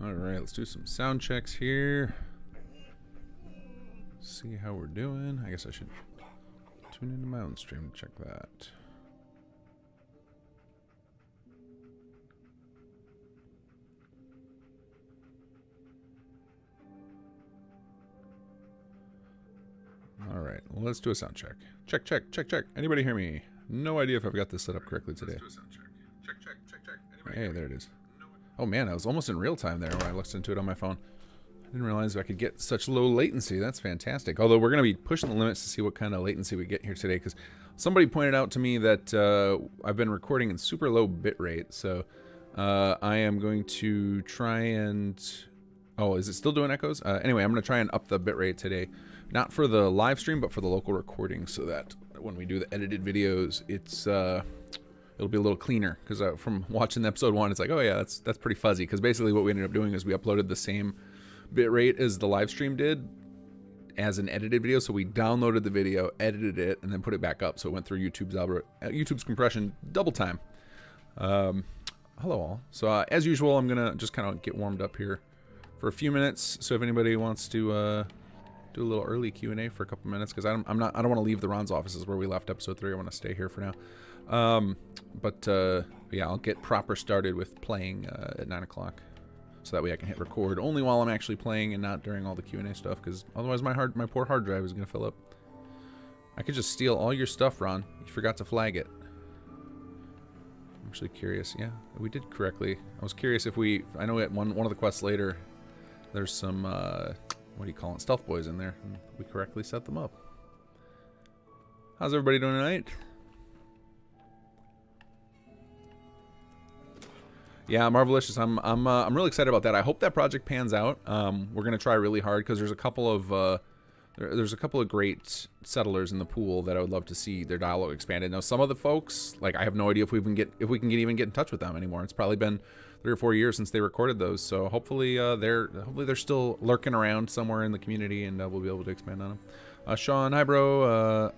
Alright, let's do some sound checks here. See how we're doing. I guess I should tune into my own stream to check that. Alright, well, let's do a sound check. Check, check, check, check. Anybody hear me? No idea if I've got this set up correctly today. Let's do a sound check. Check, check, check, check. Anybody Hey, there it is. Oh man, I was almost in real time there when I listened to it on my phone. I didn't realize I could get such low latency. That's fantastic. Although we're going to be pushing the limits to see what kind of latency we get here today, because somebody pointed out to me that I've been recording in super low bit rate. So I am going to try and... Oh, is it still doing echoes? Anyway, I'm going to try and up the bit rate today. Not for the live stream, but for the local recording, so that when we do the edited videos, it's it'll be a little cleaner. Because from watching episode 1, it's like, oh yeah, that's pretty fuzzy. Because basically what we ended up doing is we uploaded the same bit rate as the live stream did as an edited video. So we downloaded the video, edited it, and then put it back up. So it went through YouTube's compression double time. Hello all. So as usual, I'm gonna just kind of get warmed up here for a few minutes. So if anybody wants to do a little early Q&A for a couple minutes, because I don't want to leave the Ron's offices where we left episode 3. I want to stay here for now. Yeah, I'll get proper started with playing at 9 o'clock, so that way I can hit record only while I'm actually playing and not during all the Q&A stuff, because otherwise my poor hard drive is gonna fill up. I could just steal all your stuff, Ron. You forgot to flag it. I'm actually curious. Yeah, we did correctly. I was curious if I know at one of the quests later, there's some what do you call it, stealth boys in there, and we correctly set them up. How's everybody doing tonight? Yeah, Marvelicious. I'm really excited about that. I hope that project pans out. We're gonna try really hard, because there's a couple of great settlers in the pool that I would love to see their dialogue expanded. Now, some of the folks, like, I have no idea if we can get in touch with them anymore. It's probably been 3 or 4 years since they recorded those. So hopefully they're still lurking around somewhere in the community, and we'll be able to expand on them. Sean, hi bro.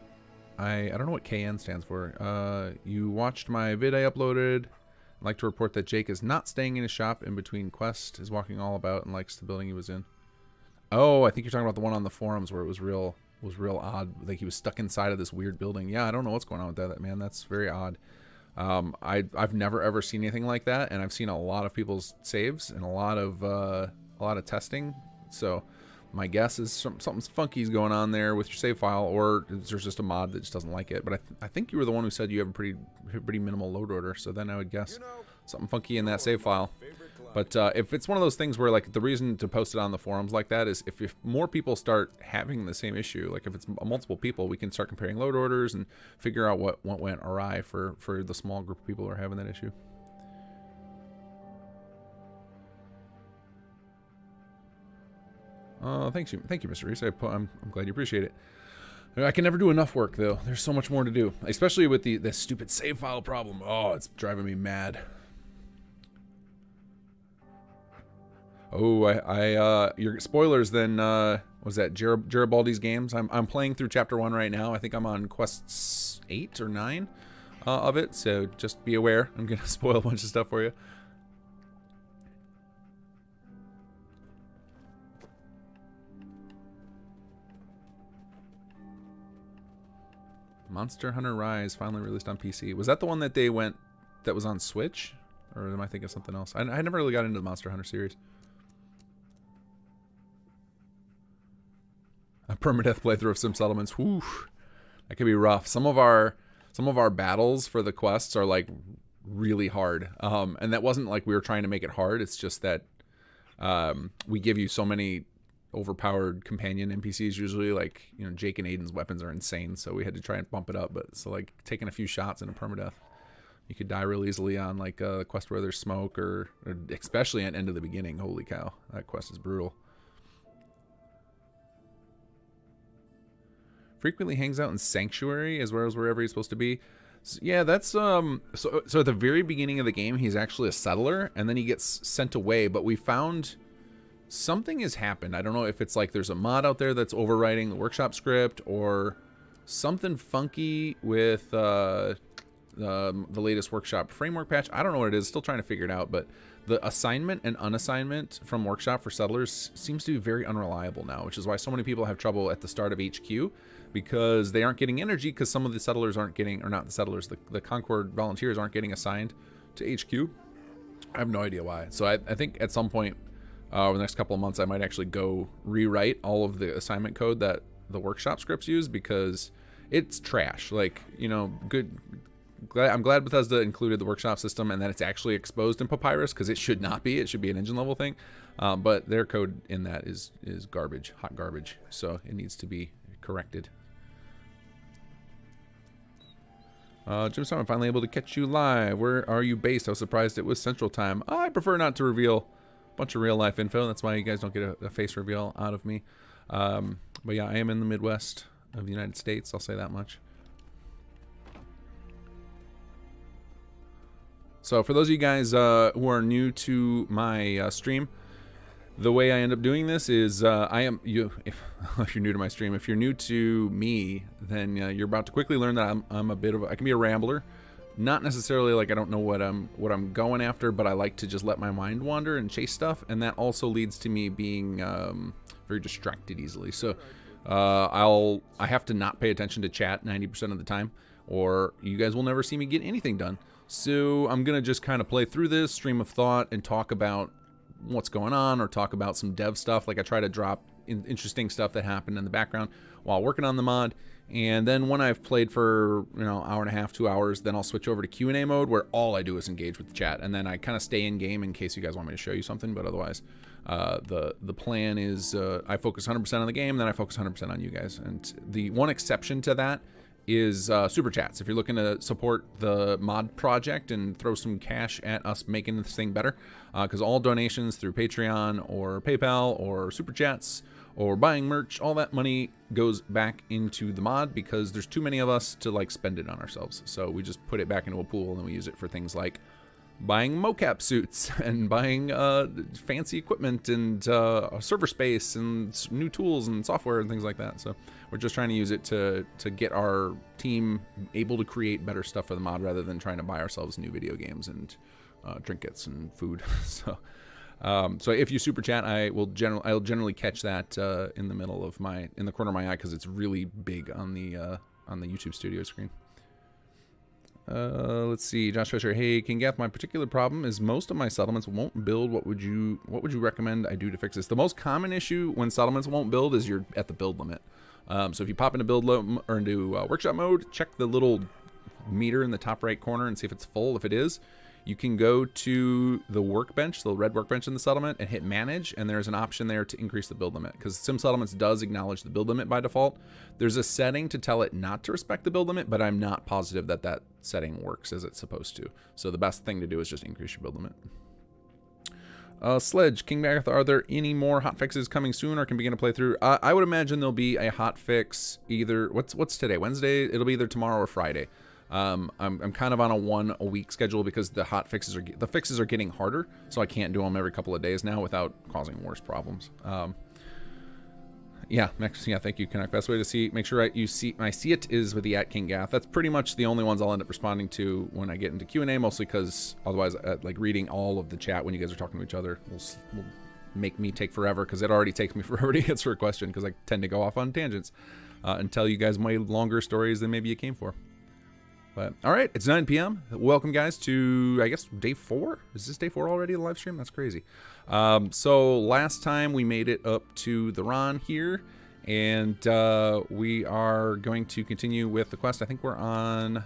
I don't know what KN stands for. You watched my vid I uploaded. I'd like to report that Jake is not staying in his shop in between quests, is walking all about, and likes the building he was in. Oh, I think you're talking about the one on the forums where it was real odd. Like he was stuck inside of this weird building. Yeah, I don't know what's going on with that, man. That's very odd. I've never ever seen anything like that, and I've seen a lot of people's saves and a lot of testing. So my guess is something funky's going on there with your save file, or there's just a mod that just doesn't like it. But I think you were the one who said you have a pretty minimal load order. So then I would guess something funky in that save file. But if it's one of those things where, like, the reason to post it on the forums like that is if more people start having the same issue, like if it's multiple people, we can start comparing load orders and figure out what went awry for the small group of people who are having that issue. Thank you, Mr. Reese. I'm glad you appreciate it. I can never do enough work, though. There's so much more to do, especially with the stupid save file problem. Oh, it's driving me mad. Oh, your spoilers then, was that Garibaldi's games? I'm playing through chapter 1 right now. I think I'm on quest 8 or 9 of it, so just be aware. I'm gonna spoil a bunch of stuff for you. Monster Hunter Rise finally released on PC. Was that the one that that was on Switch? Or am I thinking of something else? I never really got into the Monster Hunter series. A permadeath playthrough of Sim Settlements. Whew. That could be rough. Some of our battles for the quests are like really hard. And that wasn't like we were trying to make it hard. It's just that we give you so many overpowered companion NPCs usually. Like, you know, Jake and Aiden's weapons are insane, so we had to try and bump it up. But so like taking a few shots in a permadeath, you could die real easily on like a quest where there's smoke, or especially at end of the beginning. Holy cow, that quest is brutal. Frequently hangs out in Sanctuary as well as wherever he's supposed to be. So, yeah, that's so at the very beginning of the game he's actually a settler, and then he gets sent away. But we found something has happened. I don't know if it's like there's a mod out there that's overwriting the workshop script, or something funky with the latest workshop framework patch. I don't know what it is, still trying to figure it out, but the assignment and unassignment from workshop for settlers seems to be very unreliable now, which is why so many people have trouble at the start of HQ, because they aren't getting energy because some of the settlers aren't getting, or not the settlers, the Concord volunteers aren't getting assigned to HQ. I have no idea why. So I think at some point over the next couple of months, I might actually go rewrite all of the assignment code that the workshop scripts use, because it's trash. Like, you know, I'm glad Bethesda included the workshop system and that it's actually exposed in Papyrus, because it should not be. It should be an engine level thing. But their code in that is garbage, hot garbage. So it needs to be corrected. Jim Simon, finally able to catch you live. Where are you based? I was surprised it was Central Time. I prefer not to reveal a bunch of real life info. That's why you guys don't get a face reveal out of me. But yeah, I am in the Midwest of the United States. I'll say that much. So for those of you guys who are new to my stream, the way I end up doing this is if you're new to my stream, if you're new to me, then you're about to quickly learn that I'm a bit of I can be a rambler. Not necessarily like I don't know what I'm going after, but I like to just let my mind wander and chase stuff, and that also leads to me being very distracted easily. So I have to not pay attention to chat 90% of the time, or you guys will never see me get anything done. So I'm gonna just kind of play through this stream of thought and talk about what's going on, or talk about some dev stuff. Like I try to drop interesting stuff that happened in the background while working on the mod. And then when I've played for, you know, hour and a half, 2 hours, then I'll switch over to Q&A mode, where all I do is engage with the chat. And then I kind of stay in game in case you guys want me to show you something. But otherwise, the plan is I focus 100% on the game, then I focus 100% on you guys. And the one exception to that is super chats. If you're looking to support the mod project and throw some cash at us making this thing better, because all donations through Patreon or PayPal or super chats or buying merch, all that money goes back into the mod, because there's too many of us to like spend it on ourselves. So we just put it back into a pool, and then we use it for things like buying mocap suits and buying fancy equipment and server space and new tools and software and things like that. So we're just trying to use it to get our team able to create better stuff for the mod, rather than trying to buy ourselves new video games and trinkets and food. So if you super chat, I'll generally catch that in the middle of in the corner of my eye, because it's really big on the YouTube studio screen. Let's see, Josh Fisher. Hey, King Gaff, my particular problem is most of my settlements won't build. What would you recommend I do to fix this? The most common issue when settlements won't build is you're at the build limit. So if you pop into build or into workshop mode, check the little meter in the top right corner and see if it's full. If it is, you can go to the workbench, the red workbench in the settlement, and hit manage, and there's an option there to increase the build limit, because Sim Settlements does acknowledge the build limit by default. There's a setting to tell it not to respect the build limit, but I'm not positive that that setting works as it's supposed to. So the best thing to do is just increase your build limit. Sledge, King Bath, are there any more hotfixes coming soon, or can begin to play through? I would imagine there'll be a hotfix either, what's today, Wednesday? It'll be either tomorrow or Friday. I'm kind of on a week schedule, because the fixes are getting harder, so I can't do them every couple of days now without causing worse problems. Yeah, thank you, Canuck. Best way to make sure I see it is with the @KingGath. That's pretty much the only ones I'll end up responding to when I get into Q&A, mostly because otherwise, like reading all of the chat when you guys are talking to each other will make me take forever, because it already takes me forever to answer a question, because I tend to go off on tangents and tell you guys my longer stories than maybe you came for. But all right, it's 9 p.m. Welcome, guys, to, I guess, day 4. Is this day 4 already, the live stream? That's crazy. So last time we made it up to the Ron here, and we are going to continue with the quest. I think we're on,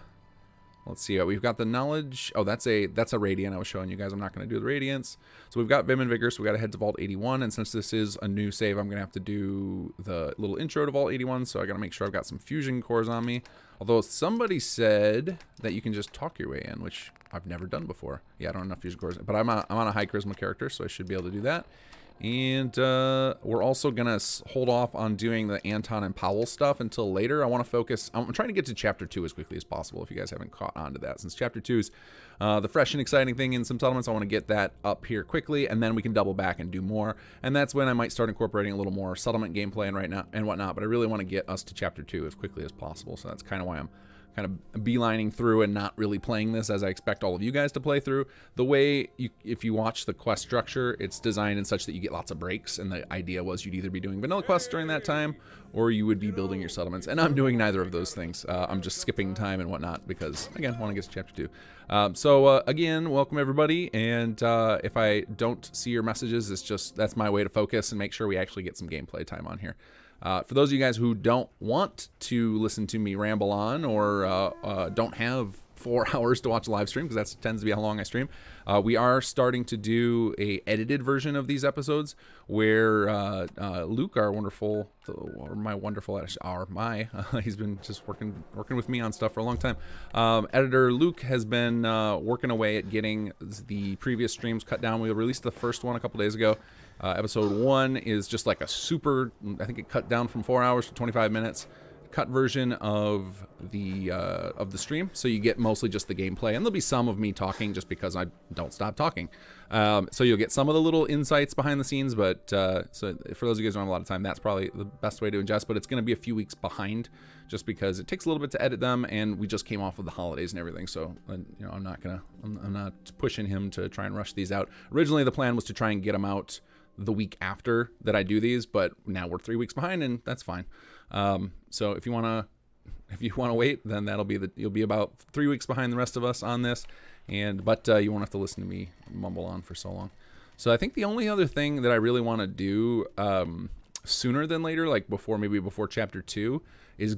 let's see, we've got the knowledge. Oh, that's a radiant I was showing you guys. I'm not going to do the radiance. So we've got Vim and Vigor, so we got to head to Vault 81, and since this is a new save, I'm going to have to do the little intro to Vault 81, so I got to make sure I've got some fusion cores on me. Although somebody said that you can just talk your way in, which I've never done before. Yeah, I don't have enough fusion cores, but I'm on a high charisma character, so I should be able to do that. And we're also going to hold off on doing the Anton and Powell stuff until later. I want to focus, I'm trying to get to Chapter 2 as quickly as possible, if you guys haven't caught on to that. Since Chapter 2 is the fresh and exciting thing in some settlements, I want to get that up here quickly, and then we can double back and do more. And that's when I might start incorporating a little more settlement gameplay and whatnot. But I really want to get us to Chapter 2 as quickly as possible, so that's kind of why I'm kind of beelining through and not really playing this as I expect all of you guys to play through. The way, if you watch the quest structure, it's designed in such that you get lots of breaks, and the idea was you'd either be doing vanilla quests during that time, or you would be building your settlements. And I'm doing neither of those things. I'm just skipping time and whatnot because, again, I want to get to Chapter 2. Again, welcome everybody, and if I don't see your messages, it's just, that's my way to focus and make sure we actually get some gameplay time on here. For those of you guys who don't want to listen to me ramble on, or don't have 4 hours to watch a live stream, because that tends to be how long I stream, we are starting to do a edited version of these episodes where Luke, our wonderful, or my wonderful, he's been just working with me on stuff for a long time. Editor Luke has been working away at getting the previous streams cut down. We released the first one a couple days ago. Episode 1 is just like a super, I think it cut down from 4 hours to 25 minutes cut version of the stream, so you get mostly just the gameplay, and there'll be some of me talking just because I don't stop talking. So you'll get some of the little insights behind the scenes, but so for those of you guys who don't have a lot of time, that's probably the best way to ingest, but it's going to be a few weeks behind just because it takes a little bit to edit them, and we just came off of the holidays and everything, so you know, I'm not pushing him to try and rush these out. Originally the plan was to try and get them out the week after that I do these, but now we're 3 weeks behind, and that's fine. So if you wanna wait, then you'll be about 3 weeks behind the rest of us on this, but you won't have to listen to me mumble on for so long. So I think the only other thing that I really want to do sooner than later, like maybe before Chapter 2, is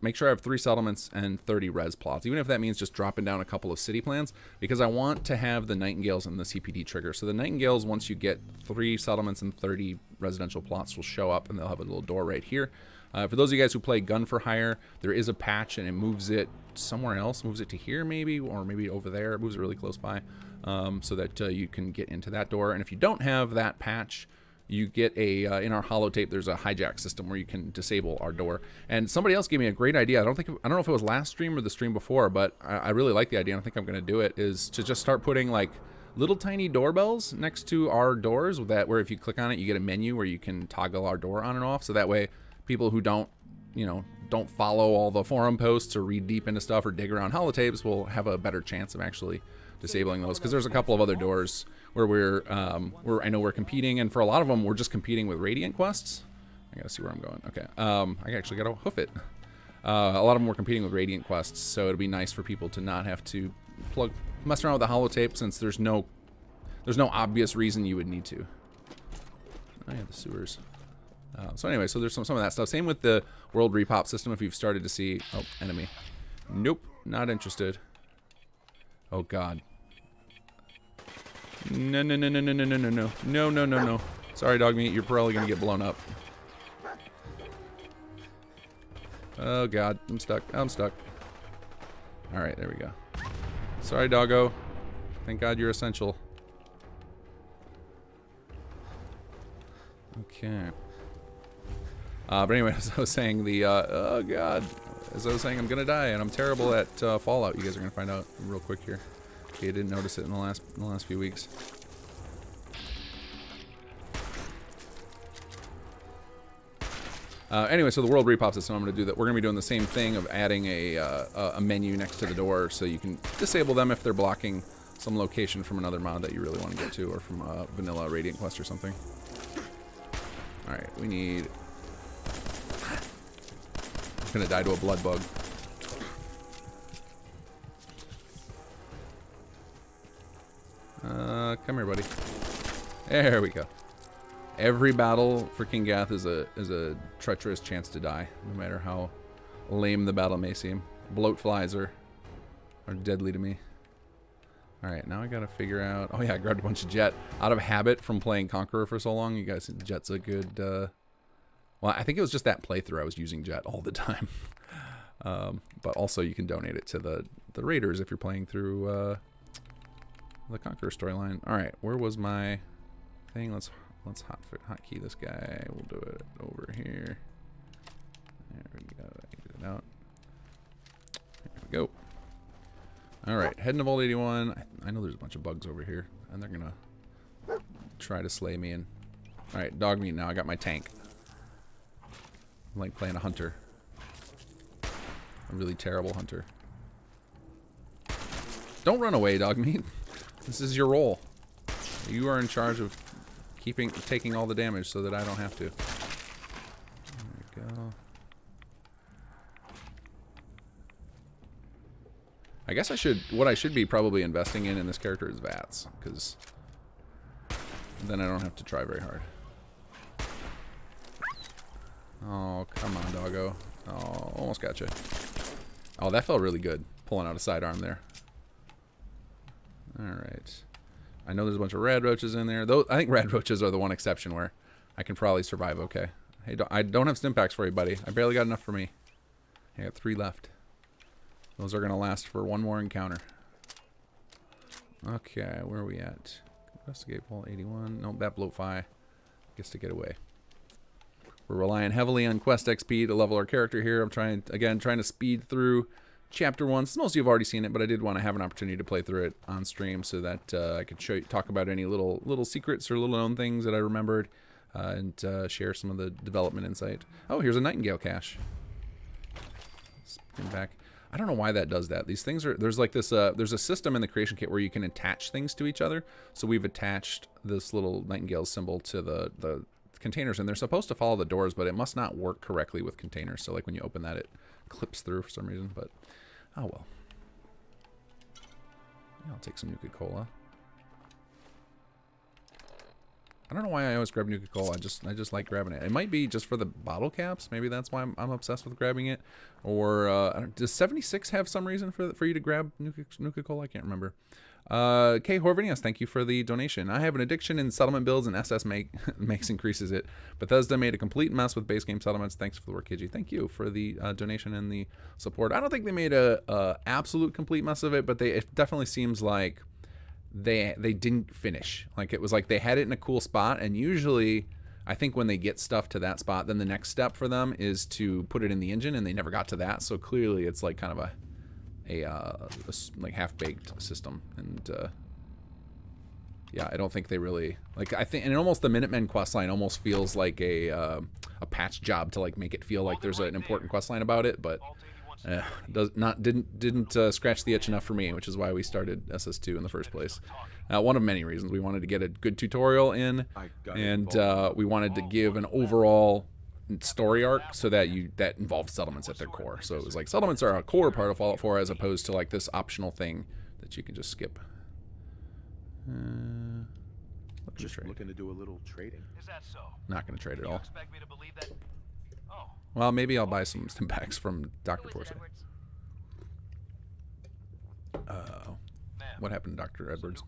make sure I have 3 settlements and 30 res plots, even if that means just dropping down a couple of city plans, because I want to have the Nightingales and the CPD trigger. So the Nightingales, once you get 3 settlements and 30 residential plots, will show up, and they'll have a little door right here. For those of you guys who play Gun for Hire, there is a patch, and it moves it somewhere else, moves it to here maybe, or maybe over there. It moves it really close by, so that you can get into that door. And if you don't have that patch, you get in our holotape, there's a hijack system where you can disable our door. And somebody else gave me a great idea. I don't know if it was last stream or the stream before, but I really like the idea, and I think I'm going to do it, is to just start putting like little tiny doorbells next to our doors, where if you click on it, you get a menu where you can toggle our door on and off. So that way people who don't follow all the forum posts or read deep into stuff or dig around holotapes will have a better chance of actually disabling those, because there's a couple of other doors where I know we're competing, and for a lot of them we're just competing with Radiant quests. I gotta see where I'm going. Okay, I actually gotta hoof it. A lot of them were competing with Radiant quests, so it'd be nice for people to not have to mess around with the holotape, since there's no obvious reason you would need to. Oh yeah, the sewers. So anyway, so there's some of that stuff. Same with the world repop system. If you've started to see, oh, enemy. Nope, not interested. Oh God. No. Sorry, dog meat. You're probably gonna get blown up. Oh God, I'm stuck. All right, there we go. Sorry, doggo. Thank God you're essential. Okay. But anyway, as I was saying, oh God, as I was saying, I'm gonna die, and I'm terrible at Fallout. You guys are gonna find out real quick here. Okay, I didn't notice it in the last few weeks. Anyway, so the world repop system, I'm gonna do that. We're gonna be doing the same thing of adding a menu next to the door, so you can disable them if they're blocking some location from another mod that you really want to get to, or from a vanilla Radiant quest or something. All right, we need. I'm gonna die to a blood bug. Come here, buddy. There we go. Every battle for King Gath is a treacherous chance to die, no matter how lame the battle may seem. Bloat flies are deadly to me. All right, now I gotta figure out. Oh yeah, I grabbed a bunch of jet out of habit from playing Conqueror for so long. You guys, jet's a good. Well, I think it was just that playthrough I was using jet all the time. But also you can donate it to the raiders if you're playing through the Conqueror storyline. All right, where was my thing? Let's hotkey this guy. We'll do it over here. There we go. Get it out. There we go. All right, heading to Vault 81. I know there's a bunch of bugs over here, and they're gonna try to slay me. And all right, dog meat now. I got my tank. I'm like playing a hunter. a really terrible hunter. Don't run away, dog meat. This is your role. You are in charge of taking all the damage so that I don't have to. There we go. I guess what I should be probably investing in this character is VATS, because then I don't have to try very hard. Oh, come on, doggo. Oh, almost gotcha. Oh, that felt really good, pulling out a sidearm there. Alright. I know there's a bunch of rad roaches in there. Though I think rad roaches are the one exception where I can probably survive okay. Hey, I don't have stim packs for you, buddy. I barely got enough for me. I got 3 left. Those are going to last for one more encounter. Okay, where are we at? Investigate Vault 81. Nope, that Bloatfly gets to get away. We're relying heavily on quest XP to level our character here. I'm trying to speed through Chapter 1. Most of you have already seen it, but I did want to have an opportunity to play through it on stream so that I could talk about any little secrets or little known things that I remembered and share some of the development insight. Oh, here's a Nightingale cache. Spin back. I don't know why that does that. These things are, there's like this, there's a system in the creation kit where you can attach things to each other. So we've attached this little Nightingale symbol to the containers, and they're supposed to follow the doors, but it must not work correctly with containers. So like when you open that, it clips through for some reason, but oh well. Yeah, I'll take some Nuka-Cola. I don't know why I always grab Nuka-Cola. I just like grabbing it. It might be just for the bottle caps. Maybe that's why I'm obsessed with grabbing it. Or does 76 have some reason for you to grab Nuka-Cola? I can't remember. Kay Horvinius, thank you for the donation. I have an addiction in settlement builds, and SS makes increases it. Bethesda made a complete mess with base game settlements. Thanks for the work, Kiji. Thank you for the donation and the support. I don't think they made a absolute complete mess of it, but it definitely seems like they didn't finish. Like it was like they had it in a cool spot, and usually I think when they get stuff to that spot, then the next step for them is to put it in the engine, and they never got to that. So clearly it's like kind of a like half-baked system, and yeah, I don't think they really like. I think, and almost the Minutemen quest line almost feels like a patch job to like make it feel like there's an important quest line about it, but didn't scratch the itch enough for me, which is why we started SS2 in the first place. One of many reasons. We wanted to get a good tutorial in, and we wanted to give an overall story arc so that involved settlements at their core. So it was like settlements are a core part of Fallout 4 as opposed to like this optional thing that you can just skip. Just looking to do a little trading. Is that so? Not going to trade at all. Expect me to believe that? Oh. Well, maybe I'll buy some stim packs from Dr. Porce. What happened to Dr. Edwards?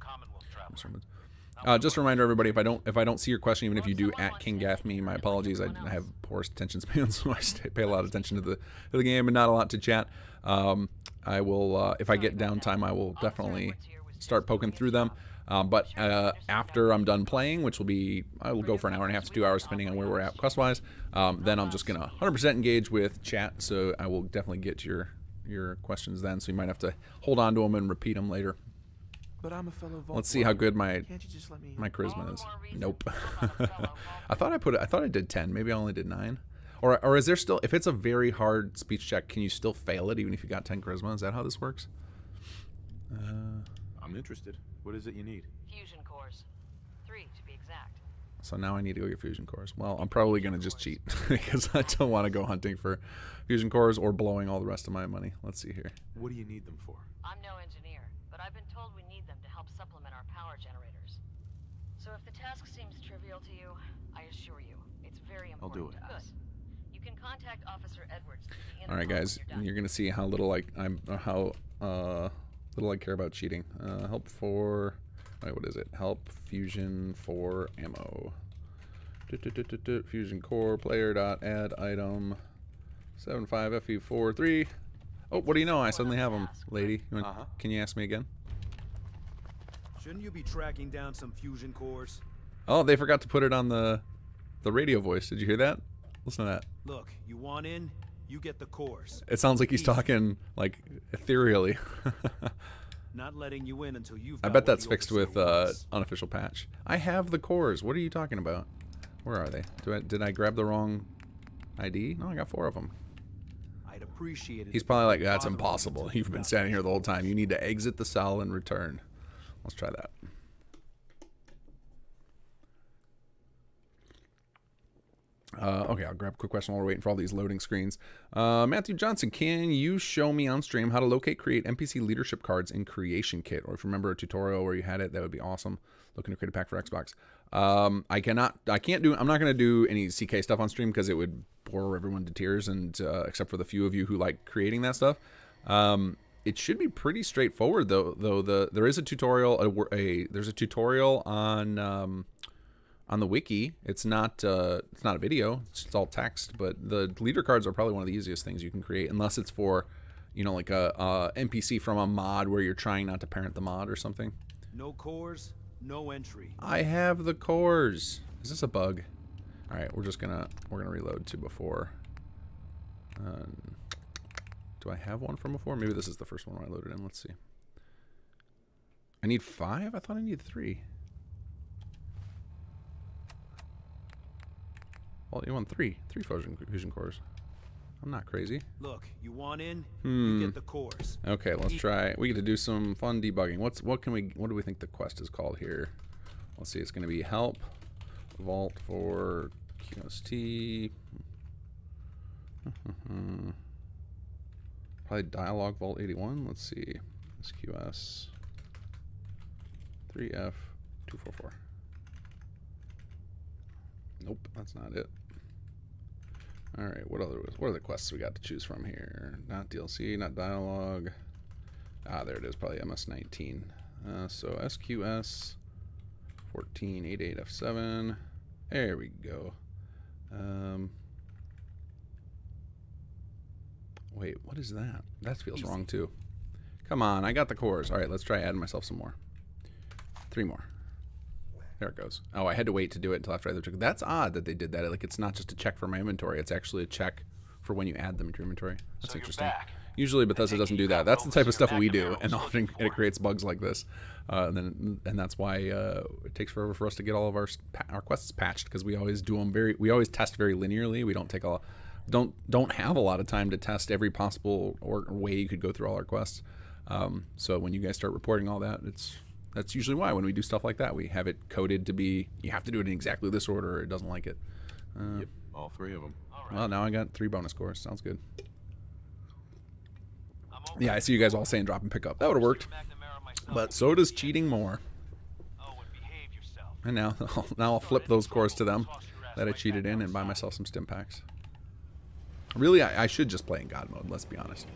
Just a reminder, everybody, if I don't see your question, even if you do at King Gathme, my apologies. I have poor attention span, so I pay a lot of attention to the game and not a lot to chat. I will, if I get downtime, I will definitely start poking through them. But after I'm done playing, which will be, I will go for an hour and a half to 2 hours, depending on where we're at quest-wise. Then I'm just gonna 100% engage with chat, so I will definitely get to your questions then. So you might have to hold on to them and repeat them later. But I'm a fellow Vault. Let's see how good my my charisma is. Nope. I thought I did 10. Maybe I only did 9. Or is there still, if it's a very hard speech check, can you still fail it even if you got 10 charisma? Is that how this works? I'm interested. What is it you need? Fusion cores. 3 to be exact. So now I need to go get fusion cores. Well, I'm probably going to just cheat because I don't want to go hunting for fusion cores or blowing all the rest of my money. Let's see here. What do you need them for? I'm no engineer, but I've been told we need them to help supplement our power generators. So if the task seems trivial to you, I assure you, it's very important. I'll do it. To us. You can contact Officer Edwards. All right, guys, you're going to see how little little I care about cheating. Help for, wait, what is it? Help fusion for ammo. Fusion core player dot add item 75FE43. Oh, what do you know? I suddenly have them, lady. Can you ask me again? Shouldn't you be tracking down some fusion cores? Oh, they forgot to put it on the radio voice. Did you hear that? Listen to that. Look, you want in, you get the cores. It sounds like he's talking like ethereally. Not letting you in until you've I bet that's fixed with unofficial patch. I have the cores. What are you talking about? Where are they? Did I grab the wrong ID? No, I got 4 of them. I'd appreciate it. He's probably like, that's impossible. You've been standing here the whole time. You need to exit the cell and return. Let's try that. Okay, I'll grab a quick question while we're waiting for all these loading screens. Matthew Johnson, can you show me on stream how to locate, create NPC leadership cards in Creation Kit? Or if you remember a tutorial where you had it, that would be awesome. Looking to create a pack for Xbox. I'm not going to do any CK stuff on stream because it would bore everyone to tears, and except for the few of you who like creating that stuff. It should be pretty straightforward though. There is a tutorial. There's a tutorial on the wiki. It's not a video. It's all text. But the leader cards are probably one of the easiest things you can create, unless it's for, like a NPC from a mod where you're trying not to parent the mod or something. No cores, no entry. I have the cores. Is this a bug? All right, we're gonna reload to before. Do I have one from before? Maybe this is the first one I loaded in. Let's see. I need 5? I thought I needed 3. Well, you want 3 fusion cores. I'm not crazy. Look, you want in? You get the cores. Okay, let's try. We get to do some fun debugging. What do we think the quest is called here? Let's see. It's going to be help vault for QST. Probably dialogue vault 81. Let's see. SQS 3F 244. Nope, that's not it. All right, what are the quests we got to choose from here? Not DLC, not dialogue. Ah, there it is, probably MS-19. So SQS 1488F7. There we go. Wait, what is that? That feels wrong too. Come on, I got the cores. All right, let's try adding myself some more. 3 more. There it goes. Oh, I had to wait to do it until after I had the check. That's odd that they did that. Like, it's not just a check for my inventory. It's actually a check for when you add them to your inventory. That's interesting. Usually Bethesda doesn't do that. That's the type of stuff we do, and often it creates bugs like this. And that's why it takes forever for us to get all of our quests patched, because we always do them we always test very linearly. We don't take don't have a lot of time to test every possible way you could go through all our quests. So when you guys start reporting all that, that's usually why when we do stuff like that, we have it coded to be, you have to do it in exactly this order or it doesn't like it. Yep, all 3 of them. Well, now I got 3 bonus scores. Sounds good. Yeah, I see you guys all saying drop and pick up. That would have worked. But so does cheating more. And now I'll flip those cores to them that I cheated in and buy myself some stim packs. Really, I should just play in God mode, let's be honest.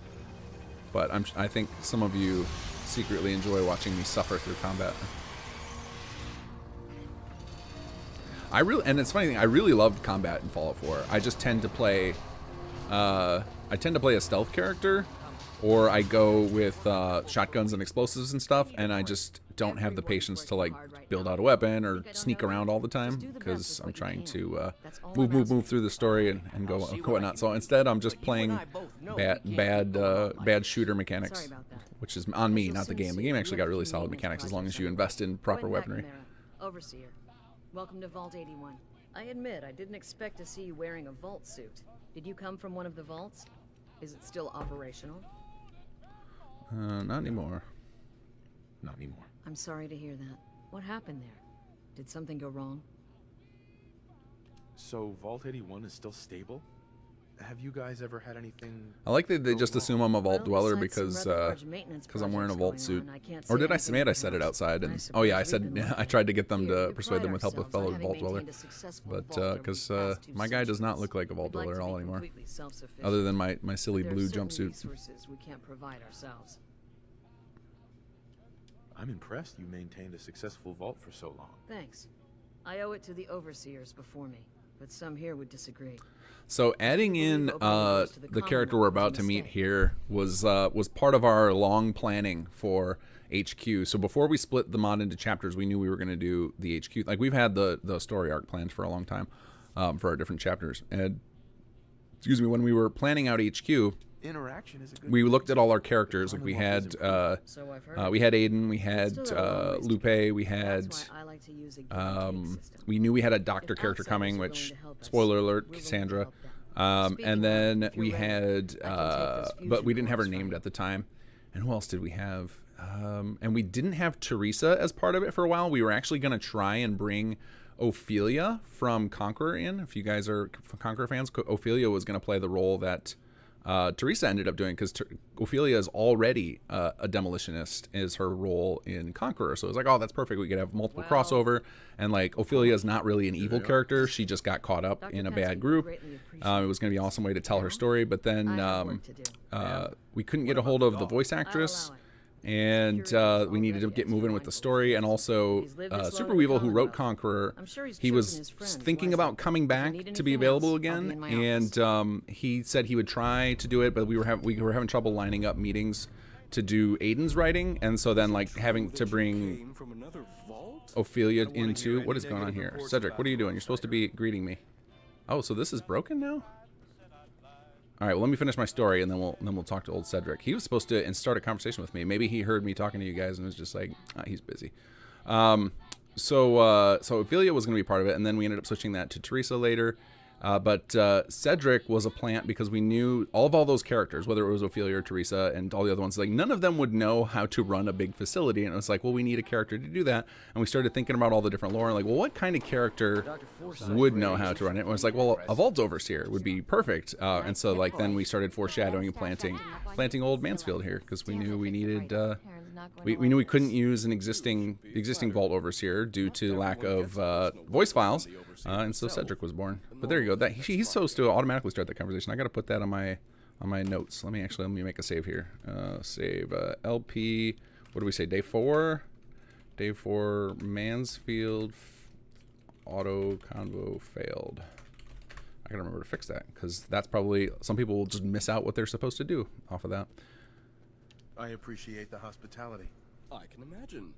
But I think some of you secretly enjoy watching me suffer through combat. And it's funny thing, I really loved combat in Fallout 4. I just tend to play a stealth character, or I go with shotguns and explosives and stuff, and I just don't have the patience to like build out a weapon or sneak around all the time, because I'm trying to move through the story and go whatnot. So instead, I'm just playing bad shooter mechanics, which is on me, not the game. The game actually got really solid mechanics as long as you invest in proper weaponry. Overseer, welcome to Vault 81. I admit I didn't expect to see you wearing a vault suit. Did you come from one of the vaults? Is it still operational? Not anymore. Not anymore. I'm sorry to hear that. What happened there? Did something go wrong? So Vault 81 is still stable? Have you guys ever had anything? I like that they just assume I'm a vault dweller because I'm wearing a vault suit. Or did I say it? I said it outside, and oh yeah, I tried to get them to persuade them with help with fellow vault dweller, but because my guy does not look like a vault dweller at all anymore, other than my silly blue jumpsuit. We can't provide ourselves. I'm impressed you maintained a successful vault for so long. Thanks. I owe it to the overseers before me, but some here would disagree. So adding in the character we're about to meet here was part of our long planning for HQ. So before we split the mod into chapters, we knew we were going to do the HQ. Like, we've had the story arc planned for a long time for our different chapters. And excuse me, when we were planning out HQ, Interaction is a good we looked at all our characters. Like, we had Aiden, we had Lupe, we had we knew we had a doctor character coming, which, spoiler alert, Cassandra. And then if we you're ready, had, I can take this but we fusion didn't have her course from named you. at the time. And who else did we have? And we didn't have Teresa as part of it for a while. We were actually going to try and bring Ophelia from Conqueror in. If you guys are Conqueror fans, Ophelia was going to play the role that Teresa ended up doing, because Ophelia is already a demolitionist, is her role in Conqueror. So it was like, oh, that's perfect. We could have multiple Well, crossover. And like, Ophelia is not really an evil character. She just got caught up Dr. in a Pensky bad would group. greatly appreciate It was going to be an awesome way to tell her story. But then I have work to do. we couldn't get a hold of the voice actress. allow it. And we needed to get moving with the story. And also, He's lived his Super long Weevil, who wrote Commonwealth. Conqueror, I'm sure he's he chosen was his friends thinking wisely. about coming If you back need to be anything available else, I'll be again. in my And office. he said he would try to do it, but we were having trouble lining up meetings to do Aiden's writing. And so then like having to bring Came from another vault? Ophelia into, what is going on here? Cedric, what are you doing? You're supposed to be greeting me. Oh, so this is broken now? All right, well, let me finish my story, and then we'll talk to old Cedric. He was supposed to start a conversation with me. Maybe he heard me talking to you guys and was just like, he's busy. So Ophelia was going to be part of it, and then we ended up switching that to Teresa later. But Cedric was a plant because we knew all those characters, whether it was Ophelia or Teresa and all the other ones, like none of them would know how to run a big facility. And it was like, well, we need a character to do that. And we started thinking about all the different lore and like, well, what kind of character would know how to run it? And it was like, well, a vault overseer would be perfect. And so like then we started foreshadowing and planting old Mansfield here because we knew we needed, we knew we couldn't use an existing vault overseer due to lack of voice files. And so Cedric was born. But there you go. That he's supposed to automatically start that conversation. I got to put that on my notes. Let me make a save here. Save LP. What do we say? Day 4. Day 4. Mansfield auto convo failed. I gotta remember to fix that because that's probably some people will just miss out what they're supposed to do off of that. I appreciate the hospitality. I can imagine.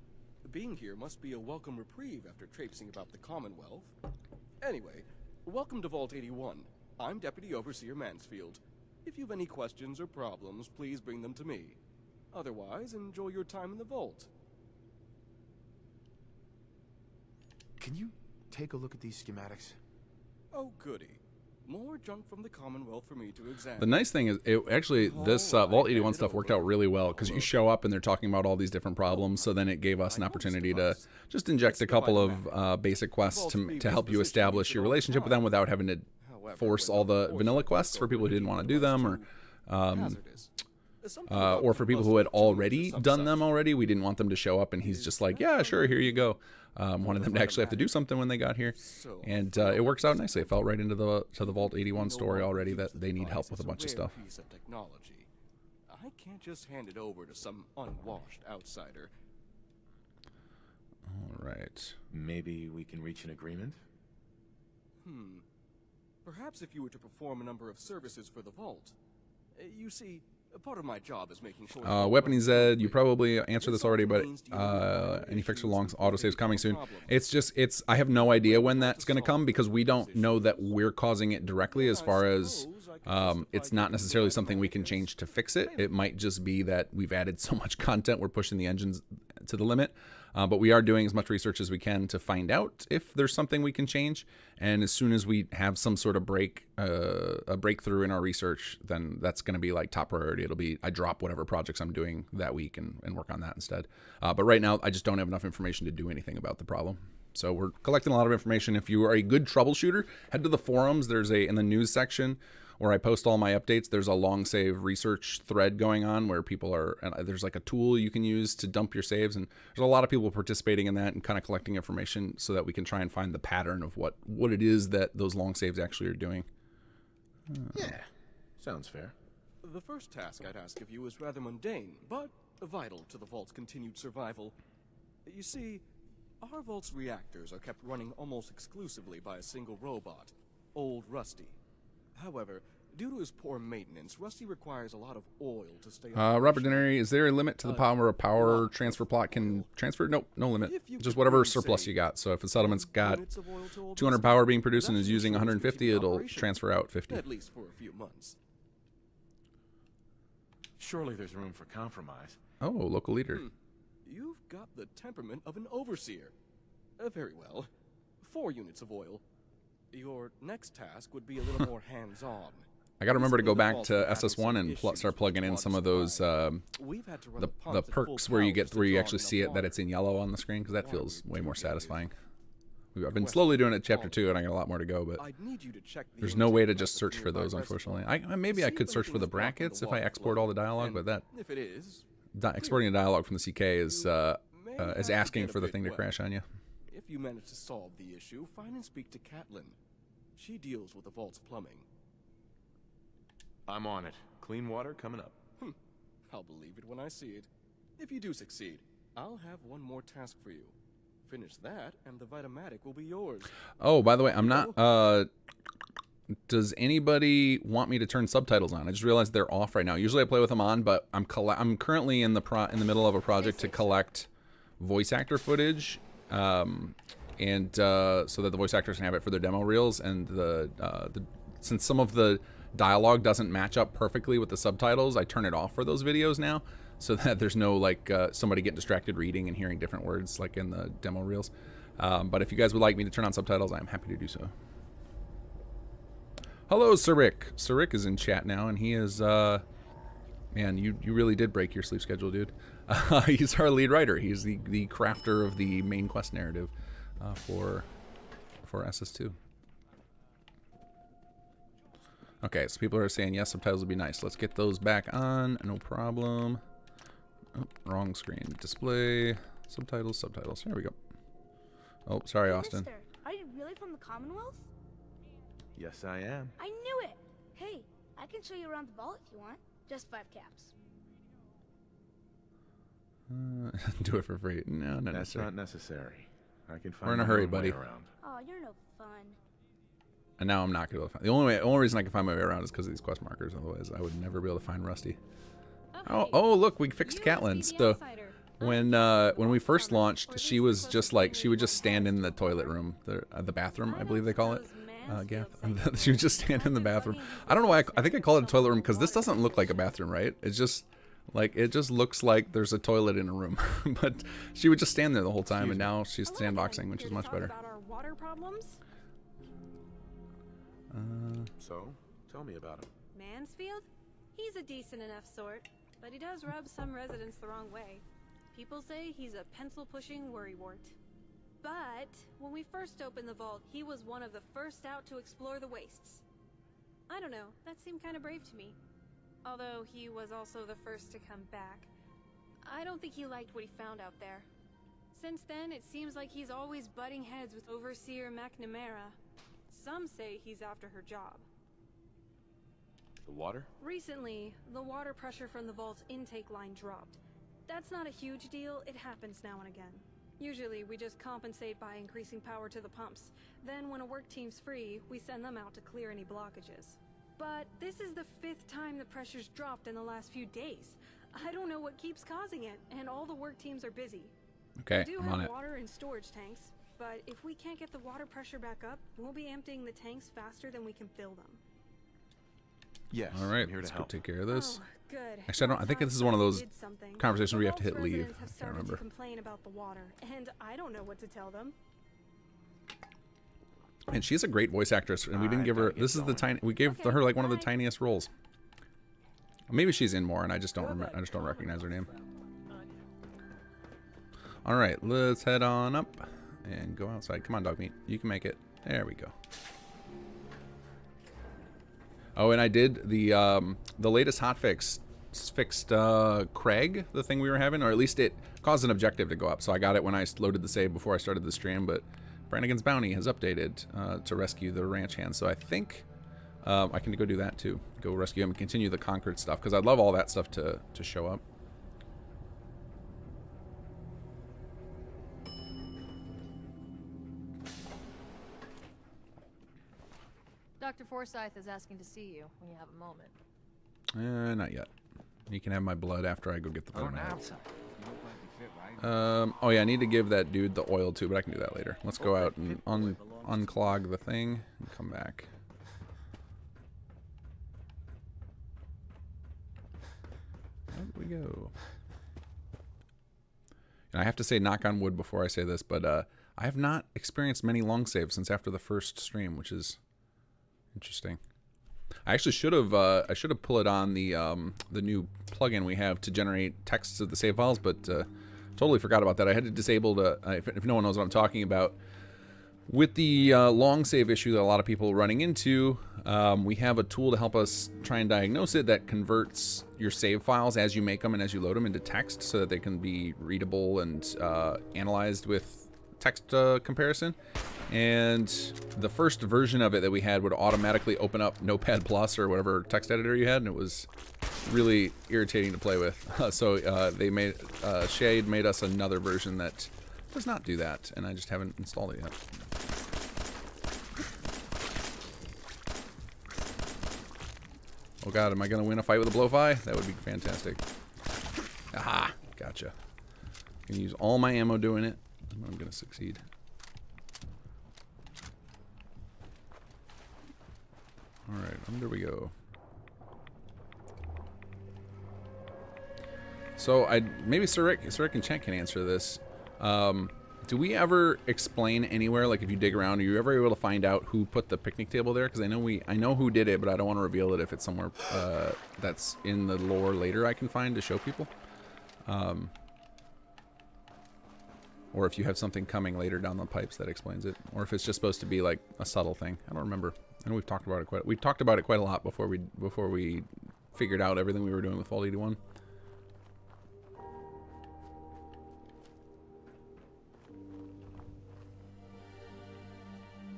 Being here must be a welcome reprieve after traipsing about the Commonwealth. Anyway, welcome to Vault 81. I'm Deputy Overseer Mansfield. If you've any questions or problems, please bring them to me. Otherwise, enjoy your time in the vault. Can you take a look at these schematics? Oh, goody. More junk from the Commonwealth for me to examine. The nice thing is, this Vault 81 stuff worked out really well because you show up and they're talking about all these different problems. So then it gave us an opportunity to just inject a couple of basic quests to help you establish your relationship with them without having to force all the vanilla quests for people who didn't want to do them, or for people who had already done them already. We didn't want them to show up and he's just like, yeah, sure, here you go. Wanted them to actually have to do something when they got here, and it works out nicely. It felt right into the Vault 81 story already that they need help with a bunch of stuff. Piece of technology. I can't just hand it over to some unwashed outsider. All right. Maybe we can reach an agreement? Perhaps if you were to perform a number of services for the vault. You see, a part of my job is making sure... Weapony Z, you probably answered this already, but any fix for long autosaves coming soon. I have no idea when that's going to come because we don't know that we're causing it directly as far as it's not necessarily something we can change to fix it. It might just be that we've added so much content, we're pushing the engines to the limit. But we are doing as much research as we can to find out if there's something we can change. And as soon as we have some sort of a breakthrough in our research, then that's going to be like top priority. It'll be I drop whatever projects I'm doing that week and work on that instead. But right now, I just don't have enough information to do anything about the problem. So we're collecting a lot of information. If you are a good troubleshooter, head to the forums. There's in the news section where I post all my updates, there's a long save research thread going on where people are, and there's like a tool you can use to dump your saves, and there's a lot of people participating in that and kind of collecting information so that we can try and find the pattern of what it is that those long saves actually are doing. Yeah, sounds fair. The first task I'd ask of you is rather mundane, but vital to the vault's continued survival. You see, our vault's reactors are kept running almost exclusively by a single robot, Old Rusty. However, due to his poor maintenance, Rusty requires a lot of oil to stay Robert Denary, is there a limit to the power a power transfer plot can transfer? Nope, no limit. Just whatever surplus you got. So if a settlement's got 200 power being produced and is using 150, it'll transfer out 50. At least for a few months. Surely there's room for compromise. Oh, local leader. You've got the temperament of an overseer. Very well. 4 units of oil. Your next task would be a little more hands-on. I gotta remember to go back to Recently, the SS1 and vaults have start plugging in issues some of with those We've had to run the pumps at full perks where you powers get to where you draw actually enough see it that water. it's in yellow on the screen, because that Water feels we way more typically use. satisfying. I've been slowly doing it chapter 2, and I got a lot more to go, but I'd need you to check the there's no way to intake just search method for nearby those, reservoir. unfortunately. Maybe I See could if search for the anything is blocking brackets the if I water export flow. all the dialogue, And but that if it is, exporting the dialogue from the CK is may have to asking get a for the bit thing to wet. crash on you. If you manage to solve the issue, find and speak to Catelyn. She deals with the vault's plumbing. I'm on it. Clean water coming up. I'll believe it when I see it. If you do succeed, I'll have one more task for you. Finish that, and the Vitamatic will be yours. Oh, by the way, I'm not. Does anybody want me to turn subtitles on? I just realized they're off right now. Usually I play with them on, but I'm currently in the middle of a project to collect voice actor footage, and so that the voice actors can have it for their demo reels. And since some of the dialogue doesn't match up perfectly with the subtitles, I turn it off for those videos now, so that there's no somebody getting distracted reading and hearing different words like in the demo reels. But if you guys would like me to turn on subtitles, I'm happy to do so. Hello, Sir Rick. Sir Rick is in chat now, and he is, man, you really did break your sleep schedule, dude. He's our lead writer. He's the crafter of the main quest narrative for SS2. Okay, so people are saying, yes, subtitles would be nice. Let's get those back on. No problem. Oh, wrong screen. Display. Subtitles. There we go. Oh, sorry, Hey, Austin. Mister, are you really from the Commonwealth? Yes, I am. I knew it! Hey, I can show you around the vault if you want. Just 5 caps. Do it for free. No, not That's necessary. not necessary. I can find We're in a my hurry, own way buddy. around. Oh, you're no fun. And now I'm not gonna be able to find. The only reason I can find my way around is because of these quest markers. Otherwise, I would never be able to find Rusty. Oh, look, we fixed Catelyn. So when we first launched, she was just like she would just stand in the toilet room, the bathroom, I believe they call it. Gaff. She would just stand in the bathroom. I don't know why. I think I call it a toilet room because this doesn't look like a bathroom, right? It's just like it just looks like there's a toilet in a room. But she would just stand there the whole time, and now she's sandboxing, which is much better. About our water problems? So, tell me about him. Mansfield? He's a decent enough sort, but he does rub some residents the wrong way. People say he's a pencil-pushing worrywart. But when we first opened the vault, he was one of the first out to explore the wastes. I don't know, that seemed kind of brave to me. Although he was also the first to come back. I don't think he liked what he found out there. Since then, it seems like he's always butting heads with Overseer McNamara. Some say he's after her job. The water? Recently, the water pressure from the vault's intake line dropped. That's not a huge deal, it happens now and again. Usually, we just compensate by increasing power to the pumps. Then, when a work team's free, we send them out to clear any blockages. But this is the 5th time the pressure's dropped in the last few days. I don't know what keeps causing it, and all the work teams are busy. Okay, We do I'm on have it. water in storage tanks, but if we can't get the water pressure back up, we'll be emptying the tanks faster than we can fill them. Yes. All right, I'm here let's to go help. take care of this. Oh, good. Actually, I think this is one of those conversations where you have to hit leave. Residents have I can't started remember. to complain about the water, and I don't know what to tell them. And she's a great voice actress, and we didn't give her. This is the tiny. We gave Okay, her like one of the bye. tiniest roles. Maybe she's in more, and I just don't remember. I just don't recognize her name. All right, let's head on up and go outside. Come on, dog meat. You can make it. There we go. Oh, and I did the latest hotfix fixed Craig, the thing we were having, or at least it caused an objective to go up. So I got it when I loaded the save before I started the stream, but Brannigan's Bounty has updated to rescue the ranch hand. So I think I can go do that too. Go rescue him and continue the Concord stuff, because I'd love all that stuff to show up. Dr. Forsyth is asking to see you when you have a moment. Not yet. You can have my blood after I go get the permit. Right? Oh yeah, I need to give that dude the oil too, but I can do that later. Let's go out and unclog the thing and come back. Out we go. And I have to say, knock on wood before I say this, but I have not experienced many long saves since after the first stream, which is interesting. I actually should have pulled it on the new plugin we have to generate texts of the save files, but totally forgot about that. I had to disable if no one knows what I'm talking about. With the long save issue that a lot of people are running into, we have a tool to help us try and diagnose it that converts your save files as you make them and as you load them into text so that they can be readable and analyzed with text comparison. And the first version of it that we had would automatically open up Notepad Plus or whatever text editor you had, and it was really irritating to play with. So Shade made us another version that does not do that, and I just haven't installed it yet. Oh god, am I gonna win a fight with a blowfly? That would be fantastic. Aha, gotcha. I'm gonna use all my ammo doing it, and I'm gonna succeed. Alright, under we go. So maybe Sir Rick and Chet can answer this. Do we ever explain anywhere, like if you dig around, are you ever able to find out who put the picnic table there? Because I know who did it, but I don't want to reveal it if it's somewhere that's in the lore later I can find to show people. Or if you have something coming later down the pipes that explains it, or if it's just supposed to be like a subtle thing. I don't remember. I know we've talked about it quite a lot before we figured out everything we were doing with Vault 81.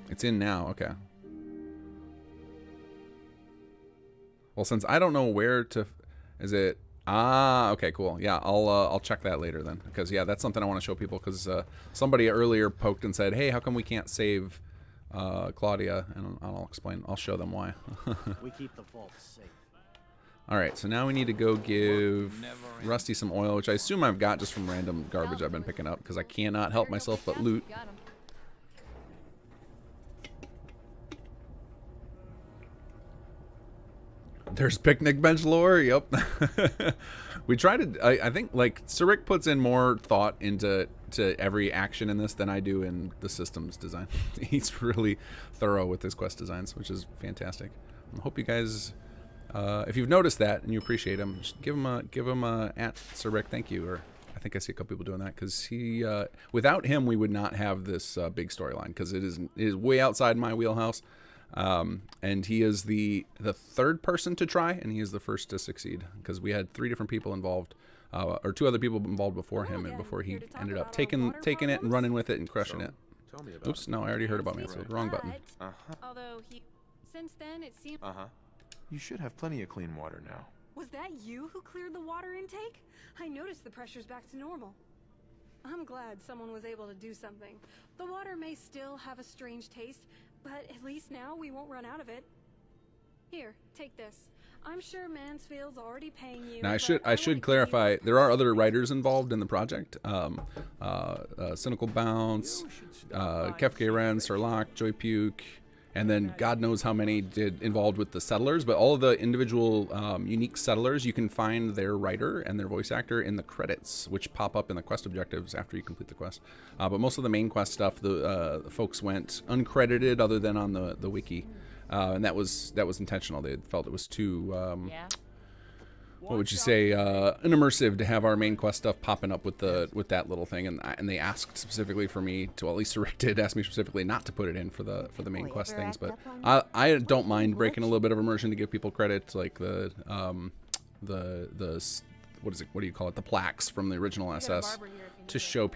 It's in now, okay. Well, since I don't know where to, is it? Ah, okay, cool. Yeah, I'll check that later then, because yeah, that's something I want to show people. Because somebody earlier poked and said, "Hey, how come we can't save Claudia?" And I'll explain. I'll show them why. We keep the vault safe. All right, so now we need to go give Rusty some oil, which I assume I've got just from random garbage I've been picking up, because I cannot help myself but loot. There's picnic bench lore. Yep. We try to. I think like Sir Rick puts in more thought into every action in this than I do in the systems design. He's really thorough with his quest designs, which is fantastic. I hope you guys, if you've noticed that and you appreciate him, just give him a at Sir Rick thank you. Or I think I see a couple people doing that, because he without him we would not have this big storyline, because it is way outside my wheelhouse. And he is the third person to try, and he is the first to succeed, because we had 3 different people involved, or 2 other people involved before him, and before he ended up taking it and running with it and crushing it. Tell me about Oops, no, I already heard about me. So wrong button. Although since then it seems. You should have plenty of clean water now. Was that you who cleared the water intake? I noticed the pressure's back to normal. I'm glad someone was able to do something. The water may still have a strange taste, but at least now we won't run out of it. Here, take this. I'm sure Mansfield's already paying you. Now I should clarify, there are other writers involved in the project. Cynical Bounce, Kefke Ren, Sir Locke, Joy Puke, and then God knows how many did involved with the settlers. But all of the individual unique settlers, you can find their writer and their voice actor in the credits, which pop up in the quest objectives after you complete the quest. But most of the main quest stuff, the folks went uncredited, other than on the wiki, and that was intentional. They felt it was too. What would you say? Unimmersive to have our main quest stuff popping up with that little thing, and they asked specifically for me to, at least Rick did ask me specifically not to put it in for the main quest things. But I don't mind breaking a little bit of immersion to give people credit, like the what is it? What do you call it? The plaques from the original SS to show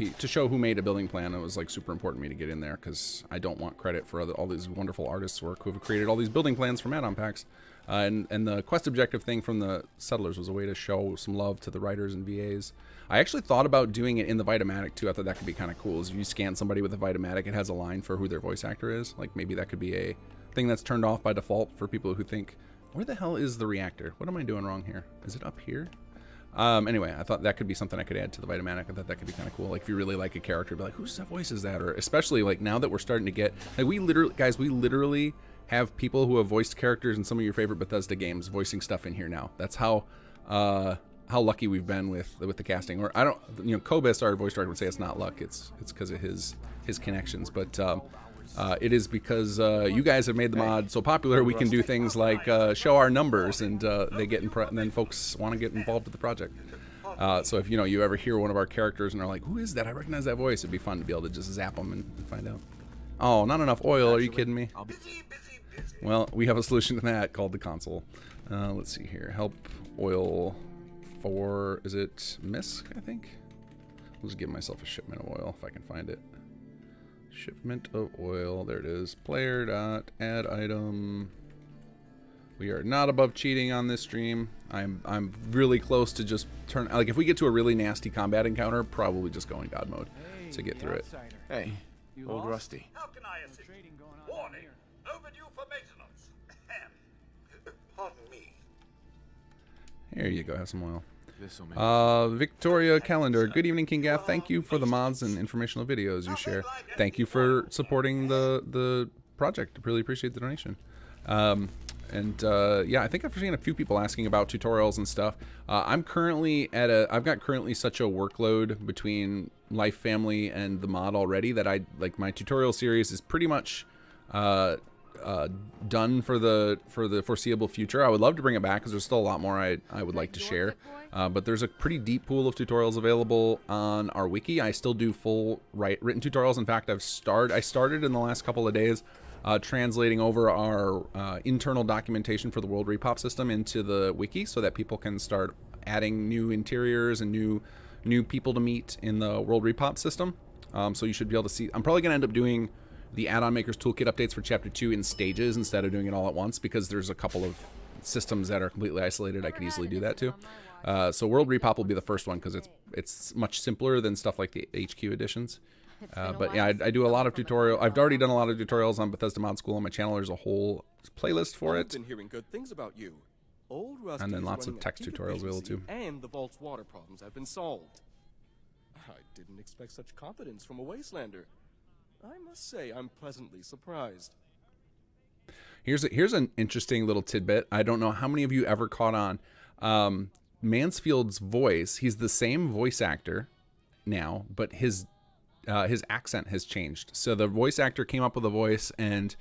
who made a building plan. It was like super important to me to get in there, because I don't want credit for all these wonderful artists' work who have created all these building plans from add-on packs. And the quest objective thing from the settlers was a way to show some love to the writers and VAs. I actually thought about doing it in the Vitamatic too. I thought that could be kind of cool. Is if you scan somebody with a Vitamatic, it has a line for who their voice actor is. Like maybe that could be a thing that's turned off by default for people who think, where the hell is the reactor? What am I doing wrong here? Is it up here? Anyway, I thought that could be something I could add to the Vitamatic. I thought that could be kind of cool. Like if you really like a character, be like, whose voice is that? Or especially like now that we're starting to get, like we literally have people who have voiced characters in some of your favorite Bethesda games voicing stuff in here now. That's how how lucky we've been with the casting. Or I don't, you know, Kobus, our voice director, would say it's not luck. It's because of his connections. But it is because you guys have made the mod so popular. We can do things like show our numbers, and they get and then folks want to get involved with the project. So if you ever hear one of our characters and are like, "Who is that? I recognize that voice." It'd be fun to be able to just zap them and find out. Oh, not enough oil. Are you kidding me? Well, we have a solution to that called the console. Let's see here. Help oil for, is it Misk, I think? I'll just give myself a shipment of oil if I can find it. Shipment of oil. There it is. Player dot add item. We are not above cheating on this stream. I'm really close to just like if we get to a really nasty combat encounter, probably just go in God mode to get through it. Hey, old Rusty. How can I assist? Warning, overdue for maintenance. Pardon me. Here you go. Have some oil. This'll make Victoria Calendar. Good evening, King Gaff. Thank you for the mods and informational videos you share. Thank you for supporting the project. Really appreciate the donation. Yeah, I think I've seen a few people asking about tutorials and stuff. I've got currently such a workload between life, family, and the mod already that my tutorial series is pretty much done for the foreseeable future. I would love to bring it back because there's still a lot more I would like to share. But there's a pretty deep pool of tutorials available on our wiki. I still do full written tutorials. In fact, I started in the last couple of days translating over our internal documentation for the World Repop system into the wiki so that people can start adding new interiors and new people to meet in the World Repop system. So you should be able to see. I'm probably going to end up doing the add-on makers toolkit updates for chapter 2 in stages instead of doing it all at once, because there's a couple of systems that are completely isolated. I could easily do that too. So World Repop will be the first one because it's much simpler than stuff like the HQ editions. But yeah, I do a lot of tutorial. I've already done a lot of tutorials on Bethesda Mod School on my channel. There's a whole playlist for it. I've been hearing good things about you. Old Rusty And then is lots of running text at peak tutorials available efficiency, too. And the vault's water problems have been solved. I didn't expect such competence from a wastelander. I must say, I'm pleasantly surprised. Here's an interesting little tidbit. I don't know how many of you ever caught on. Mansfield's voice. He's the same voice actor now, but his accent has changed. So the voice actor came up with a voice, and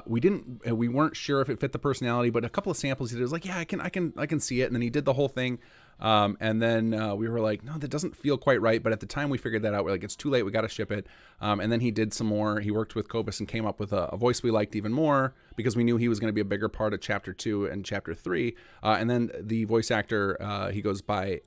we weren't sure if it fit the personality, but a couple of samples he did was like, yeah, I can see it. And then he did the whole thing. And then we were like, no, that doesn't feel quite right. But at the time we figured that out. We're like, it's too late. We got to ship it. And then he did some more. He worked with Kobus and came up with a voice we liked even more because we knew he was going to be a bigger part of chapter 2 and chapter 3. And then the voice actor, he goes by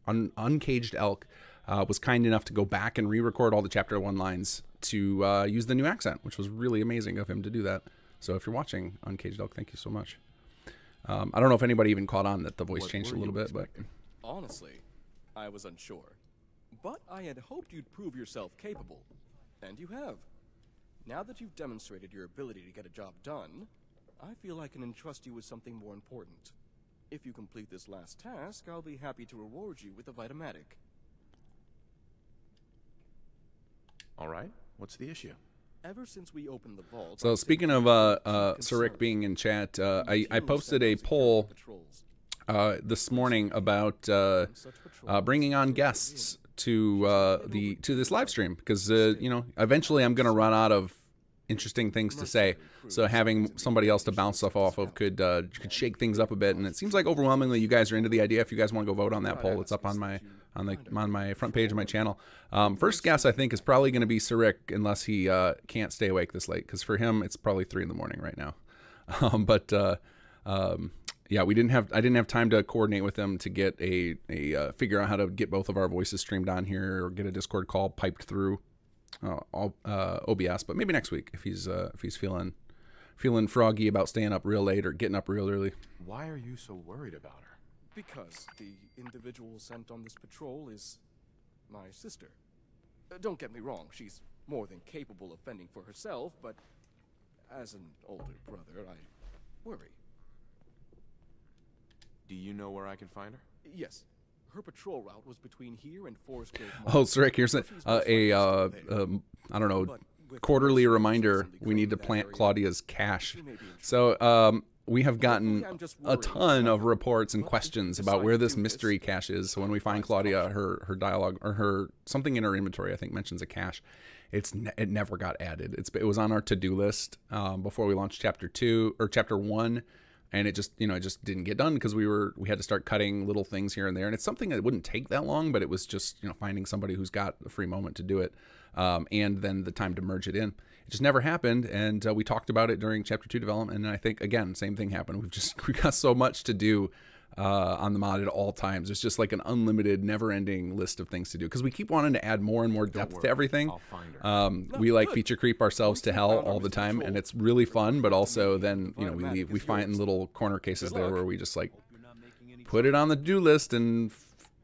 Uncaged Elk, was kind enough to go back and re-record all the chapter 1 lines to use the new accent, which was really amazing of him to do that. So if you're watching Uncaged Elk, thank you so much. I don't know if anybody even caught on that the voice changed a little bit, but Honestly, I was unsure. But I had hoped you'd prove yourself capable. And you have. Now that you've demonstrated your ability to get a job done, I feel I can entrust you with something more important. If you complete this last task, I'll be happy to reward you with a Vitamatic. all right. What's the issue? Ever since we opened the vault. So speaking of Sarik being in chat, I posted a poll this morning about bringing on guests to this live stream because eventually I'm going to run out of interesting things to say. So having somebody else to bounce stuff off of could shake things up a bit. And it seems like overwhelmingly you guys are into the idea. If you guys want to go vote on that poll, it's up on my front page of my channel. First guess I think is probably going to be Sarik unless he can't stay awake this late, because for him it's probably 3 a.m. right now. Yeah, I didn't have time to coordinate with him to get a figure out how to get both of our voices streamed on here or get a Discord call piped through OBS. But maybe next week if he's feeling froggy about staying up real late or getting up real early. Why are you so worried about her? Because the individual sent on this patrol is my sister. Don't get me wrong, she's more than capable of fending for herself, but as an older brother, I worry. Do you know where I can find her? Yes. Her patrol route was between here and Forest Grove. Oh, Sarik, here's I don't know, quarterly reminder. We need to plant Claudia's cache. So we have gotten Hopefully I'm just a worried ton about of reports and what questions decide about where to this do mystery cache is. So when we find Claudia, her dialogue or her something in her inventory, I think mentions a cache. It never got added. It was on our to-do list before we launched chapter 2 or chapter 1. And it just, it just didn't get done because we had to start cutting little things here and there. And it's something that wouldn't take that long, but it was just, finding somebody who's got a free moment to do it. And then the time to merge it in. It just never happened. And we talked about it during chapter 2 development. And I think, again, same thing happened. We got so much to do on the mod at all times. It's just like an unlimited, never-ending list of things to do because we keep wanting to add more and more depth to everything. I'll find her. We like feature creep ourselves to hell all the time, and it's really fun. But also, then we find little corner cases there where we just like put it on the to-do list and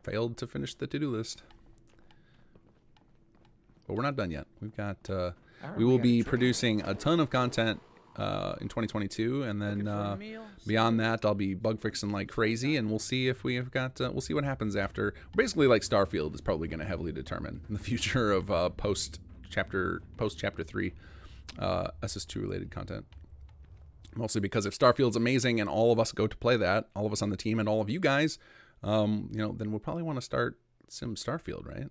failed to finish the to-do list. But we're not done yet. We've got we will be producing a ton of content in 2022, and then beyond that, I'll be bug fixing like crazy, and we'll see if we have got. We'll see what happens after. Basically, like Starfield is probably going to heavily determine the future of post chapter 3 SS2 related content. Mostly because if Starfield's amazing and all of us go to play that, all of us on the team and all of you guys, then we'll probably want to start Sim Starfield, right?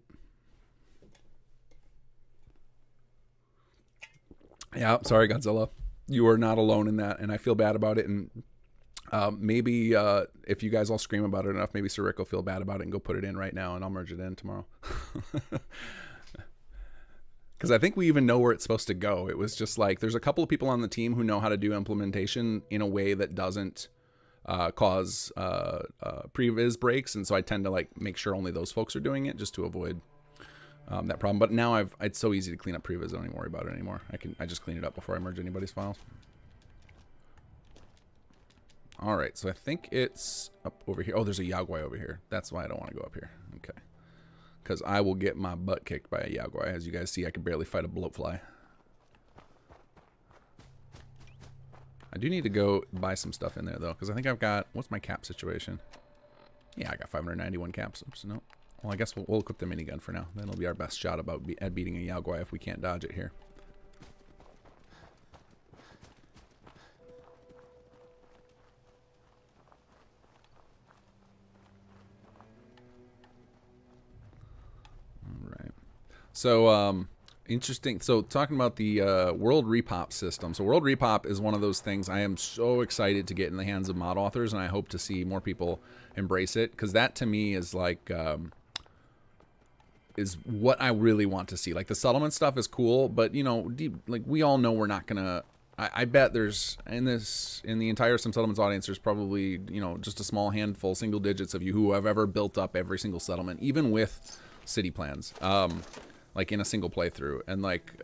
Yeah, sorry, Godzilla. You are not alone in that, and I feel bad about it. And maybe if you guys all scream about it enough, maybe Sir Rick will feel bad about it and go put it in right now, and I'll merge it in tomorrow. Because I think we even know where it's supposed to go. It was just like there's a couple of people on the team who know how to do implementation in a way that doesn't cause previs breaks, and so I tend to like make sure only those folks are doing it just to avoid that problem. But now it's so easy to clean up previs. I don't even worry about it anymore. I just clean it up before I merge anybody's files. All right, so I think it's up over here. Oh, there's a Yaguai over here. That's why I don't want to go up here. Okay, because I will get my butt kicked by a Yaguai. As you guys see, I can barely fight a bloatfly. I do need to go buy some stuff in there though, because I think I've got. What's my cap situation? Yeah, I got 591 caps. Oops, no. Well, I guess we'll equip the minigun for now. That'll be our best shot at beating a Yaguai if we can't dodge it here. All right. So, interesting. So, talking about the World Repop system. So, World Repop is one of those things I am so excited to get in the hands of mod authors, and I hope to see more people embrace it, because that to me is like... is what I really want to see. Like the settlement stuff is cool, but like we all know we're not gonna. I bet there's in the entire Some Settlements audience, there's probably just a small handful, single digits of you who have ever built up every single settlement, even with city plans, like in a single playthrough. And like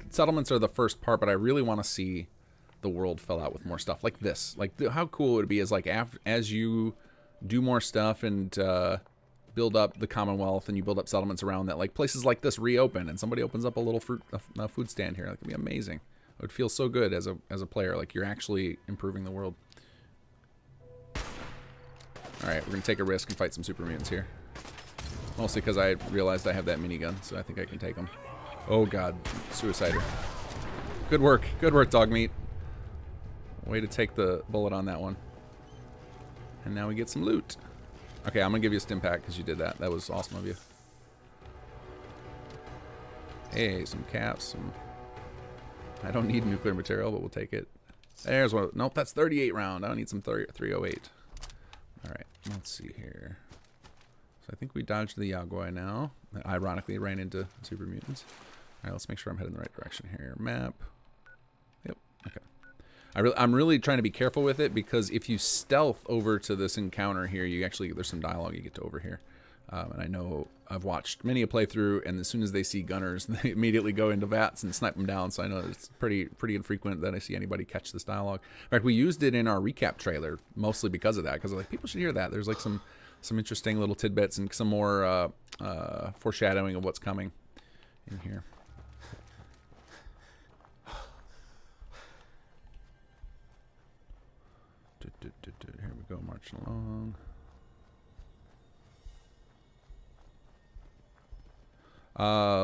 settlements are the first part, but I really want to see the world fill out with more stuff like this. Like how cool would it be is like as you do more stuff and build up the Commonwealth and you build up settlements around that, like places like this reopen and somebody opens up a little food stand here. That could be amazing. It would feel so good as a player, like you're actually improving the world. All right, we're gonna take a risk and fight some super mutants here. Mostly because I realized I have that minigun, so I think I can take them. Oh god, Suicider. Good work, dog meat. Way to take the bullet on that one. And now we get some loot. Okay, I'm gonna give you a stim pack because you did that. That was awesome of you. Hey, some caps. I don't need nuclear material, but we'll take it. There's one. Nope, that's 38 round. I don't need some 308. All right, let's see here. So I think we dodged the Yaguai now. Ironically, ran into super mutants. All right, let's make sure I'm heading in the right direction here. Map. Yep. Okay. I'm really trying to be careful with it because if you stealth over to this encounter here, you actually there's some dialogue you get to overhear. And I know I've watched many a playthrough, and as soon as they see gunners, they immediately go into vats and snipe them down. So I know it's pretty infrequent that I see anybody catch this dialogue. In fact, we used it in our recap trailer mostly because of that, because like people should hear that. There's like some interesting little tidbits and some more foreshadowing of what's coming in here. Here we go, marching along.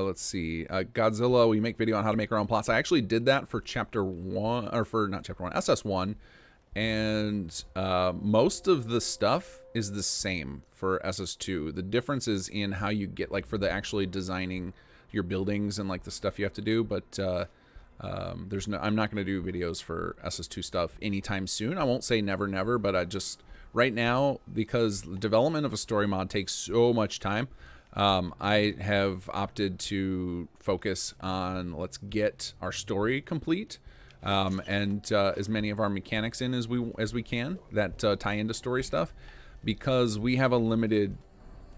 Let's see. Godzilla, we make video on how to make our own plots. I actually did that for chapter 1, or for not chapter 1, SS1. and most of the stuff is the same for SS2. The difference is in how you get, like, for the actually designing your buildings and like the stuff you have to do, but there's no, I'm not going to do videos for SS2 stuff anytime soon. I won't say never never, but I just right now, because the development of a story mod takes so much time, I have opted to focus on let's get our story complete, and as many of our mechanics in as we can that tie into story stuff, because we have a limited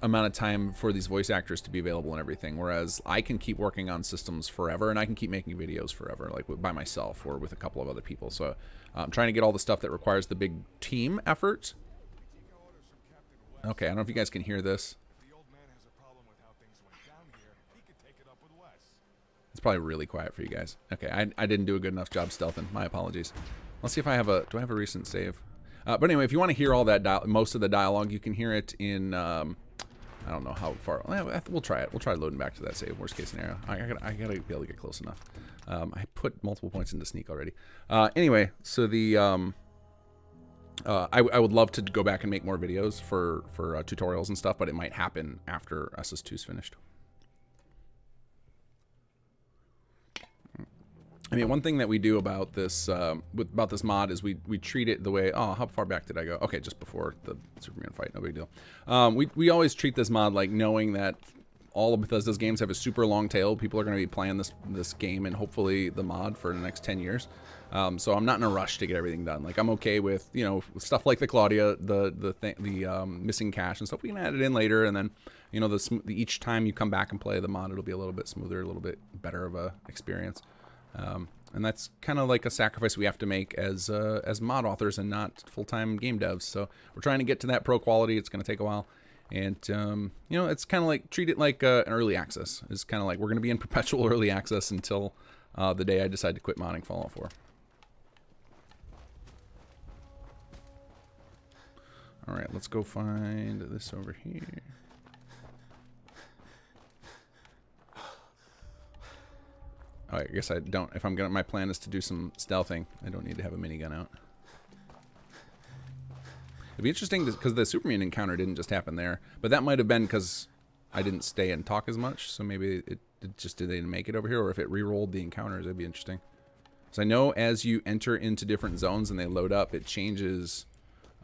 amount of time for these voice actors to be available and everything, whereas I can keep working on systems forever, and I can keep making videos forever, like by myself or with a couple of other people. So I'm trying to get all the stuff that requires the big team effort. Okay, I don't know if you guys can hear this. It's probably really quiet for you guys. Okay, I didn't do a good enough job stealthing. My apologies. Let's see if I have a, do I have a recent save? But anyway, if you want to hear all that, most of the dialogue, you can hear it in, I don't know how far. We'll try it. We'll try loading back to that save. Worst case scenario. I gotta be able to get close enough. I put multiple points into sneak already. Anyway, so the I would love to go back and make more videos for tutorials and stuff, but it might happen after SS2 is finished. I mean, one thing that we do about this about this mod is we treat it the way, oh, how far back did I go? Okay, just before the Superman fight, no big deal. We always treat this mod like knowing that all of Bethesda's games have a super long tail. People are going to be playing this game and hopefully the mod for the next 10 years. So I'm not in a rush to get everything done. Like, I'm okay with, you know, stuff like the Claudia, the missing cache and stuff. We can add it in later, and then, you know, each time you come back and play the mod, it'll be a little bit smoother, a little bit better of a experience. And that's kind of like a sacrifice we have to make as mod authors and not full-time game devs. So we're trying to get to that pro quality. It's going to take a while. And, you know, it's kind of like, treat it like an early access. It's kind of like we're going to be in perpetual early access until the day I decide to quit modding Fallout 4. All right, let's go find this over here. Oh, I guess I don't. If I'm gonna, my plan is to do some stealthing. I don't need to have a minigun out. It'd be interesting because the Superman encounter didn't just happen there, but that might have been because I didn't stay and talk as much. So maybe it just didn't make it over here, or if it re-rolled the encounters, it'd be interesting. So I know as you enter into different zones and they load up, it changes.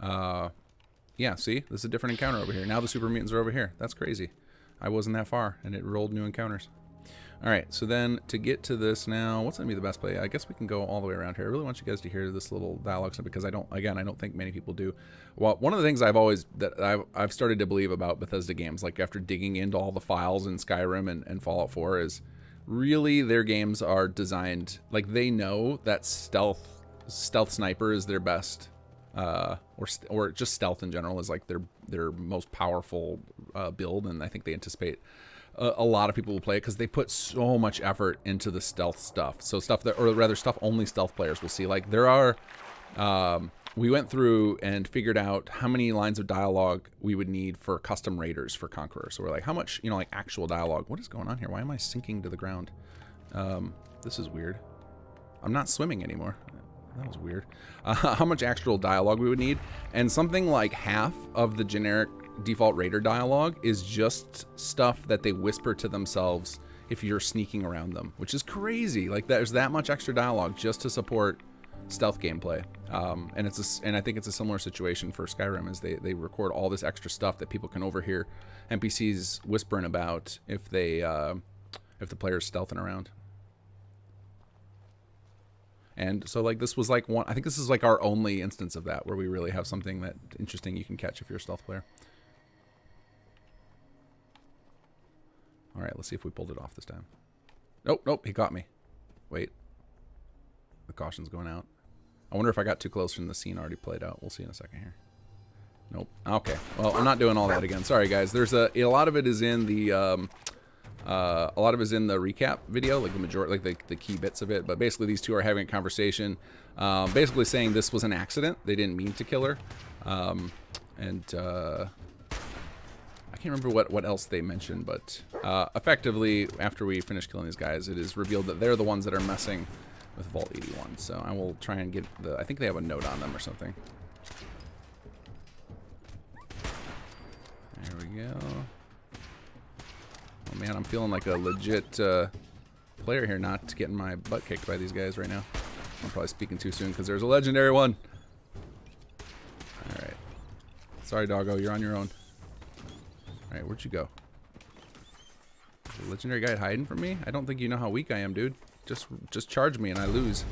Yeah, see, this is a different encounter over here. Now the super mutants are over here. That's crazy. I wasn't that far, and it rolled new encounters. All right, so then to get to this now, what's going to be the best play? I guess we can go all the way around here. I really want you guys to hear this little dialogue because I don't think many people do. Well, one of the things I've started to believe about Bethesda games, like after digging into all the files in Skyrim and Fallout 4, is really their games are designed, like they know that stealth sniper is their best, or just stealth in general is like their most powerful build, and I think they anticipate a lot of people will play it because they put so much effort into the stealth stuff. So stuff that, or rather stuff only stealth players will see. Like there are, we went through and figured out how many lines of dialogue we would need for custom raiders for Conqueror. So we're like, how much, you know, like actual dialogue. What is going on here? Why am I sinking to the ground? This is weird. I'm not swimming anymore. That was weird. How much actual dialogue we would need. And something like half of the generic default raider dialogue is just stuff that they whisper to themselves if you're sneaking around them, which is crazy. Like there's that much extra dialogue just to support stealth gameplay. And I think it's a similar situation for Skyrim, is they record all this extra stuff that people can overhear NPCs whispering about if the player's stealthing around. And so like this was like I think this is like our only instance of that where we really have something that interesting you can catch if you're a stealth player. All right, let's see if we pulled it off this time. Nope, he caught me. Wait. The caution's going out. I wonder if I got too close and the scene already played out. We'll see in a second here. Nope. Okay. Well, I'm not doing all that again. Sorry, guys. There's a lot of it is in the recap video, like the majority, like the key bits of it. But basically, these two are having a conversation, basically saying this was an accident. They didn't mean to kill her, I can't remember what else they mentioned, but effectively, after we finish killing these guys, it is revealed that they're the ones that are messing with Vault 81. So I will try and get the... I think they have a note on them or something. There we go. Oh man, I'm feeling like a legit player here, not getting my butt kicked by these guys right now. I'm probably speaking too soon because there's a legendary one. Alright. Sorry, doggo, you're on your own. Alright, where'd you go? Is the legendary guy hiding from me? I don't think you know how weak I am, dude. Just charge me and I lose.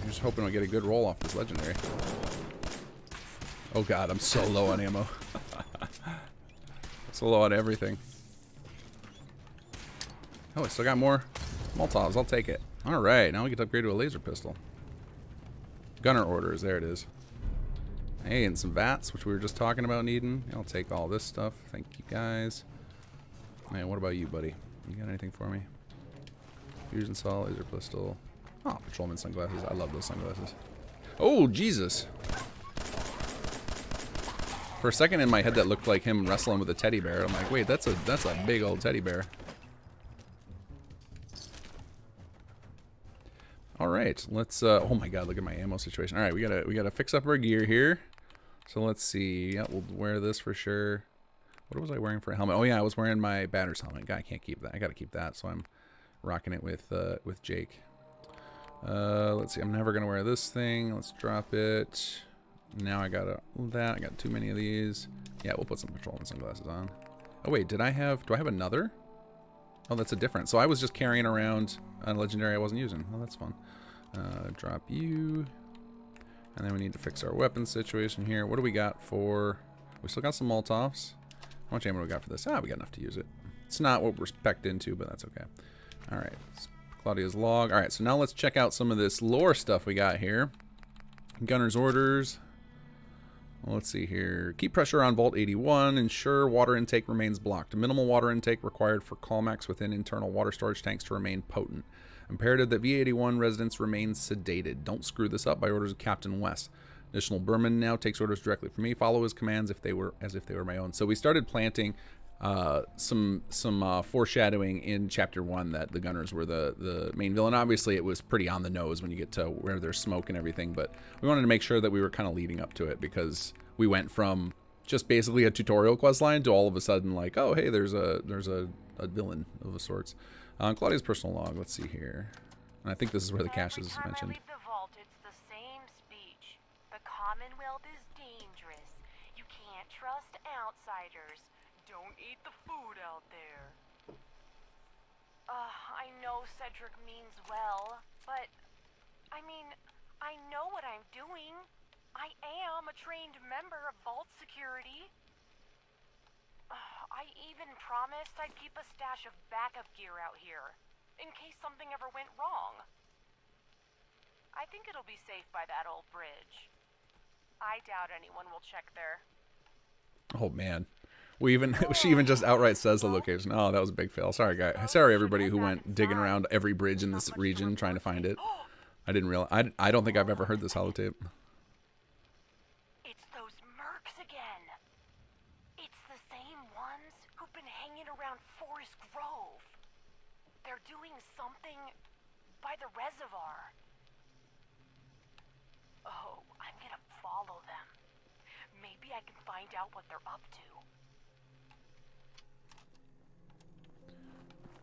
I'm just hoping I get a good roll off this legendary. Oh god, I'm so low on ammo. So low on everything. Oh, I still got more Molotovs. I'll take it. Alright, now we get to upgrade to a laser pistol. Gunner orders, there it is. Hey, and some VATs, which we were just talking about needing. I'll take all this stuff. Thank you guys. Hey, what about you, buddy? You got anything for me? Fusion saw, laser pistol. Oh, patrolman sunglasses. I love those sunglasses. Oh, Jesus. For a second in my head that looked like him wrestling with a teddy bear. I'm like, wait, that's a big old teddy bear. All right, let's. Oh my God, look at my ammo situation. All right, we gotta fix up our gear here. So let's see. Yeah, we'll wear this for sure. What was I wearing for a helmet? Oh yeah, I was wearing my batter's helmet. God, I can't keep that. I gotta keep that. So I'm rocking it with Jake. Let's see. I'm never gonna wear this thing. Let's drop it. Now I got that. I got too many of these. Yeah, we'll put some patrolman sunglasses on. Oh wait, do I have another? Oh, that's a different. So I was just carrying around a legendary I wasn't using. Oh, that's fun. Drop you. And then we need to fix our weapon situation here. What do we got for... We still got some Molotovs. How much ammo do we got for this? Ah, we got enough to use it. It's not what we're spec'd into, but that's okay. All right. Claudia's log. All right, so now let's check out some of this lore stuff we got here. Gunner's orders. Well, let's see here. Keep pressure on Vault 81. Ensure water intake remains blocked. Minimal water intake required for Calmax within internal water storage tanks to remain potent. Imperative that V81 residents remain sedated. Don't screw this up by orders of Captain West. Additional Berman now takes orders directly from me. Follow his commands as if they were my own. So we started planting some foreshadowing in Chapter 1 that the Gunners were the main villain. Obviously, it was pretty on the nose when you get to where there's smoke and everything, but we wanted to make sure that we were kind of leading up to it because we went from just basically a tutorial quest line to all of a sudden like, oh, hey, there's a villain of a sorts. Claudia's personal log. Let's see here. And I think this is where the cache is mentioned. The vault, it's the same speech. The Commonwealth is dangerous. You can't trust outsiders. Don't eat the food out there. I know Cedric means well, but I mean, I know what I'm doing. I am a trained member of Vault Security. I even promised I'd keep a stash of backup gear out here, in case something ever went wrong. I think it'll be safe by that old bridge. I doubt anyone will check there. Oh man. She even just outright says the location. Oh, that was a big fail. Sorry, guys. Sorry, everybody who went digging around every bridge in this region trying to find it. I didn't realize. I don't think I've ever heard this holotape. It's those mercs again. It's the same ones who've been hanging around Forest Grove. They're doing something by the reservoir. Oh, I'm gonna follow them. Maybe I can find out what they're up to.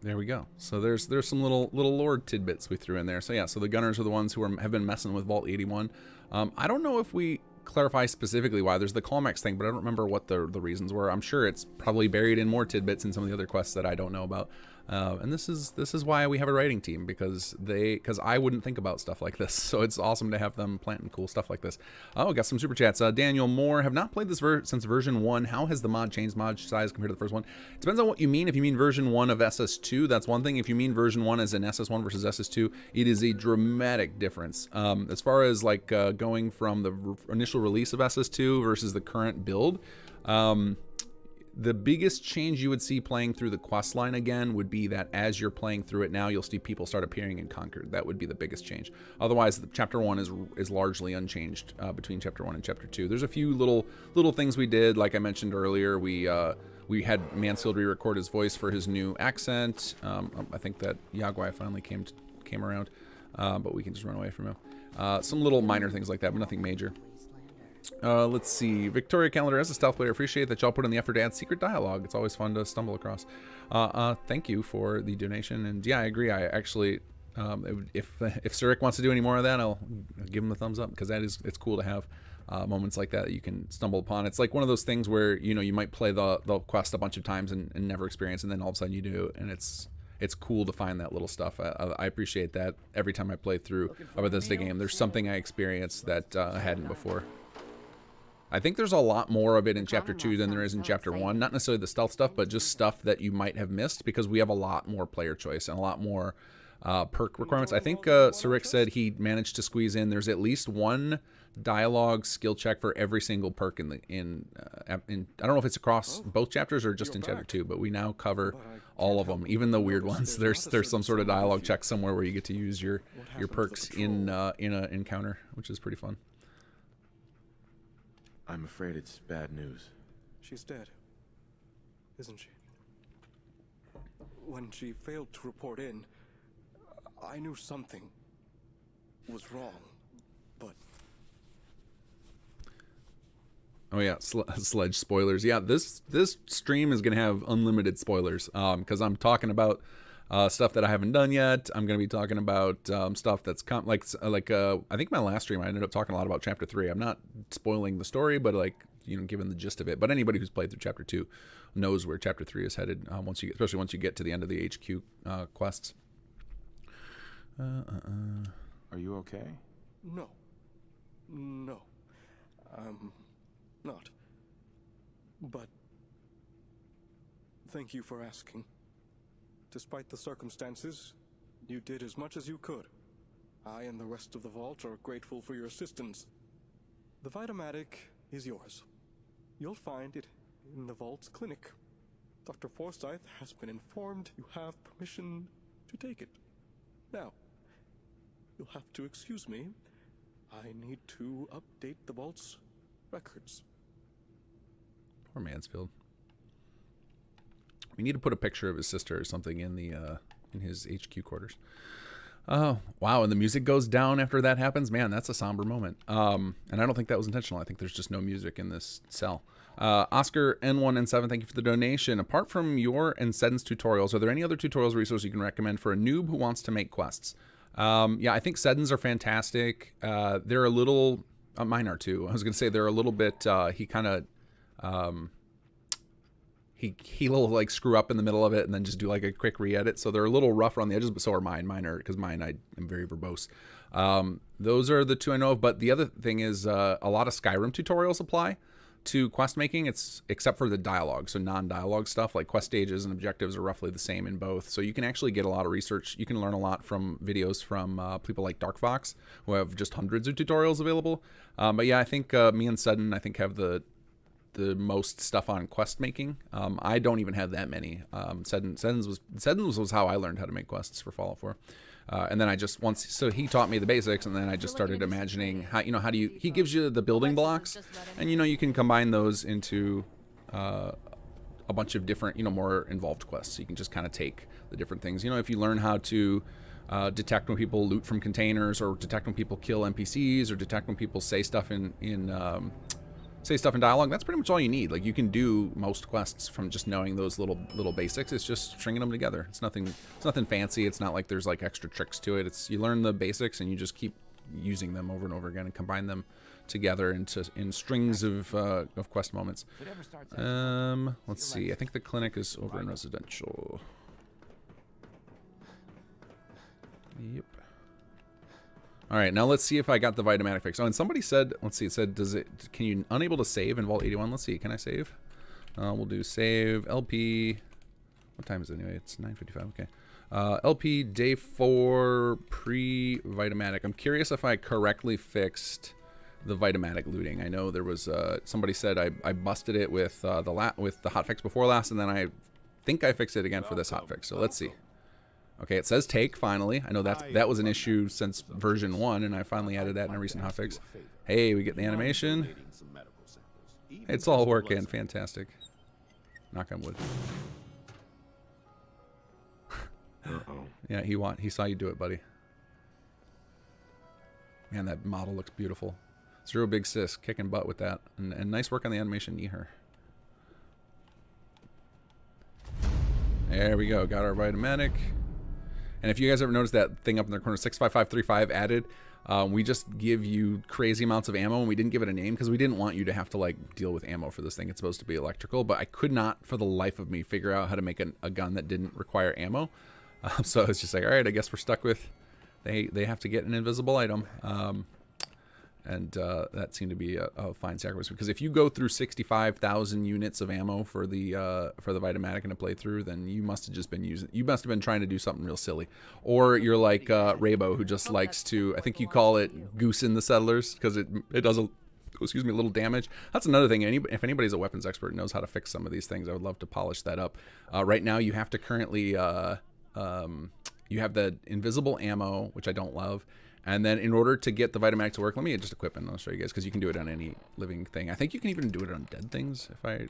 There we go. So there's some little lore tidbits we threw in there. So yeah, so the Gunners are the ones who have been messing with Vault 81. I don't know if we clarify specifically why. There's the Calmax thing, but I don't remember what the reasons were. I'm sure it's probably buried in more tidbits in some of the other quests that I don't know about. And this is why we have a writing team, because I wouldn't think about stuff like this. So it's awesome to have them planting cool stuff like this. Oh, got some super chats. Daniel Moore, have not played this since version 1. How has the mod changed mod size compared to the first one? It depends on what you mean. If you mean version 1 of SS2, that's one thing. If you mean version 1 as in SS1 versus SS2, it is a dramatic difference. As far as like going from the initial release of SS2 versus the current build, the biggest change you would see playing through the quest line again would be that as you're playing through it now, you'll see people start appearing in Concord. That would be the biggest change. Otherwise, chapter 1 is largely unchanged between chapter 1 and chapter 2. There's a few little things we did, like I mentioned earlier. We had Mansfield re-record his voice for his new accent. I think that Yaguai finally came around, but we can just run away from him. Some little minor things like that, but nothing major. Let's see. Victoria Calendar, as a stealth player, appreciate that y'all put in the effort to add secret dialogue. It's always fun to stumble across. Thank you for the donation. And yeah, I agree. I actually, if Sir Rick wants to do any more of that, I'll give him the thumbs up, because it's cool to have moments like that you can stumble upon. It's like one of those things where, you know, you might play the quest a bunch of times and never experience, and then all of a sudden you do, and it's cool to find that little stuff. I appreciate that every time I play through a Bethesda game. There's something I experienced that I hadn't before. I think there's a lot more of it in Chapter 2 than there is in Chapter 1. Not necessarily the stealth stuff, but just stuff that you might have missed, because we have a lot more player choice and a lot more perk requirements. I think Sir Rick said he managed to squeeze in, there's at least one dialogue skill check for every single perk in I don't know if it's across both chapters or just in Chapter 2, but we now cover all of them, even the weird ones. There's some sort of dialogue check somewhere where you get to use your perks in an encounter, which is pretty fun. I'm afraid it's bad news. She's dead, isn't she? When she failed to report in, I knew something was wrong, but... Oh yeah, Sledge spoilers. Yeah, this stream is going to have unlimited spoilers, because I'm talking about stuff that I haven't done yet. I'm going to be talking about stuff that's I think my last stream I ended up talking a lot about Chapter 3. I'm not spoiling the story, but given the gist of it. But anybody who's played through Chapter 2 knows where Chapter 3 is headed. Especially once you get to the end of the HQ quests. Are you okay? No. Not. But thank you for asking. Despite the circumstances, you did as much as you could. I and the rest of the Vault are grateful for your assistance. The Vitamatic is yours. You'll find it in the Vault's clinic. Dr. Forsyth has been informed you have permission to take it. Now, you'll have to excuse me. I need to update the Vault's records. Poor Mansfield. We need to put a picture of his sister or something in his HQ quarters. Oh, wow. And the music goes down after that happens. Man, that's a somber moment. And I don't think that was intentional. I think there's just no music in this cell. Oscar N1N7, thank you for the donation. Apart from your and Seddon's tutorials, are there any other tutorials or resources you can recommend for a noob who wants to make quests? Yeah, I think Seddon's are fantastic. They're a little... mine are too. I was going to say they're a little bit... he kind of... He'll like screw up in the middle of it and then just do like a quick re-edit. So they're a little rough around the edges, but so are mine. Because I am very verbose. Those are the two I know of. But the other thing is a lot of Skyrim tutorials apply to quest making. It's except for the dialogue. So non-dialogue stuff like quest stages and objectives are roughly the same in both. So you can actually get a lot of research. You can learn a lot from videos from people like Dark Fox, who have just hundreds of tutorials available. But yeah, I think me and Seddon, have the most stuff on quest making. I don't even have that many. Seddon's was how I learned how to make quests for Fallout 4. And then so he taught me the basics, and then I just started imagining how do you, he gives you the building blocks, and you can combine those into a bunch of different, more involved quests. So you can just kind of take the different things. If you learn how to detect when people loot from containers, or detect when people kill NPCs, or detect when people say stuff in dialogue, that's pretty much all you need. Like, you can do most quests from just knowing those little basics. It's just stringing them together. It's nothing fancy. It's not like there's like extra tricks to it. It's, you learn the basics and you just keep using them over and over again and combine them together in strings of quest moments. Let's see. I think the clinic is over in residential. Yep. All right, now let's see if I got the Vitamatic fix. Oh, and somebody said, let's see, it said, can you unable to save in Vault 81? Let's see, can I save? We'll do save, LP, what time is it anyway? It's 9:55, okay. LP day 4 pre-Vitamatic. I'm curious if I correctly fixed the Vitamatic looting. I know there was somebody said I busted it with the hotfix before last, and then I think I fixed it again for this hotfix. So let's see. Okay, it says take finally. I know that was an issue since version 1, and I finally added that in a recent hotfix. Hey, we get the animation. It's all working, fantastic. Knock on wood. Yeah, he saw you do it, buddy. Man, that model looks beautiful. Zero Big Sis kicking butt with that, and nice work on the animation, Eher. There we go, got our Vitamatic. And if you guys ever noticed that thing up in the corner, 65535 added, we just give you crazy amounts of ammo, and we didn't give it a name because we didn't want you to have to like deal with ammo for this thing. It's supposed to be electrical, but I could not for the life of me figure out how to make a gun that didn't require ammo. So it's just like, all right, I guess we're stuck with they have to get an invisible item. And that seemed to be a fine sacrifice, because if you go through 65,000 units of ammo for the Vitamatic in a playthrough, then you must have just been trying to do something real silly, or you're like Raybo, who just likes to, I think you call it goosing the settlers, because it does a little damage. That's another thing. If anybody's a weapons expert and knows how to fix some of these things, I would love to polish that up. Right now, you have to currently you have the invisible ammo, which I don't love. And then in order to get the Vitamatic to work, let me just equip it and I'll show you guys, because you can do it on any living thing. I think you can even do it on dead things. If I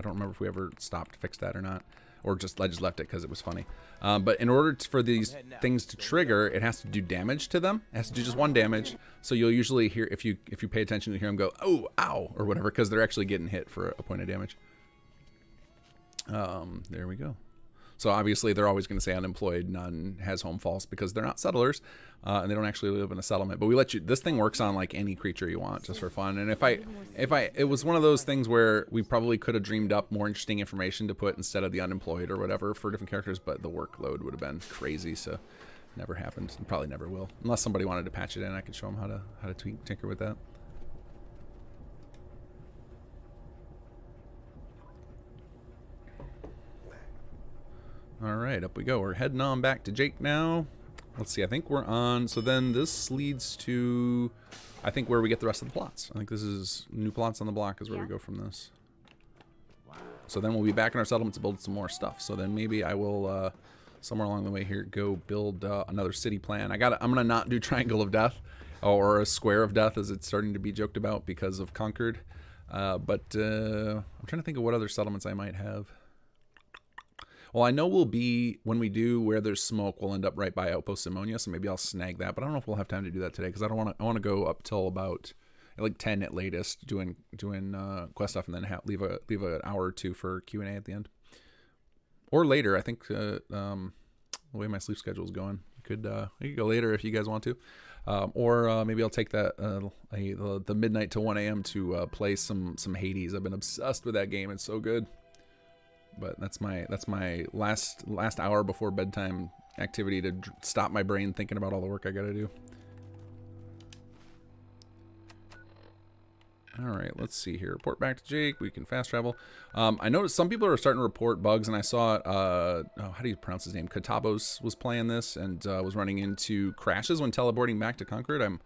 don't remember if we ever stopped to fix that or not, or I just left it because it was funny. But in order for these things to trigger, it has to do damage to them. It has to do just one damage. So you'll usually hear, if you pay attention, you'll hear them go, oh, ow, or whatever, because they're actually getting hit for a point of damage. There we go. So obviously they're always going to say unemployed, none, has home false, because they're not settlers, and they don't actually live in a settlement. But we let you. This thing works on like any creature you want, just for fun. And it was one of those things where we probably could have dreamed up more interesting information to put instead of the unemployed or whatever for different characters, but the workload would have been crazy, so never happened, and probably never will, unless somebody wanted to patch it in. I could show them how to tinker with that. All right, up we go. We're heading on back to Jake now. Let's see, I think we're on, so then this leads to, I think, where we get the rest of the plots. I think this is new plots on the block is where we go from this. So then we'll be back in our settlement to build some more stuff. So then maybe I will, somewhere along the way here, go build another city plan. I'm going to not do Triangle of Death, or a Square of Death, as it's starting to be joked about because of Concord. But I'm trying to think of what other settlements I might have. Well, I know we'll be, when we do Where There's Smoke, we'll end up right by Outpost Simonia, so maybe I'll snag that. But I don't know if we'll have time to do that today, because I want to go up till about like 10 at latest, doing quest stuff, and then leave an hour or two for Q&A at the end, or later. I think the way my sleep schedule is going, we could go later if you guys want to, or maybe I'll take that the midnight to 1 a.m. to play some Hades. I've been obsessed with that game. It's so good. But that's my last hour before bedtime activity to stop my brain thinking about all the work I gotta do. All right, let's see here. Report back to Jake. We can fast travel. I noticed some people are starting to report bugs, and I saw how do you pronounce his name? Katabos was playing this and was running into crashes when teleporting back to Concord. I'm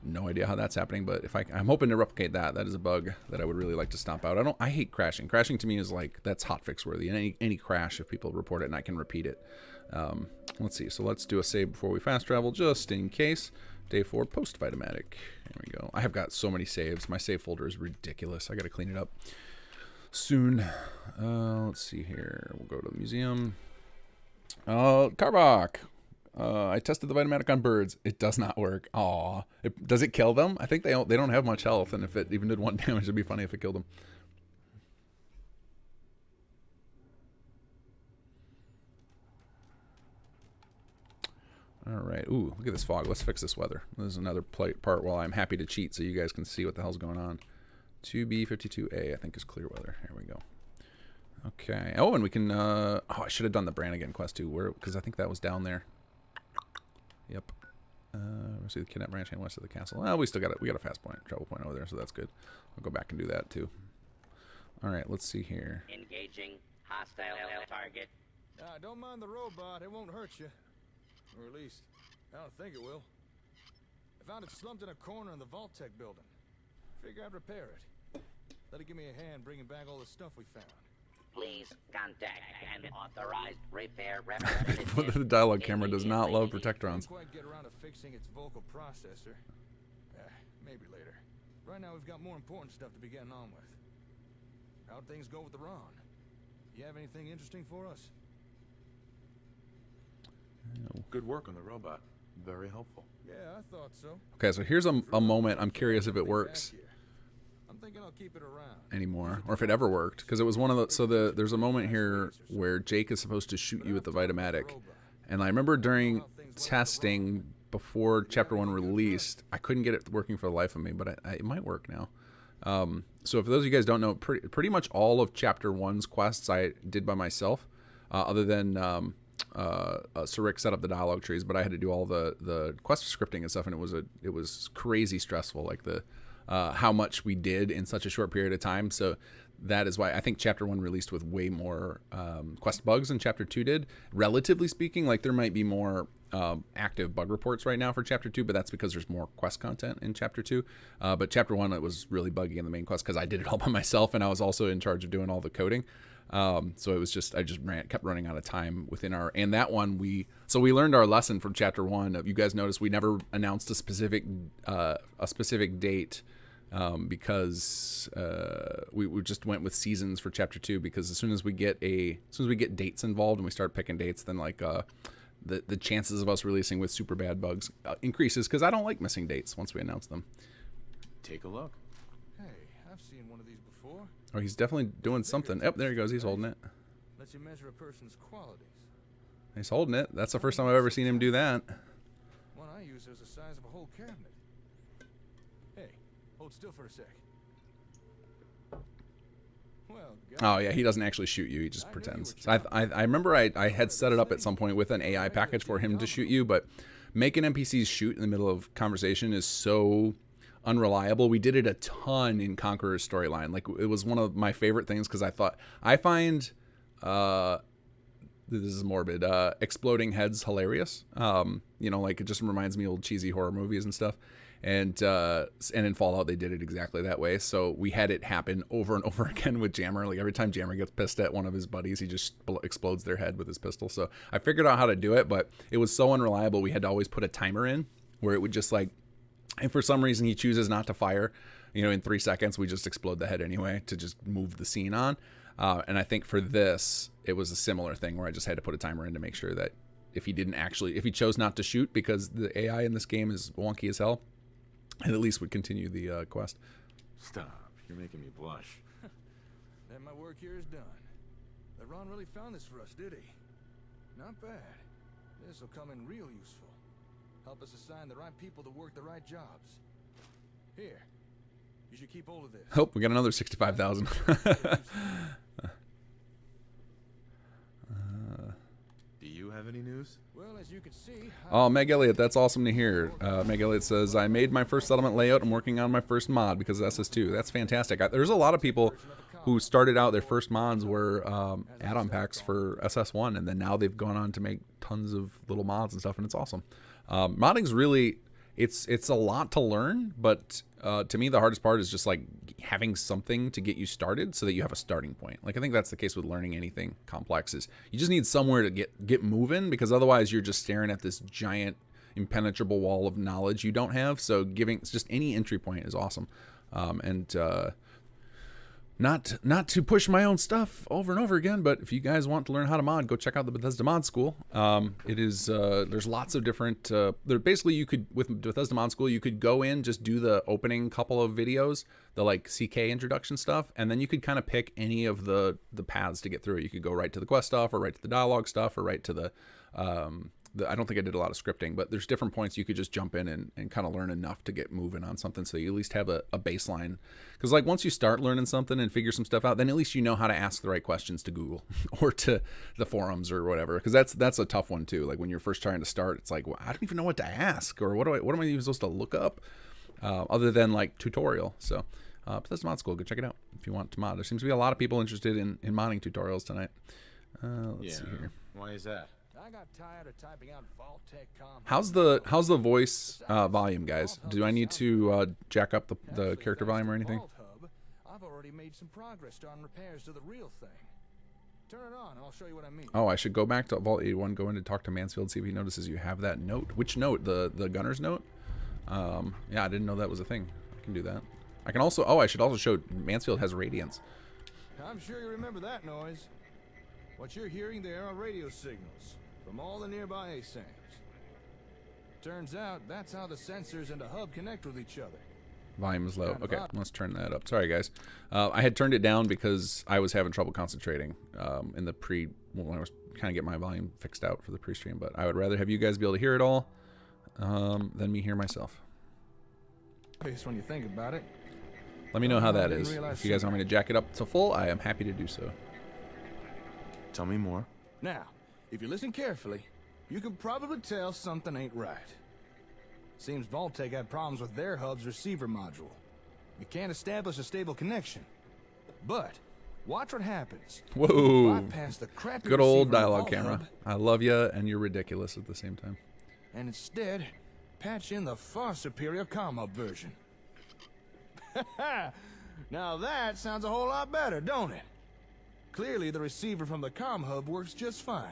no idea how that's happening, but if I'm hoping to replicate that. That is a bug that I would really like to stomp out. I hate crashing. Crashing to me is like, that's hotfix worthy. And any crash, if people report it and I can repeat it. Let's see. So let's do a save before we fast travel, just in case. Day 4 post Vitamatic. There we go. I have got so many saves. My save folder is ridiculous. I got to clean it up soon. Let's see here. We'll go to the museum. Karbach. I tested the Vitamatic on birds. It does not work. Aw. Does it kill them? I think they don't have much health, and if it even did 1 damage, it'd be funny if it killed them. All right. Ooh, look at this fog. Let's fix this weather. This is another part while I'm happy to cheat so you guys can see what the hell's going on. 2B52A, I think, is clear weather. Here we go. Okay. Oh, and we can... I should have done the Brannigan quest, too, because I think that was down there. Yep. See the kidnap ranch and west of the castle. Well, we got a fast point, travel point over there, so that's good. I'll go back and do that too. All right, let's see here. Engaging hostile target. Don't mind the robot. It won't hurt you, or at least I don't think it will. I found it slumped in a corner in the Vault Tech building. Figure I'd repair it. That'll give me a hand bringing back all the stuff we found. Please contact an authorized repair representative. The dialogue camera does not love Protectrons. Didn't quite get around to fixing its vocal processor. Maybe later. Right now we've got more important stuff to be getting on with. How'd things go with the Ron? You have anything interesting for us? Good work on the robot. Very helpful. Yeah, I thought so. Okay, so here's a moment. I'm curious if it works I'm thinking I'll keep it around. anymore, or if it ever worked, because it was one of the. So there's a moment here where Jake is supposed to shoot you with the Vitomatic, and I remember during testing before Chapter 1 released, I couldn't get it working for the life of me, but it might work now. So for those of you guys don't know, pretty much all of Chapter 1's quests I did by myself, other than Sir Rick set up the dialogue trees, but I had to do all the quest scripting and stuff, and it was crazy stressful, like the how much we did in such a short period of time. So that is why I think Chapter 1 released with way more quest bugs than Chapter 2 did. Relatively speaking, like there might be more active bug reports right now for Chapter 2, but that's because there's more quest content in Chapter 2. But Chapter 1, it was really buggy in the main quest because I did it all by myself, and I was also in charge of doing all the coding. So it was just, I just kept running out of time within and that one we learned our lesson from Chapter 1. You guys noticed we never announced a specific date, because we just went with seasons for Chapter 2, because as soon as we get dates involved and we start picking dates, then like the chances of us releasing with super bad bugs increases, because I don't like missing dates once we announce them. Take a look. Hey, I've seen one of these before. Oh, he's definitely doing something. Yep, there he goes. He's holding it. Lets you measure a person's qualities. He's holding it. That's the first time I've ever seen him do that. One I use is the size of a whole cabinet. Hey, hold still for a sec. Well, oh yeah, he doesn't actually shoot you. He just pretends. So I remember I had set it up at some point with an AI package for him to shoot you, but making NPCs shoot in the middle of conversation is so unreliable. We did it a ton in Conqueror's storyline. Like it was one of my favorite things, because I find this is morbid, exploding heads hilarious. Like it just reminds me of old cheesy horror movies and stuff. And in Fallout they did it exactly that way. So we had it happen over and over again with Jammer. Like every time Jammer gets pissed at one of his buddies, he just explodes their head with his pistol. So I figured out how to do it, but it was so unreliable. We had to always put a timer in where it would just like, and for some reason he chooses not to fire, in 3 seconds, we just explode the head anyway to just move the scene on. And I think for this, it was a similar thing where I just had to put a timer in to make sure that if he chose not to shoot because the AI in this game is wonky as hell, it at least would continue the quest. Stop. You're making me blush. Then my work here is done. But Ron really found this for us, did he? Not bad. This will come in real useful. Help us assign the right people to work the right jobs. Here. You should keep hold of this. Oh, we got another 65,000. Do you have any news? Well, as you can see, Oh, Meg Elliott, that's awesome to hear. Meg Elliott says, I made my first settlement layout. I'm working on my first mod because of SS2. That's fantastic. There's a lot of people who started out, their first mods were add-on packs for SS1, and then now they've gone on to make tons of little mods and stuff, and it's awesome. Modding's really, it's a lot to learn, but to me the hardest part is just like having something to get you started so that you have a starting point. Like I think that's the case with learning anything complex, is you just need somewhere to get moving, because otherwise you're just staring at this giant impenetrable wall of knowledge you don't have. So giving just any entry point is awesome. Not to push my own stuff over and over again, but if you guys want to learn how to mod, go check out the Bethesda Mod School. It is there's lots of different. Basically, you could, with Bethesda Mod School, you could go in, just do the opening couple of videos, the like CK introduction stuff, and then you could kind of pick any of the paths to get through it. You could go right to the quest stuff, or right to the dialogue stuff, or right to the I don't think I did a lot of scripting, but there's different points you could just jump in and kind of learn enough to get moving on something, so you at least have a baseline. Because like once you start learning something and figure some stuff out, then at least you know how to ask the right questions to Google or to the forums or whatever. Because that's a tough one too. Like when you're first trying to start, it's like, well, I don't even know what to ask, or what am I even supposed to look up other than like tutorial. So Bethesda Mod School, go check it out if you want to mod. There seems to be a lot of people interested in modding tutorials tonight. Let's see here. Why is that? I got tired of typing out Vault-Tec com. How's the voice volume, guys? Do I need to jack up the character volume or anything? Vault Hub, I've already made some progress starting repairs to the real thing. Turn it on and I'll show you what I mean. Oh, I should go back to Vault 81, go in and talk to Mansfield, see if he notices you have that note. Which note? The gunner's note? Yeah, I didn't know that was a thing. I can do that. I can also, I should also show Mansfield has radiance. I'm sure you remember that noise. What you're hearing there are radio signals from all the nearby ASAMs. Turns out that's how the sensors and the hub connect with each other. Volume is low. Okay, let's turn that up. Sorry, guys. I had turned it down because I was having trouble concentrating in the when I was kind of getting my volume fixed out for the pre-stream. But I would rather have you guys be able to hear it all than me hear myself. Based when you think about it. Let me know how that is. If you guys want me to jack it up to full, I am happy to do so. Tell me more. Now, if you listen carefully, you can probably tell something ain't right. Seems Vault-Tec had problems with their hub's receiver module. You can't establish a stable connection. But watch what happens. Whoa! Bypass the crappy Good old receiver dialogue Vault camera. Hub, I love you, and you're ridiculous at the same time. and instead patch in the far superior comm hub version. Now that sounds a whole lot better, don't it? Clearly the receiver from the comm hub works just fine.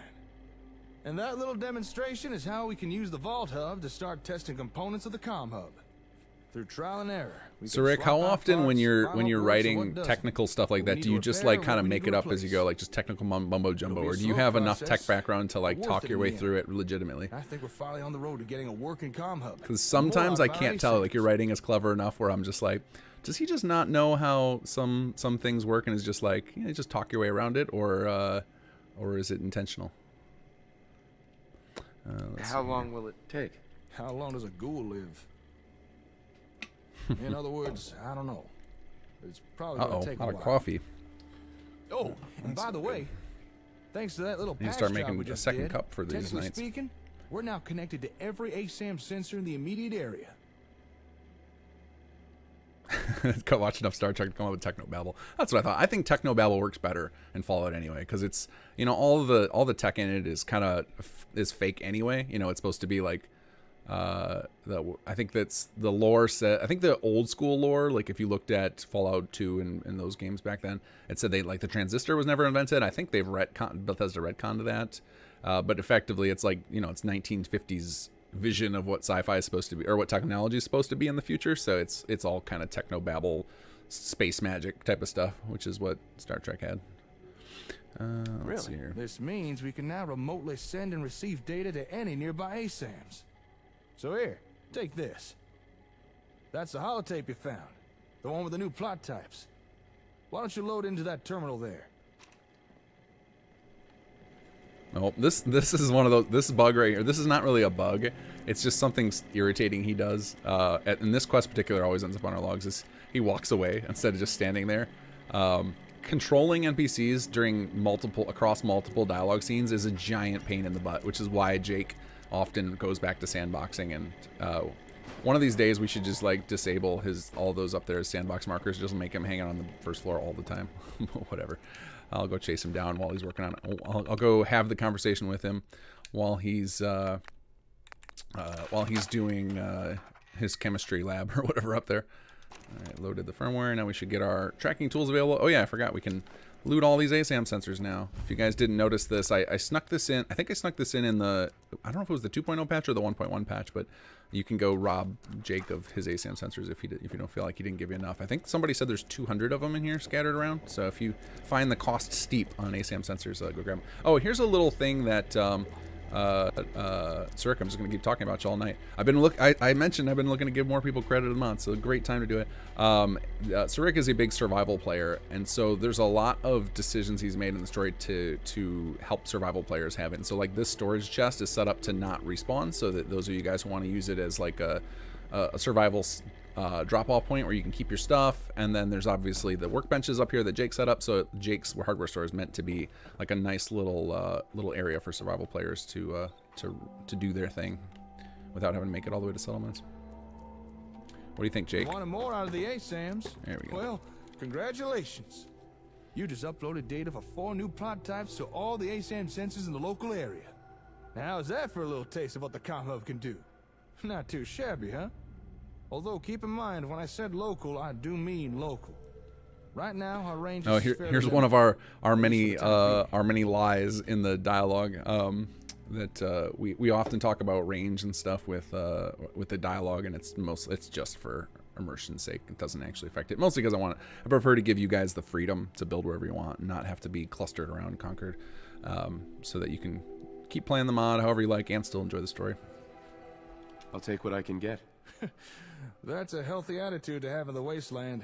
And that little demonstration is how we can use the Vault Hub to start testing components of the comm hub. Through trial and error. So Rick, how often when you're writing technical stuff like that, do you just like kind of make it up as you go, like just technical mumbo jumbo, or do you have enough tech background to like talk your way through it legitimately? I think we're finally on the road to getting a working comm hub. Because sometimes I can't tell, like your writing is clever enough where I'm just like, does he just not know how some things work and is just like, you know, just talk your way around it, or is it intentional? How long will it take? How long does a ghoul live? In other words, I don't know. It's probably going to take a out while. of coffee. Oh, and by the way, thanks to that little Need to patch start job making we a just second did, cup for these technically nights. speaking, we're now connected to every ASAM sensor in the immediate area. Watch enough Star Trek to come up with technobabble. That's what I thought. I think technobabble works better in Fallout anyway, because it's, you know, all the tech in it is kind of is fake anyway. You know, it's supposed to be like I think that's the lore set. I think the old school lore, like if you looked at Fallout 2 and those games back then, it said they like the transistor was never invented. I think they've Bethesda retconned to that, but effectively it's like, you know, it's 1950s vision of what sci-fi is supposed to be, or what technology is supposed to be in the future. So it's all kind of technobabble, space magic type of stuff, which is what Star Trek had. Let's see here. This means we can now remotely send and receive data to any nearby ASAMs. So here, take this. That's the holotape you found, the one with the new plot types. Why don't you load into that terminal there? No, this is one of those. This bug right here. This is not really a bug. It's just something irritating he does. In this quest particular, always ends up on our logs. Is he walks away instead of just standing there. Controlling NPCs across multiple dialogue scenes is a giant pain in the butt, which is why Jake often goes back to sandboxing. And one of these days we should just like disable all those up there as sandbox markers. Just make him hang out on the first floor all the time. Whatever. I'll go chase him down while he's working on it. I'll go have the conversation with him while he's doing his chemistry lab or whatever up there. All right, loaded the firmware. Now we should get our tracking tools available. Oh yeah, I forgot. We can loot all these ASAM sensors now. If you guys didn't notice this, I snuck this in. I think I snuck this in the, I don't know if it was the 2.0 patch or the 1.1 patch, but you can go rob Jake of his ASAM sensors if you don't feel like he didn't give you enough. I think somebody said there's 200 of them in here scattered around. So if you find the cost steep on ASAM sensors, go grab them. Oh, here's a little thing that Cirque, I'm just gonna keep talking about you all night. I mentioned I've been looking to give more people credit a month, so a great time to do it. Cirque is a big survival player, and so there's a lot of decisions he's made in the story to help survival players have it. And so like this storage chest is set up to not respawn, so that those of you guys who want to use it as like a survival drop-off point where you can keep your stuff. And then there's obviously the workbenches up here that Jake set up. So Jake's hardware store is meant to be like a nice little area for survival players to do their thing without having to make it all the way to settlements. What do you think, Jake? Wanting more out of the ASAMs? There we go. Well, congratulations. You just uploaded data for 4 new plot types to all the ASAM sensors in the local area. Now, how's that for a little taste of what the Commonwealth can do? Not too shabby, huh? Although, keep in mind, when I said local, I do mean local. Right now, our range is here's one of our many lies in the dialogue. That we often talk about range and stuff with the dialogue, and it's just for immersion's sake. It doesn't actually affect it, mostly because I prefer to give you guys the freedom to build wherever you want and not have to be clustered around Concord, so that you can keep playing the mod however you like and still enjoy the story. I'll take what I can get. That's a healthy attitude to have in the wasteland.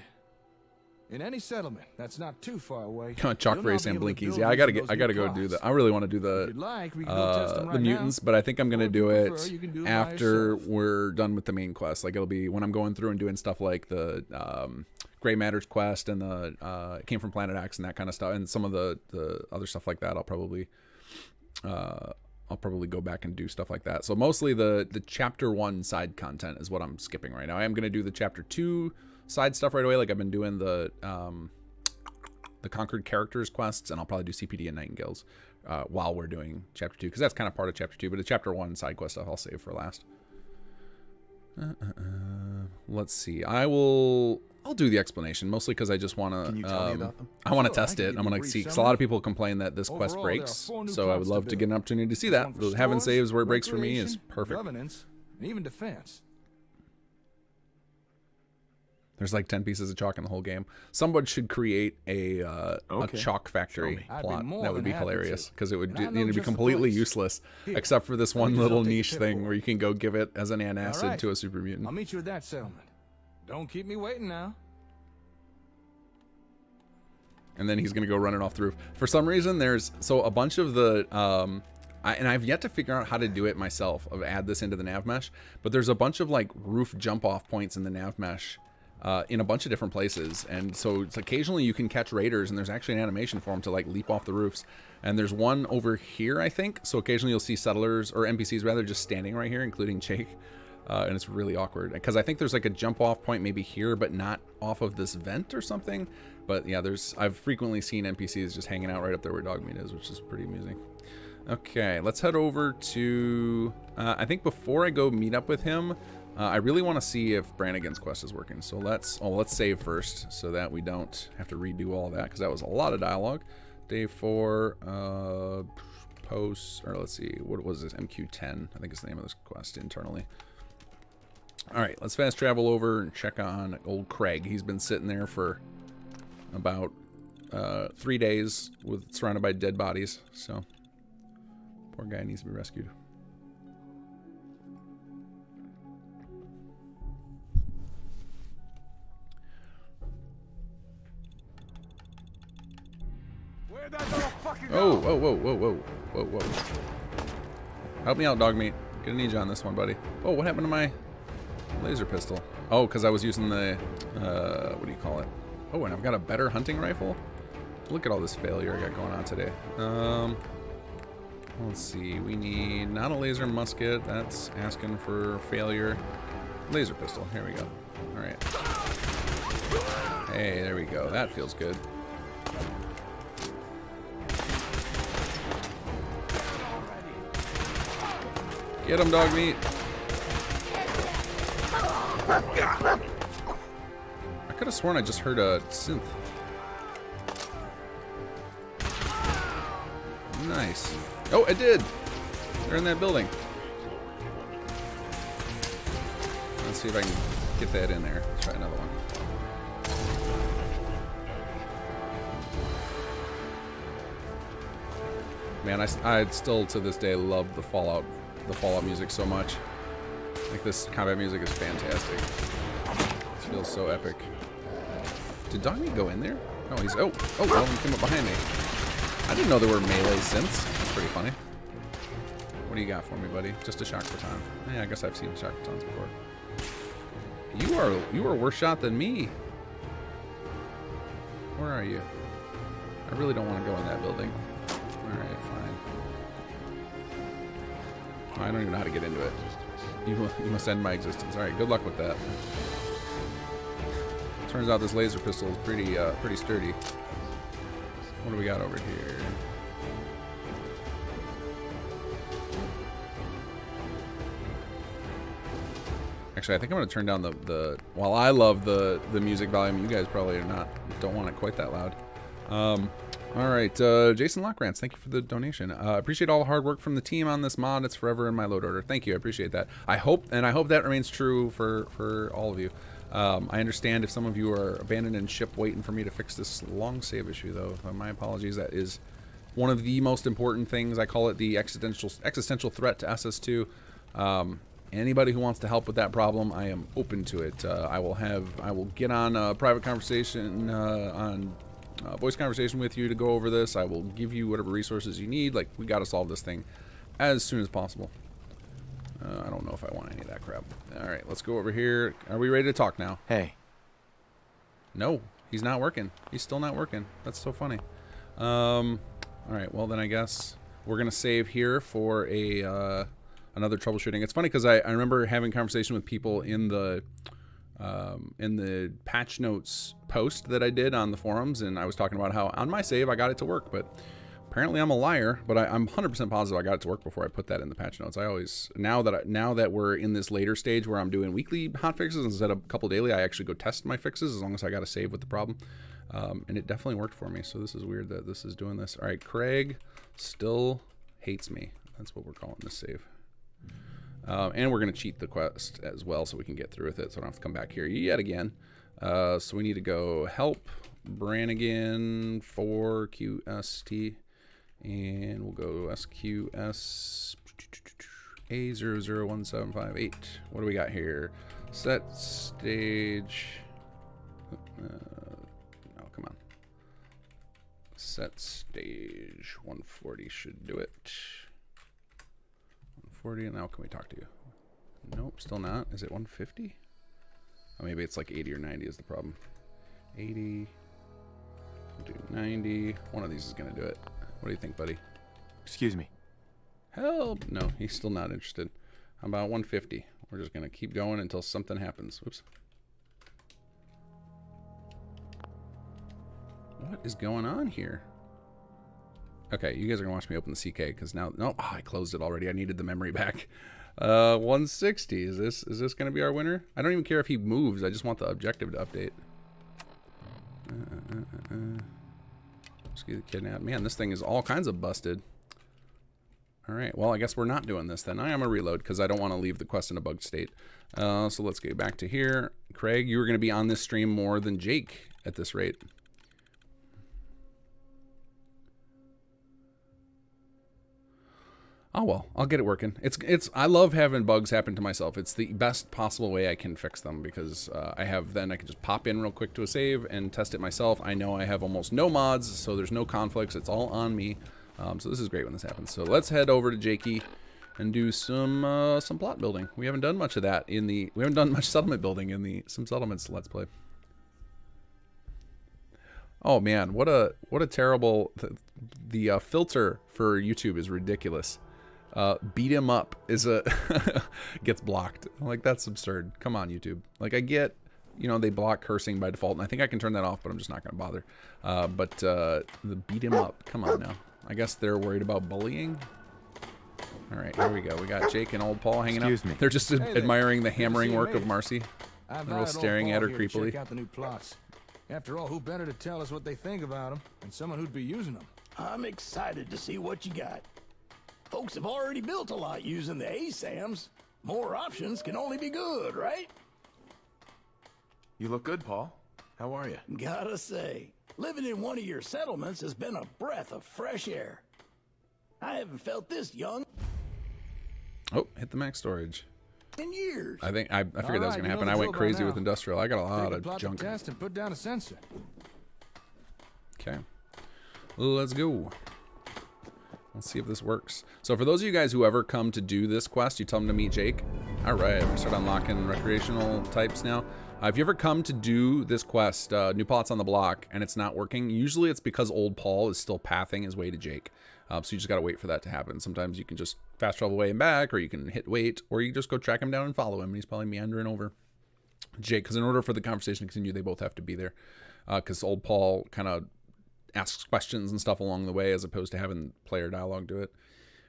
In any settlement that's not too far away. Chalk race and blinkies. Yeah, I gotta go do that. I really want to do the mutants, but I think I'm gonna do it after we're done with the main quest. Like, it'll be when I'm going through and doing stuff like the Gray Matters quest and the Came from Planet X and that kind of stuff, and some of the other stuff like that. I'll probably go back and do stuff like that. So mostly the chapter 1 side content is what I'm skipping right now. I am gonna do the chapter 2 side stuff right away, like I've been doing the Conquered Characters quests, and I'll probably do CPD and Nightingales while we're doing chapter 2, because that's kind of part of chapter 2, but the chapter 1 side quest stuff I'll save for last. Let's see. I'll do the explanation, mostly because I just want to I want to test it. I'm going to see, because a lot of people complain that this quest breaks, so I would love to get an opportunity to see that. Having saves where it breaks for me is perfect. Governance, and even defense. There's like 10 pieces of chalk in the whole game. Someone should create a chalk factory plot. That would be hilarious, because it would need to be completely useless, except for this one little niche thing where you can go give it as an antacid to a super mutant. I'll meet you at that settlement. Don't keep me waiting now. And then he's going to go running off the roof. For some reason, there's a bunch of the... and I've yet to figure out how to do it myself, of add this into the nav mesh, but there's a bunch of like roof jump off points in the nav mesh in a bunch of different places, and so it's occasionally you can catch raiders, and there's actually an animation for them to like leap off the roofs. And there's one over here, I think, so occasionally you'll see settlers, or NPCs rather, just standing right here, including Jake, and it's really awkward, because I think there's like a jump off point maybe here, but not off of this vent or something. But yeah, I've frequently seen NPCs just hanging out right up there where Dogmeat is, which is pretty amusing. Okay, let's head over to, I think before I go meet up with him, I really want to see if Brannigan's quest is working. So let's save first, so that we don't have to redo all that, because that was a lot of dialogue. Day 4, posts, or let's see, what was this? MQ10, I think is the name of this quest internally. All right, let's fast travel over and check on old Craig. He's been sitting there for about 3 days, surrounded by dead bodies. So poor guy needs to be rescued. Oh, whoa, whoa, whoa, whoa, whoa, whoa. Help me out, Dogmeat. Gonna need you on this one, buddy. Oh, what happened to my laser pistol? Oh, because I was using the, what do you call it? Oh, and I've got a better hunting rifle? Look at all this failure I got going on today. Let's see. We need not a laser musket. That's asking for failure. Laser pistol. Here we go. All right. Hey, there we go. That feels good. Get him, Dogmeat. I could have sworn I just heard a synth. Nice. Oh, I did. They're in that building. Let's see if I can get that in there. Let's try another one. Man, I still to this day love the Fallout music so much. Like, this combat music is fantastic. It feels so epic. Did Dogmeat go in there? Oh, well, he came up behind me. I didn't know there were melee synths. That's pretty funny. What do you got for me, buddy? Just a shock baton. Yeah, I guess I've seen shock batons before. You are worse shot than me. Where are you? I really don't want to go in that building. Alright, fine. I don't even know how to get into it. You must end my existence. Alright, good luck with that. Turns out this laser pistol is pretty sturdy. What do we got over here? Actually, I think I'm going to turn down the... While I love the music volume, you guys probably don't want it quite that loud. All right, Jason Lockrantz, thank you for the donation. Appreciate all the hard work from the team on this mod. It's forever in my load order. Thank you, I appreciate that. I hope that remains true for all of you. I understand if some of you are abandoned in ship waiting for me to fix this long save issue, though. My apologies. That is one of the most important things. I call it the existential threat to SS2. Anybody who wants to help with that problem, I am open to it. I will get on a private conversation, voice conversation with you to go over this. I will give you whatever resources you need. Like, we got to solve this thing as soon as possible. I don't know if I want any of that crap. All right, let's go over here. Are we ready to talk now? Hey. No, he's not working. He's still not working. That's so funny. All right, well then I guess we're gonna save here for another troubleshooting. It's funny because I remember having conversation with people in the patch notes post that I did on the forums, and I was talking about how on my save I got it to work, but apparently I'm a liar. But I'm 100% positive I got it to work before I put that in the patch notes. I always now that we're in this later stage where I'm doing weekly hotfixes instead of a couple daily, I actually go test my fixes as long as I got a save with the problem, and it definitely worked for me. So this is weird that this is doing this. All right, Craig still hates me. That's what we're calling this save. And we're going to cheat the quest as well so we can get through with it, so I don't have to come back here yet again. So we need to go help Brannigan 4QST, and we'll go SQS A001758. What do we got here? Set stage. Oh, come on. Set stage 140 should do it. 40, and now can we talk to you? Nope, still not. Is it 150? Oh, maybe it's like 80 or 90 is the problem. 80, do 90. One of these is gonna do it. What do you think, buddy? Excuse me. Help! No, he's still not interested. How about 150? We're just gonna keep going until something happens. Whoops. What is going on here? Okay, you guys are gonna watch me open the CK because now, no, oh, I closed it already. I needed the memory back. 160. Is this gonna be our winner? I don't even care if he moves. I just want the objective to update. Excuse the kidnap. Man, this thing is all kinds of busted. All right, well, I guess we're not doing this then. I am a reload because I don't want to leave the quest in a bugged state. So let's get back to here. Craig, you were gonna be on this stream more than Jake at this rate. Oh well, I'll get it working. I love having bugs happen to myself. It's the best possible way I can fix them because I can just pop in real quick to a save and test it myself. I know I have almost no mods, so there's no conflicts. It's all on me. So this is great when this happens. So let's head over to Jakey and do some plot building. We haven't done much of that we haven't done much settlement building in the Some Settlements Let's Play. Oh man, what a terrible the filter for YouTube is ridiculous. Beat him up is gets blocked. Like, that's absurd. Come on, YouTube. Like, I get, they block cursing by default, and I think I can turn that off, but I'm just not going to bother. But the beat him up. Come on now. I guess they're worried about bullying. All right, here we go. We got Jake and old Paul hanging out. Excuse me. They're just admiring the hammering work of it. Marcy. They're all staring at her creepily. Check out the new plots. After all, who better to tell us what they think about them than someone who'd be using them? I'm excited to see what you got. Folks have already built a lot using the ASAMs. More options can only be good, right? You look good, Paul. How are you? Gotta say, living in one of your settlements has been a breath of fresh air. I haven't felt this young Oh, hit the max storage. in years. I figured that was going to happen. I went crazy with industrial. I got a lot of junk. Test and put down a sensor. Okay. Let's go. Let's see if this works. So for those of you guys who ever come to do this quest, you tell them to meet Jake. All right, we start unlocking recreational types now. If you ever come to do this quest, new plots on the block, and it's not working, usually it's because old Paul is still pathing his way to Jake. So you just got to wait for that to happen. Sometimes you can just fast travel away and back, or you can hit wait, or you just go track him down and follow him. He's probably meandering over Jake, because in order for the conversation to continue, they both have to be there. Because old Paul kind of asks questions and stuff along the way as opposed to having player dialogue do it.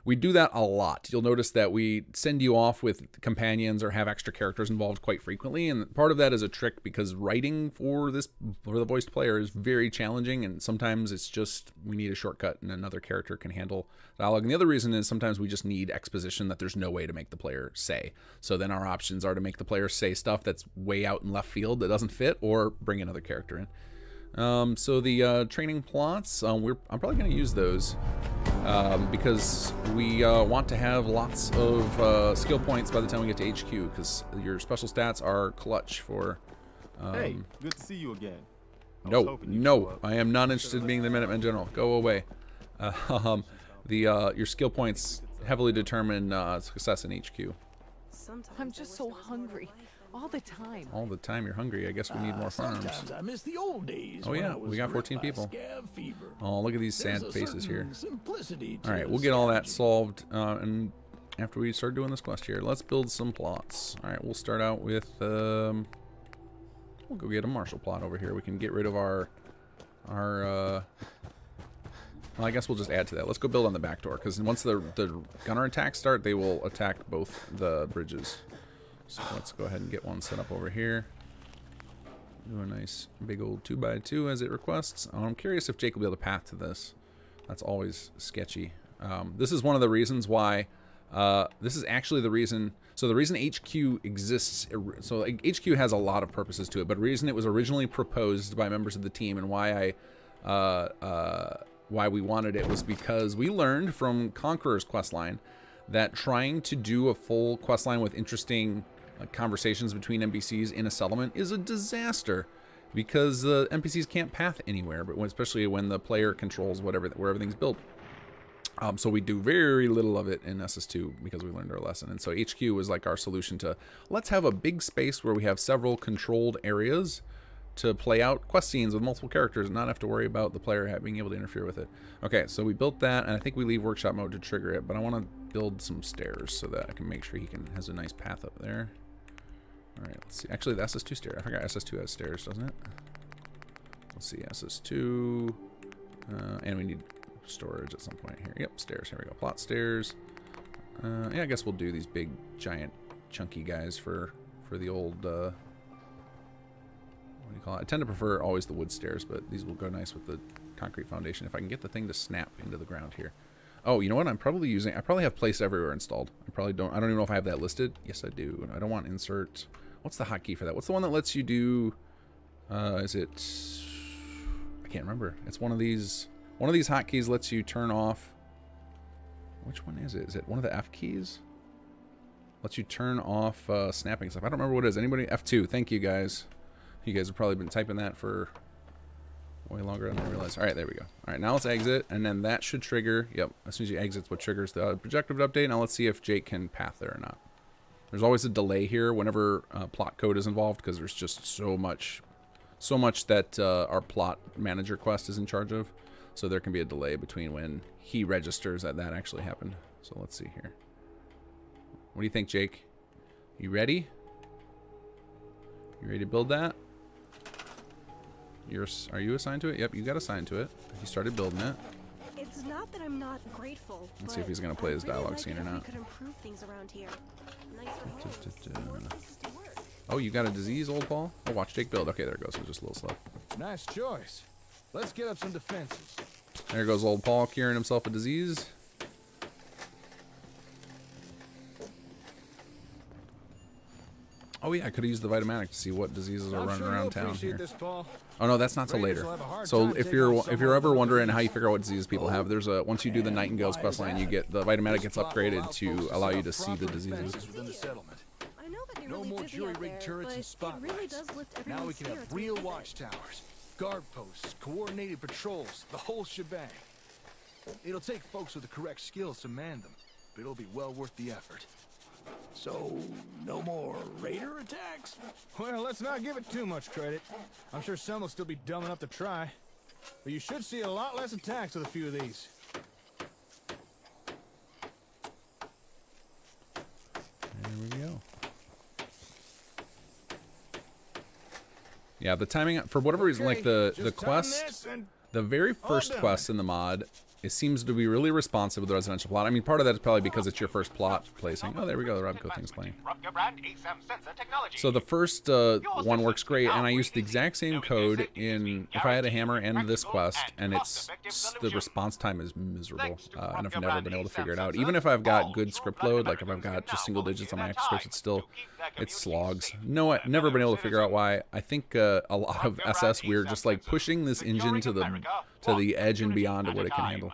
we do that a lot. You'll notice that we send you off with companions or have extra characters involved quite frequently, and part of that is a trick because writing for the voiced player is very challenging, and sometimes it's just we need a shortcut and another character can handle dialogue. And the other reason is sometimes we just need exposition that there's no way to make the player say. So then our options are to make the player say stuff that's way out in left field that doesn't fit, or bring another character in. So the training plots, I'm probably going to use those because we want to have lots of skill points by the time we get to HQ, because your special stats are clutch for... hey, good to see you again. No, I am not interested in being the Minuteman General. Go away. Your skill points heavily determine success in HQ. I'm just so hungry. All the time. All the time you're hungry. I guess we need more farms. Sometimes I miss the old days. Oh yeah, we got 14 people. Oh, look at these sad faces here. All right, we'll get all that solved, and after we start doing this quest here, let's build some plots. All right, we'll start out with we'll go get a martial plot over here. We can get rid of our well, I guess we'll just add to that. Let's go build on the back door, because once the gunner attacks start, they will attack both the bridges. So let's go ahead and get one set up over here. Do a nice big old 2x2 as it requests. I'm curious if Jake will be able to path to this. That's always sketchy. This is one of the reasons why, this is actually the reason, so the reason HQ exists, so HQ has a lot of purposes to it, but the reason it was originally proposed by members of the team and why why we wanted it was because we learned from Conqueror's questline that trying to do a full questline with interesting conversations between NPCs in a settlement is a disaster, because the NPCs can't path anywhere, but especially when the player controls where everything's built. So we do very little of it in SS2 because we learned our lesson. And so HQ was like our solution to, let's have a big space where we have several controlled areas to play out quest scenes with multiple characters and not have to worry about the player being able to interfere with it. Okay, so we built that, and I think we leave workshop mode to trigger it, but I want to build some stairs so that I can make sure he has a nice path up there. All right, let's see. Actually, the SS2 stair. I forgot SS2 has stairs, doesn't it? Let's see, SS2, and we need storage at some point here. Yep, stairs. Here we go. Plot stairs. Yeah, I guess we'll do these big, giant, chunky guys for the old. What do you call it? I tend to prefer always the wood stairs, but these will go nice with the concrete foundation if I can get the thing to snap into the ground here. Oh, you know what? I probably have place everywhere installed. I don't even know if I have that listed. Yes, I do. I don't want insert. What's the hotkey for that? What's the one that lets you do? Is it? I can't remember. It's one of these. One of these hotkeys lets you turn off. Which one is it? Is it one of the F keys? Lets you turn off snapping stuff. I don't remember what it is. Anybody? F2. Thank you guys. You guys have probably been typing that for way longer than I realized. All right, there we go. All right, now let's exit, and then that should trigger. Yep, as soon as you exit, it's what triggers the projective update. Now let's see if Jake can path there or not. There's always a delay here whenever plot code is involved, because there's just so much that our plot manager quest is in charge of. So there can be a delay between when he registers that actually happened. So let's see here. What do you think, Jake? You ready? You ready to build that? Are you assigned to it? Yep, you got assigned to it. You started building it. It's not that I'm not grateful. Let's see if he's gonna play his dialogue scene or not. We could improve things around here. Nicer homes. Oh, you got a disease, old Paul? Oh, watch Jake build. Okay, there it goes. It was just a little slow. Nice choice. Let's get up some defenses. There goes old Paul curing himself a disease. Oh yeah, I could have used the Vitamatic to see what diseases are running around town here. Oh no, that's not till later. So if you're ever wondering how you figure out what diseases people have, there's a once you do the Nightingale's questline, you get the Vitamatic gets upgraded to allow you to see the diseases. I know that you're No really more busy jury out rig there, turrets and but spotlights. it really does lift Now we everyone's can have spirits real when we visit. watchtowers, guard posts, coordinated patrols, the whole shebang. It'll take folks with the correct skills to man them, but it'll be well worth the effort. So, no more raider attacks? Well, let's not give it too much credit. I'm sure some will still be dumb enough to try. But you should see a lot less attacks with a few of these. There we go. Yeah, the timing, for whatever reason, like the quest, the very first quest in the mod it seems to be really responsive with the residential plot. I mean, part of that is probably because it's your first plot placing. Oh, there we go. The Robco thing's playing. So the first one works great, and I used the exact same code in If I Had a Hammer and this quest, and the response time is miserable, and I've never been able to figure it out. Even if I've got good script load, like if I've got just single digits on my active scripts, it slogs. No, I've never been able to figure out why. I think a lot of SS, we're just like pushing this engine to the edge and beyond of what it can handle.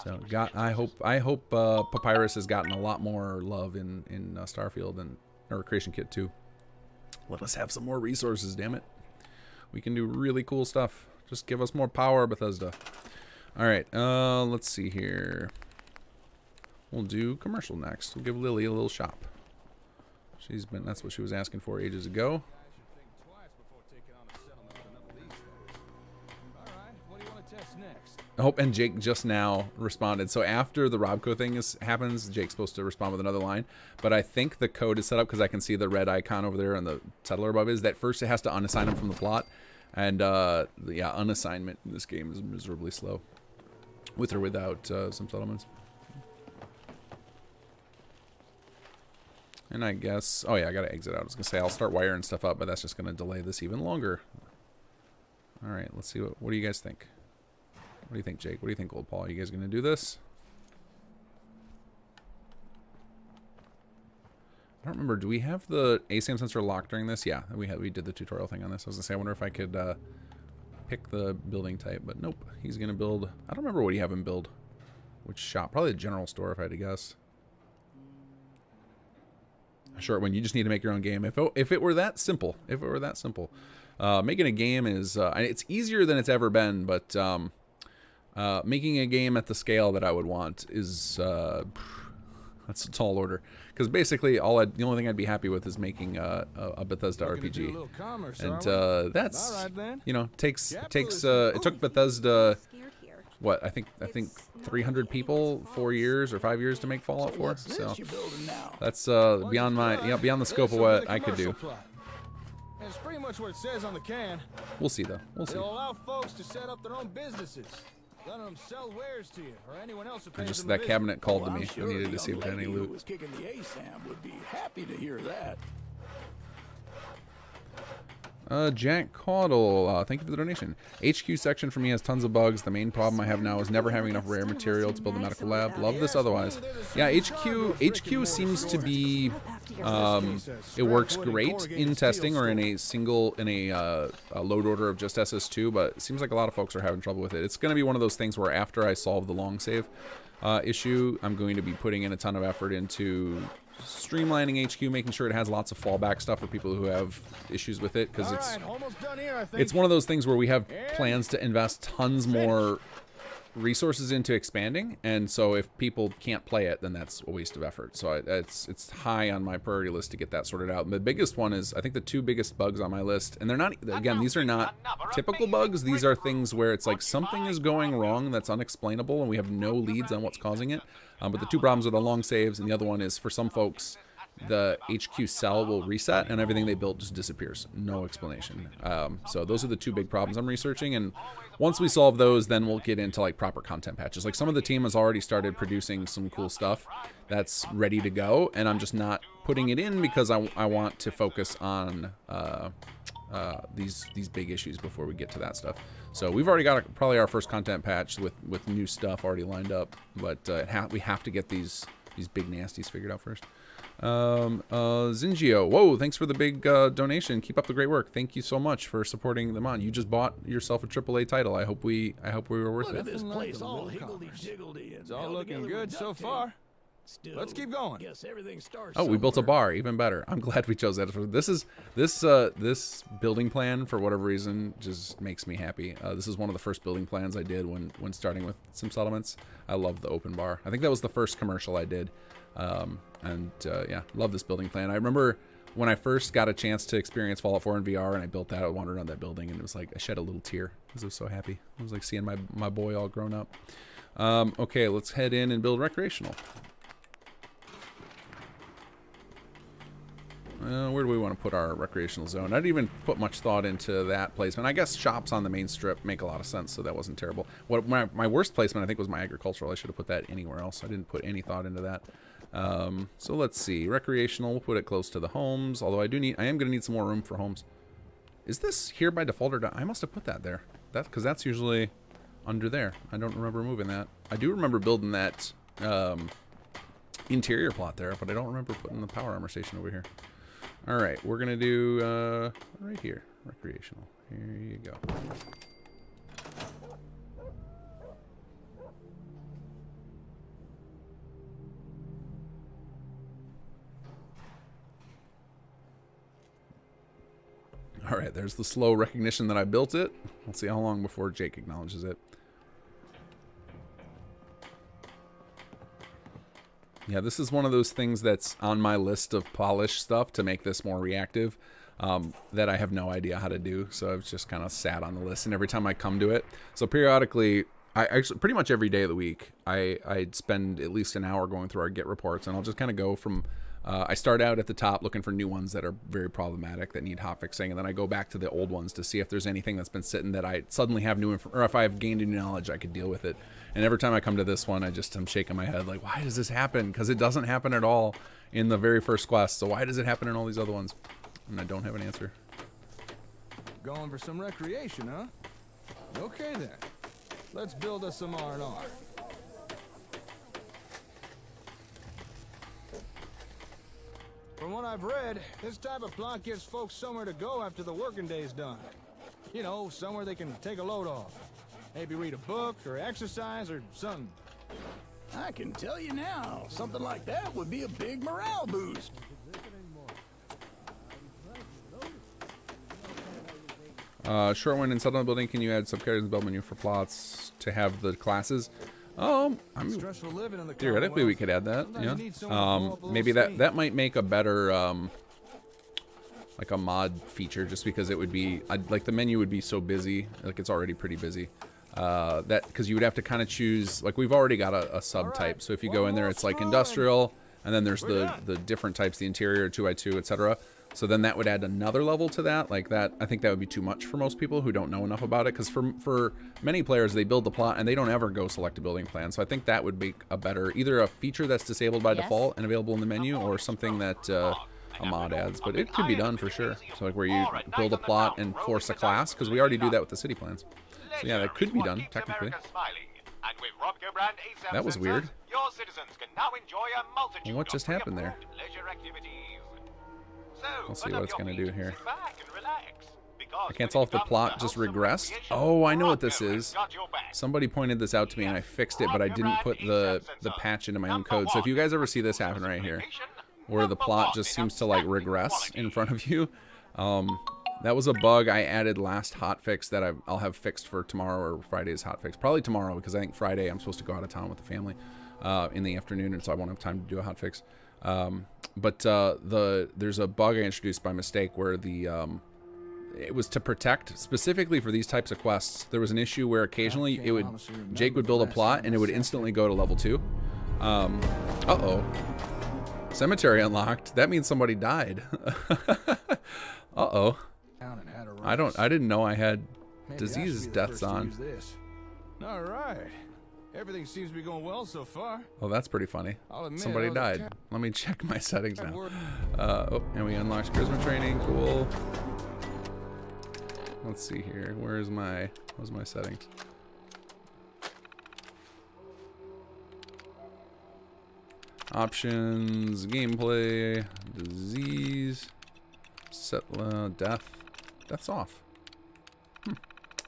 So I hope Papyrus has gotten a lot more love in Starfield or Creation Kit 2. Let us have some more resources, damn it. We can do really cool stuff. Just give us more power, Bethesda. All right, let's see here. We'll do commercial next. We'll give Lily a little shop. That's what she was asking for ages ago. Oh, and Jake just now responded. So after the Robco thing happens, Jake's supposed to respond with another line. But I think the code is set up because I can see the red icon over there and the settler above is that first it has to unassign him from the plot. And yeah, unassignment in this game is miserably slow, with or without some settlements. And I guess, oh yeah, I gotta exit out. I was gonna say I'll start wiring stuff up, but that's just gonna delay this even longer. All right, let's see what do you guys think? What do you think, Jake? What do you think, Old Paul? Are you guys gonna do this? I don't remember. Do we have the ASAM sensor locked during this? Yeah, we did the tutorial thing on this. I was gonna say I wonder if I could pick the building type, but nope. He's gonna build. I don't remember what you have him build. Which shop? Probably the general store, if I had to guess. Short one. You just need to make your own game. If it were that simple, making a game is it's easier than it's ever been, but making a game at the scale that I would want is that's a tall order. Because basically, the only thing I'd be happy with is making a Bethesda RPG, and that's it took Bethesda what I think 300 people 4 years or 5 years to make Fallout 4. So that's beyond the scope of what I could do. It's pretty much what it says on the can. We'll see though. We'll see. It'll allow folks to set up their own businesses. Let them sell wares to you or anyone else who pays just them that a visit. cabinet called to Well, me. I'm sure I needed to the see if young there had any lady who loot. was kicking the ASAM would be happy to hear that. Jack Caudle, thank you for the donation. HQ section for me has tons of bugs. The main problem I have now is never having enough rare material to build a medical lab. Love this otherwise. Yeah, HQ seems to be, it works great in testing or in a load order of just SS2, but it seems like a lot of folks are having trouble with it. It's going to be one of those things where after I solve the long save issue, I'm going to be putting in a ton of effort into streamlining HQ, making sure it has lots of fallback stuff for people who have issues with it, because it's one of those things where we have plans to invest tons more resources into expanding, and so if people can't play it, then that's a waste of effort. So it's high on my priority list to get that sorted out. And the biggest one is, I think the two biggest bugs on my list, and they're not, again, these are not typical bugs. These are things where it's like something is going wrong that's unexplainable and we have no leads on what's causing it. But the two problems are the long saves, and the other one is, for some folks, the HQ cell will reset and everything they built just disappears. No explanation. So those are the two big problems I'm researching, and once we solve those, then we'll get into like proper content patches. Like some of the team has already started producing some cool stuff that's ready to go, and I'm just not putting it in because I want to focus on these big issues before we get to that stuff. So we've already got probably our first content patch with new stuff already lined up, but we have to get these big nasties figured out first. Zingio, whoa, thanks for the big donation. Keep up the great work. Thank you so much for supporting the mod. You just bought yourself a AAA title. I hope we were worth Look it. at this place all higgledy-jiggledy. It's all looking good so far. Still, let's keep going. Guess everything starts Oh, we built a somewhere. bar, even better. I'm glad we chose that. This building plan, for whatever reason, just makes me happy. This is one of the first building plans I did when starting with Sim Settlements. I love the open bar. I think that was the first commercial I did. Yeah, love this building plan. I remember when I first got a chance to experience Fallout 4 in VR and I built that, I wandered around that building and it was like, I shed a little tear because I was so happy. I was like seeing my boy all grown up. Okay, let's head in and build recreational. where do we want to put our recreational zone? I didn't even put much thought into that placement. I guess shops on the main strip make a lot of sense, so that wasn't terrible. What my worst placement, I think, was my agricultural. I should have put that anywhere else. I didn't put any thought into that. So let's see. Recreational, we'll put it close to the homes, although I am going to need some more room for homes. Is this here by default or not? I must have put that there. Because that's usually under there. I don't remember moving that. I do remember building that interior plot there, but I don't remember putting the power armor station over here. All right, we're going to do right here, recreational. Here you go. All right, there's the slow recognition that I built it. We'll see how long before Jake acknowledges it. Yeah, this is one of those things that's on my list of polish stuff to make this more reactive that I have no idea how to do. So I've just kind of sat on the list, and every time I come to it. So periodically, I actually pretty much every day of the week, I'd spend at least an hour going through our Git reports, and I'll just kind of go from... I start out at the top looking for new ones that are very problematic that need hotfixing, and then I go back to the old ones to see if there's anything that's been sitting that I suddenly have new information, or if I have gained new knowledge, I could deal with it. And every time I come to this one, I'm shaking my head like, why does this happen? Because it doesn't happen at all in the very first quest. So why does it happen in all these other ones? And I don't have an answer. Going for some recreation, huh? Okay then. Let's build us some R&R. From what I've read, this type of plot gives folks somewhere to go after the working day's done. You know, somewhere they can take a load off. Maybe read a book or exercise or something. I can tell you now, something like that would be a big morale boost. Short one inside on the building. Can you add subcategories in the build menu for plots to have the classes? Theoretically, we could add that. Yeah. Maybe that might make a better like a mod feature, just because it would be like the menu would be so busy. Like it's already pretty busy. That because you would have to kind of choose. Like we've already got a subtype. So if you go in there, it's like industrial, and then there's the different types, the interior, 2x2, etc. So then that would add another level to that. Like that, I think that would be too much for most people who don't know enough about it. Because for many players, they build the plot and they don't ever go select a building plan. So I think that would make a better, either a feature that's disabled by default and available in the menu, or something that a mod adds. But it could be done for sure. So like where you build a plot and force a class, because we already do that with the city plans. So yeah, that could be done technically. That was weird. Well, what just happened there? Let's see what it's going to do here. I can't tell if the plot just regressed. Oh, I know what this is. Somebody pointed this out to me and I fixed it, but I didn't put the patch into my own code. So if you guys ever see this happen right here, where the plot just seems to like regress in front of you, that was a bug I added last hotfix that I'll have fixed for tomorrow or Friday's hotfix. Probably tomorrow, because I think Friday I'm supposed to go out of town with the family in the afternoon, and so I won't have time to do a hotfix. But there's a bug I introduced by mistake where it was to protect specifically for these types of quests. There was an issue where occasionally Jake would build a plot and it would instantly go to level 2. Uh-oh. Cemetery unlocked. That means somebody died. Uh-oh. I didn't know I had disease deaths on. All right. Everything seems to be going well so far. Oh, that's pretty funny. Somebody died. Let me check my settings now. Oh, and we unlocked charisma training. Cool. Let's see here. Where's my settings? Options, gameplay, disease, set death. That's off.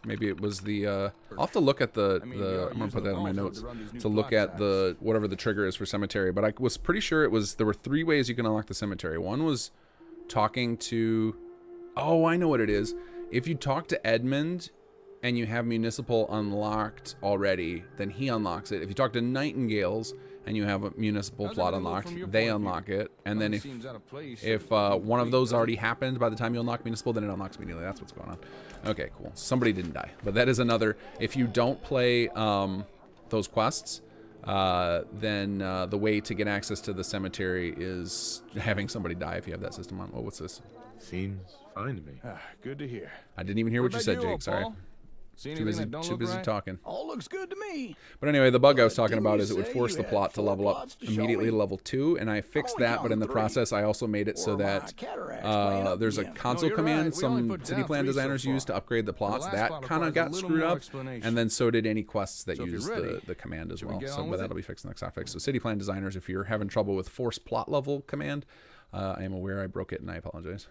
Maybe it was the, I'll have to look at I'm gonna put that in my notes, to look at whatever the trigger is for cemetery, but I was pretty sure there were 3 ways you can unlock the cemetery. One was talking to, oh, I know what it is. If you talk to Edmund and you have municipal unlocked already, then he unlocks it. If you talk to Nightingales and you have a municipal plot unlocked, they unlock it. And then if one of those already happened by the time you unlock municipal, then it unlocks immediately. That's what's going on. Okay, cool. Somebody didn't die. But that is another, if you don't play those quests, then the way to get access to the cemetery is having somebody die if you have that system on. Oh, what's this? Seems fine to me. Good to hear. I didn't even hear what you said, Jake. Sorry. See Too busy, talking. All looks good to me. But anyway, the bug I was talking about is it would force the plot to level up immediately to level 2, and I fixed that, but in the process I also made it so that there's a console command some city plan designers use to upgrade the plots. That kind of got screwed up, and then so did any quests that use the command as well. So, but that'll be fixed in the next hotfix. So city plan designers, if you're having trouble with force plot level command, I am aware I broke it and I apologize.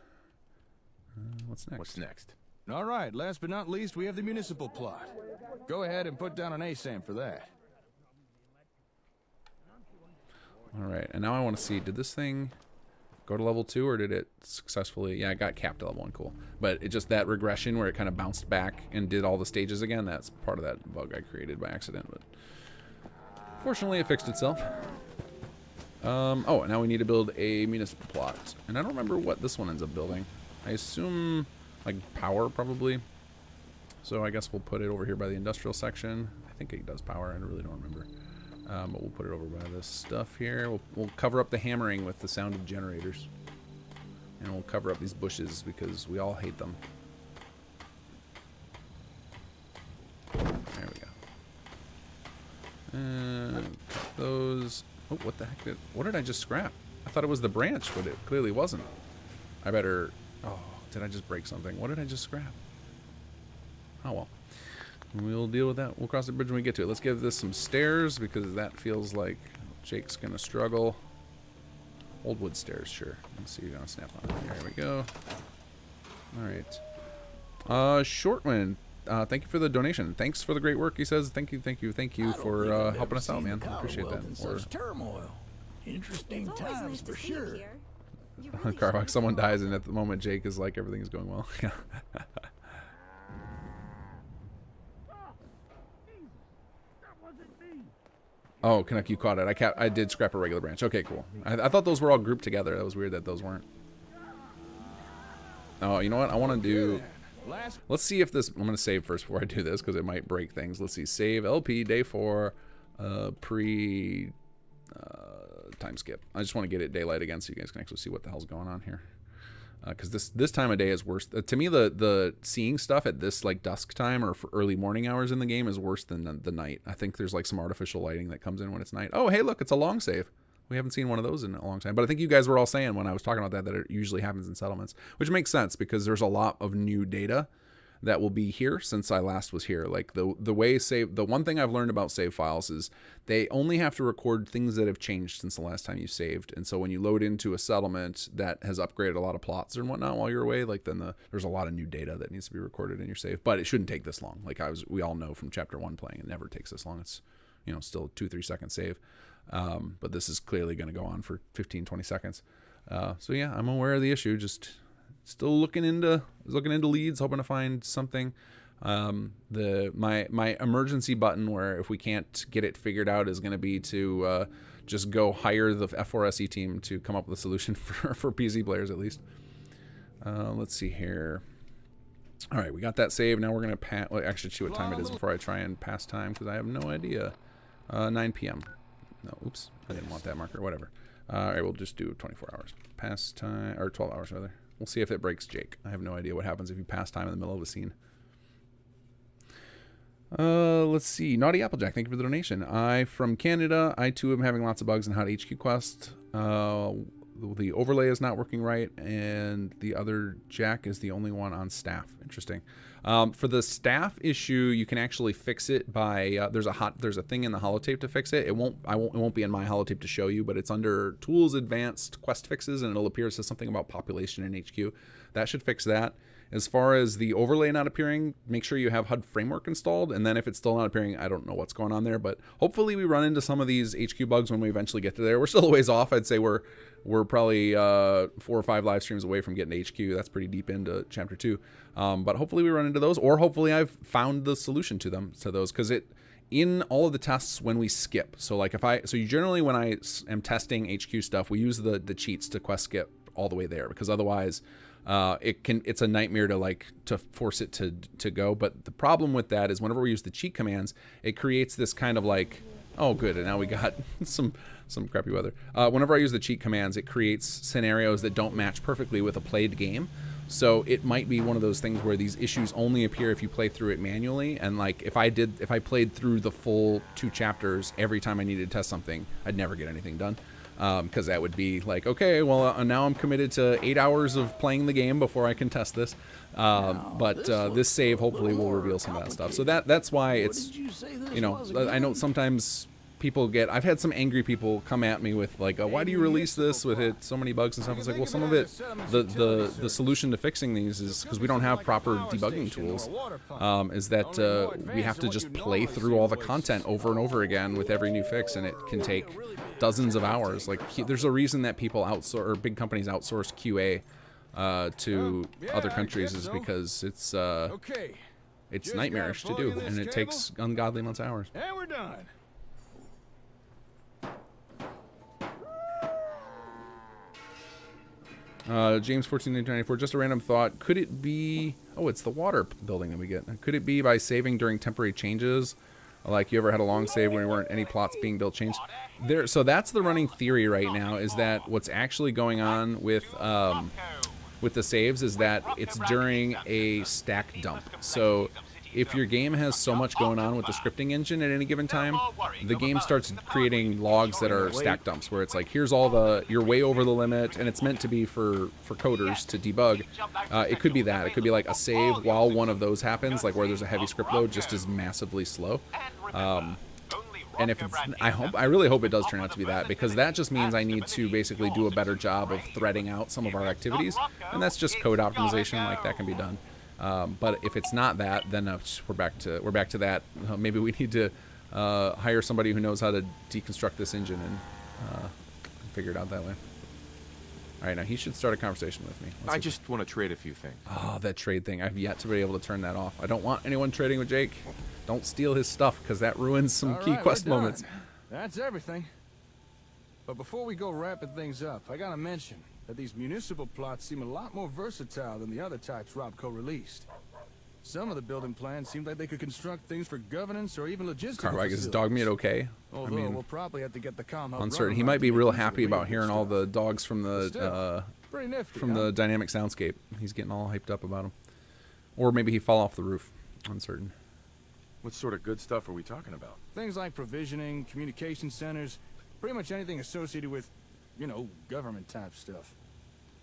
What's next? What's next? All right, last but not least, we have the municipal plot. Go ahead and put down an ASAM for that. All right, and now I want to see, did this thing go to level 2 or did it successfully? Yeah, it got capped to level 1, cool. But it just, that regression where it kind of bounced back and did all the stages again, that's part of that bug I created by accident. But fortunately, it fixed itself. Oh, and now we need to build a municipal plot. And I don't remember what this one ends up building. I assume like power probably. So I guess we'll put it over here by the industrial section. I think it does power. I really don't remember. But we'll put it over by this stuff here. We'll cover up the hammering with the sound of generators. And we'll cover up these bushes because we all hate them. There we go. And those. Oh, what the heck what did I just scrap? I thought it was the branch, but it clearly wasn't. I better. Oh, did I just break something? What did I just scrap? Oh well. We'll deal with that. We'll cross the bridge when we get to it. Let's give this some stairs because that feels like Jake's gonna struggle. Old wood stairs, sure. Let's see, you're gonna snap on it. There we go. Alright. Shortwind, thank you for the donation. Thanks for the great work, he says. Thank you for helping us out, man. I appreciate that. Or turmoil. Interesting times for sure. Carbox, someone dies, and at the moment Jake is like everything is going well. Oh, Canuck, you caught it. I did scrap a regular branch. Okay, cool. I thought those were all grouped together. That was weird that those weren't. Oh, you know what? I want to do... Let's see if this... I'm going to save first before I do this because it might break things. Let's see. Save LP day 4 pre... time skip. I just want to get it daylight again so you guys can actually see what the hell's going on here. Because this time of day is worse. To me, the seeing stuff at this like dusk time or for early morning hours in the game is worse than the night. I think there's like some artificial lighting that comes in when it's night. Oh, hey, look, it's a long save. We haven't seen one of those in a long time. But I think you guys were all saying when I was talking about that it usually happens in settlements, which makes sense because there's a lot of new data that will be here since I last was here. Like the way the one thing I've learned about save files is they only have to record things that have changed since the last time you saved. And so when you load into a settlement that has upgraded a lot of plots and whatnot while you're away, like then there's a lot of new data that needs to be recorded in your save. But it shouldn't take this long. Like we all know from chapter 1 playing, it never takes this long. It's still a 2-3 second save. But this is clearly going to go on for 15-20 seconds. So yeah, I'm aware of the issue. Just still looking into leads, hoping to find something. My emergency button, where if we can't get it figured out, is going to be to just go hire the F4SE team to come up with a solution for PC players at least. Let's see here. All right, we got that save. Now we're going to actually see what time it is before I try and pass time because I have no idea. 9 p.m. No, oops, I didn't want that marker. Whatever. All right, we'll just do 24 hours. Pass time, or 12 hours rather. We'll see if it breaks Jake. I have no idea what happens if you pass time in the middle of a scene. Let's see. Naughty Applejack, thank you for the donation. From Canada. I too am having lots of bugs in Hot HQ Quest. The overlay is not working right, and the other Jack is the only one on staff. Interesting. For the staff issue, you can actually fix it by there's a thing in the holotape to fix it. It won't be in my holotape to show you, but it's under Tools Advanced Quest Fixes, and it'll appear. It says something about population in HQ. That should fix that. As far as the overlay not appearing, make sure you have HUD Framework installed, and then if it's still not appearing, I don't know what's going on there, but hopefully we run into some of these HQ bugs when we eventually get to there. We're still a ways off. I'd say we're probably 4 or 5 live streams away from getting to HQ. That's pretty deep into Chapter 2. But hopefully we run into those, or hopefully I've found the solution to those, because in all of the tests when we skip, so generally when I am testing HQ stuff, we use the cheats to quest skip all the way there, because otherwise it's a nightmare to force it to go. But the problem with that is whenever we use the cheat commands, it creates this kind of like Oh, good. And now we got some crappy weather. Whenever I use the cheat commands, it creates scenarios that don't match perfectly with a played game. So it might be one of those things where these issues only appear if you play through it manually. And like if I played through the full 2 chapters every time I needed to test something, I'd never get anything done. Because that would be like, okay, well, now I'm committed to 8 hours of playing the game before I can test this. But this save hopefully will reveal some of that stuff. So that's why it's, you know, I know sometimes people I've had some angry people come at me with like, why do you release this with it so many bugs and stuff? It's like, well, some of it, the solution to fixing these is because we don't have proper debugging tools, is that we have to just play through all the content over and over again with every new fix, and it can take dozens of hours. Like there's a reason that people outsource, or big companies outsource QA to other countries, is because it's nightmarish to do, and it takes ungodly amounts of hours. And we're done. James 1494, just a random thought. Could it be... Oh, it's the water building that we get. Could it be by saving during temporary changes? Like you ever had a long save when there weren't any plots being built changed? So that's the running theory right now, is that what's actually going on with the saves is that it's during a stack dump. So if your game has so much going on with the scripting engine at any given time, the game starts creating logs that are stack dumps, where it's like, here's all you're way over the limit, and it's meant to be for coders to debug. It could be that. It could be like a save while one of those happens, like where there's a heavy script load, just is massively slow. And if it's, I really hope it does turn out to be that, because that just means I need to basically do a better job of threading out some of our activities, and that's just code optimization. Like that can be done. But if it's not that, then we're back to that. Maybe we need to hire somebody who knows how to deconstruct this engine and figure it out that way. All right, now he should start a conversation with me. I just want to trade a few things. Oh, that trade thing. I've yet to be able to turn that off. I don't want anyone trading with Jake. Don't steal his stuff, because that ruins some key quest moments. That's everything. But before we go wrapping things up, I gotta mention that these municipal plots seem a lot more versatile than the other types Robco released. Some of the building plans seemed like they could construct things for governance or even logistics. Carwag, is dog meat okay? Although we'll probably have to get the comm hub uncertain. He might be real happy about hearing all the dogs from the the dynamic soundscape. He's getting all hyped up about them. Or maybe he fall off the roof. Uncertain. What sort of good stuff are we talking about? Things like provisioning, communication centers, pretty much anything associated with, you know, government type stuff.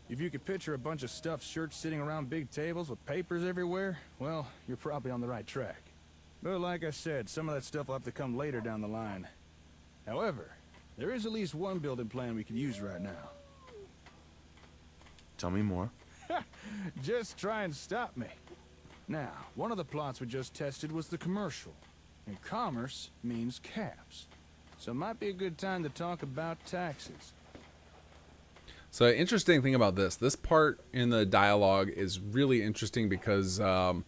If you could picture a bunch of stuffed shirts sitting around big tables with papers everywhere, well, you're probably on the right track. But like I said, some of that stuff will have to come later down the line. However, there is at least one building plan we can use right now. Tell me more. Just try and stop me. Now, one of the plots we just tested was the commercial. And commerce means caps. So it might be a good time to talk about taxes. So interesting thing about this part in the dialogue is really interesting because the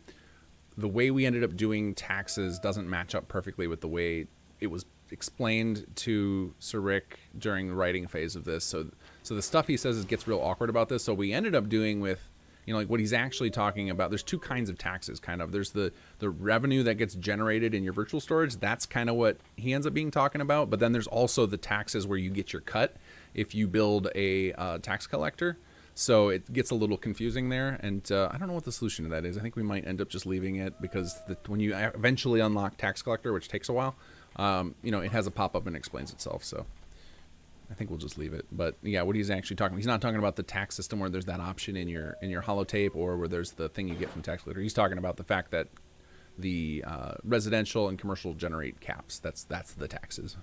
way we ended up doing taxes doesn't match up perfectly with the way it was explained to Sir Rick during the writing phase of this. So the stuff he says gets real awkward about this. So we ended up doing with, you know, like what he's actually talking about. There's two kinds of taxes, kind of. There's the revenue that gets generated in your virtual storage. That's kind of what he ends up being talking about. But then there's also the taxes where you get your cut if you build a tax collector. So it gets a little confusing there. And I don't know what the solution to that is. I think we might end up just leaving it because when you eventually unlock tax collector, which takes a while, you know, it has a pop-up and explains itself. So I think we'll just leave it. But yeah, what he's actually talking about, he's not talking about the tax system where there's that option in your holotape or where there's the thing you get from tax collector. He's talking about the fact that the residential and commercial generate caps. That's the taxes.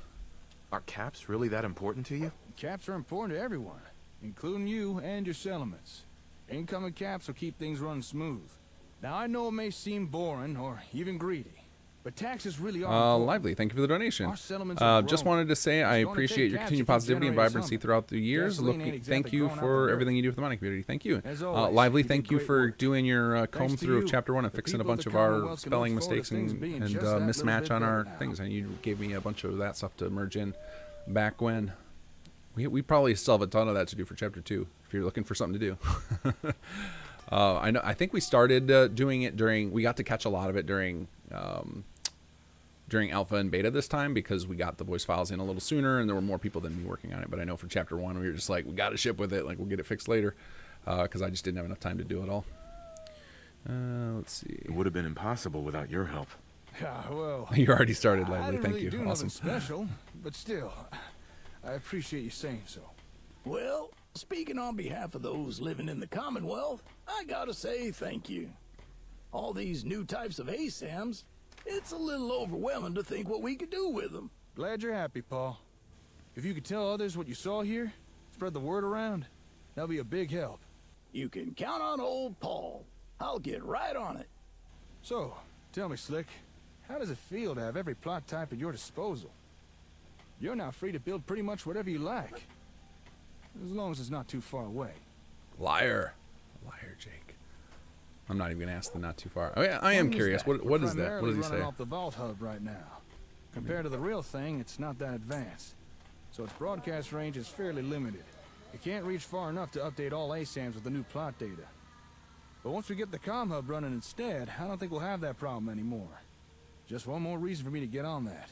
Are caps really that important to you? Caps are important to everyone, including you and your settlements. Incoming caps will keep things running smooth. Now I know it may seem boring or even greedy, but taxes really are Lively, thank you for the donation. Just wanted to say I appreciate your continued positivity and vibrancy throughout the years. Thank you for everything you do for the mining community. Thank you. Lively, thank you for doing your comb through of Chapter 1 and fixing a bunch of our spelling mistakes and mismatch on our things. And you gave me a bunch of that stuff to merge in back when. We probably still have a ton of that to do for Chapter 2 if you're looking for something to do. I think we started doing it during, we got to catch a lot of it during during alpha and beta this time because we got the voice files in a little sooner and there were more people than me working on it. But I know for chapter 1 we were just like, we got to ship with it, like we'll get it fixed later, because I just didn't have enough time to do it all. Let's see. It would have been impossible without your help. Yeah, well, You already started, Lively. I didn't Thank really you. do Awesome. nothing special, but still, I appreciate you saying so. Well, speaking on behalf of those living in the Commonwealth, I gotta say thank you. All these new types of ASAMs, it's a little overwhelming to think what we could do with them. Glad you're happy, Paul. If you could tell others what you saw here, spread the word around, that'll be a big help. You can count on old Paul. I'll get right on it. So, tell me, Slick, how does it feel to have every plot type at your disposal? You're now free to build pretty much whatever you like. As long as it's not too far away. Liar. Liar, Jake. I'm not even going to ask the not too far. Oh, yeah, I am curious. What is that? What does he say? Running off the Vault Hub right now. Compared to the real thing, it's not that advanced. So its broadcast range is fairly limited. It can't reach far enough to update all ASAMs with the new plot data. But once we get the comm hub running instead, I don't think we'll have that problem anymore. Just one more reason for me to get on that.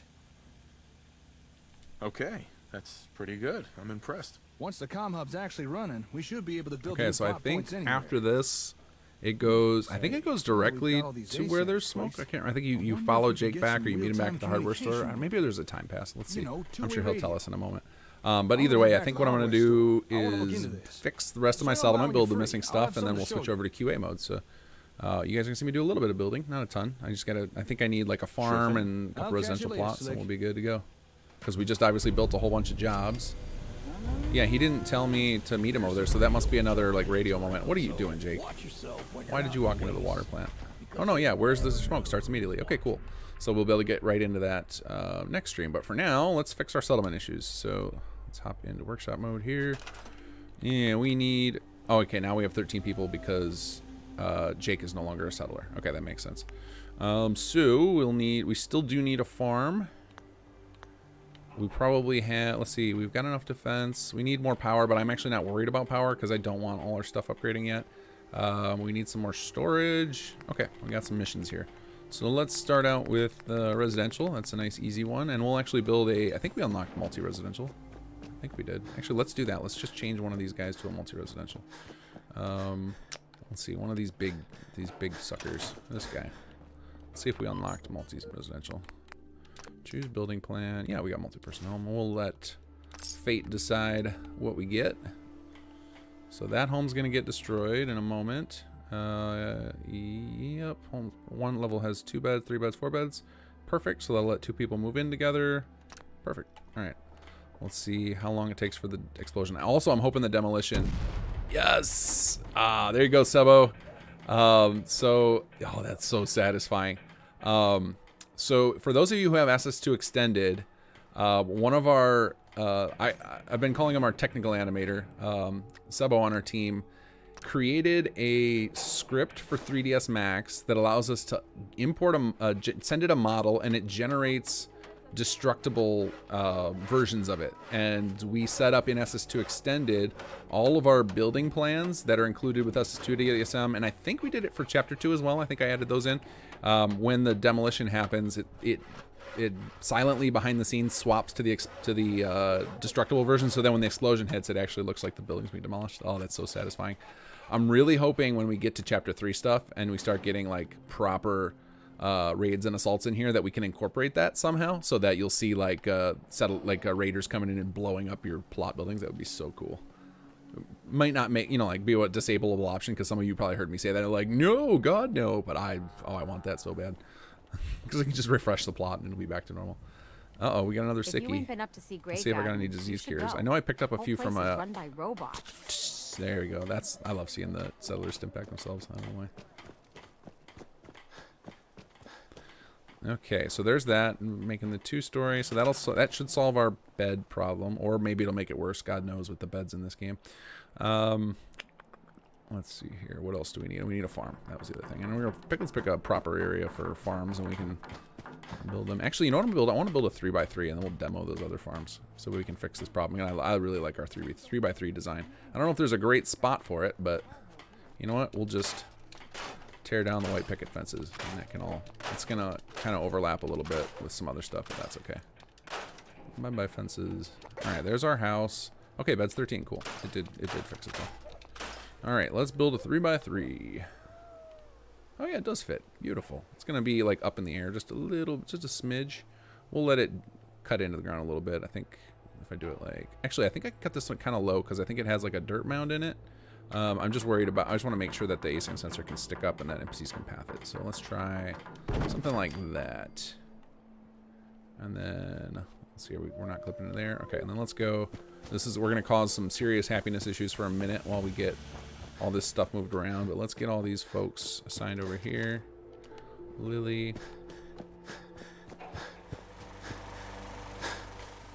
Okay, that's pretty good. I'm impressed. Once the comm hub's actually running, we should be able to build Okay, new so I plot think points anywhere. after this, it goes. I think it goes directly to where there's smoke. I can't. I think you follow Jake back, or you meet him back at the hardware store. Maybe there's a time pass. Let's see. I'm sure he'll tell us in a moment. But either way, I think what I'm going to do is fix the rest of my settlement, build the missing stuff, and then we'll switch over to QA mode. So you guys are going to see me do a little bit of building, not a ton. I just gotta. I think I need like a farm and a couple residential plots, and we'll be good to go. Because we just obviously built a whole bunch of jobs. Yeah, he didn't tell me to meet him over there, so that must be another like radio moment. What are you doing, Jake? Why did you walk into the water plant? Oh no, yeah, where's the smoke? Starts immediately. Okay, cool. So we'll be able to get right into that next stream. But for now, let's fix our settlement issues. So let's hop into workshop mode here. Yeah, we need... Oh, okay, now we have 13 people because Jake is no longer a settler. Okay, that makes sense. So we'll need... We still do need a farm. We probably have, let's see, we've got enough defense. We need more power, but I'm actually not worried about power because I don't want all our stuff upgrading yet. We need some more storage. Okay, we got some missions here. So let's start out with residential. That's a nice easy one. And we'll actually build a, I think we unlocked multi-residential. I think we did. Actually, let's do that. Let's just change one of these guys to a multi-residential. Let's see, one of these big suckers. This guy. Let's see if we unlocked multi-residential. Choose building plan. Yeah, we got multi-person home. We'll let fate decide what we get. So that home's gonna get destroyed in a moment. Yep. Home one level has 2 beds, 3 beds, 4 beds. Perfect. So that'll let 2 people move in together. Perfect. All right. Let's see how long it takes for the explosion. Also, I'm hoping the demolition. Yes. There you go, Sebo. Oh, that's so satisfying. So for those of you who have SS2 Extended, one of our, I've been calling him our technical animator, Sebo on our team, created a script for 3ds Max that allows us to import send it a model, and it generates destructible versions of it. And we set up in SS2 Extended all of our building plans that are included with SS2 DSM, and I think we did it for Chapter 2 as well. I think I added those in. When the demolition happens, it silently behind the scenes swaps to the destructible version, so then when the explosion hits, it actually looks like the building's being demolished. Oh, that's so satisfying. I'm really hoping when we get to Chapter 3 stuff and we start getting like proper raids and assaults in here that we can incorporate that somehow, so that you'll see like raiders coming in and blowing up your plot buildings. That would be so cool. Might not make, like be a disableable option, because some of you probably heard me say that, like, no, God, no, but I want that so bad. Because I can just refresh the plot and it'll be back to normal. Uh-oh, we got another sickie. If you ain't been up to see Let's see if I got any disease cures. I know I picked up a few from a... run by robots. There we go. I love seeing the settlers stimpak themselves. I don't know why. Okay, so there's that, making the 2-story. So that should solve our bed problem, or maybe it'll make it worse. God knows with the beds in this game. Let's see here. What else do we need? We need a farm. That was the other thing. And let's pick a proper area for farms, and we can build them. Actually, you know what I'm gonna build? I want to build a 3x3, and then we'll demo those other farms so we can fix this problem. And I really like our 3x3 design. I don't know if there's a great spot for it, but you know what? We'll just tear down the white picket fences, and that can all, it's gonna kind of overlap a little bit with some other stuff, but that's okay. Bye-bye fences. All right, there's our house. Okay, bed's 13, cool. It did fix it though. All right, let's build a 3x3. Oh yeah, it does fit. Beautiful. It's gonna be like up in the air, just a little, just a smidge. We'll let it cut into the ground a little bit. I think if I do it like, actually, I think I cut this one kind of low because I think it has like a dirt mound in it. I'm just worried about, I just want to make sure that the ASIM sensor can stick up and that NPCs can path it. So let's try something like that. And then, let's see, we're not clipping it there. Okay, and then let's go. We're going to cause some serious happiness issues for a minute while we get all this stuff moved around. But let's get all these folks assigned over here. Lily.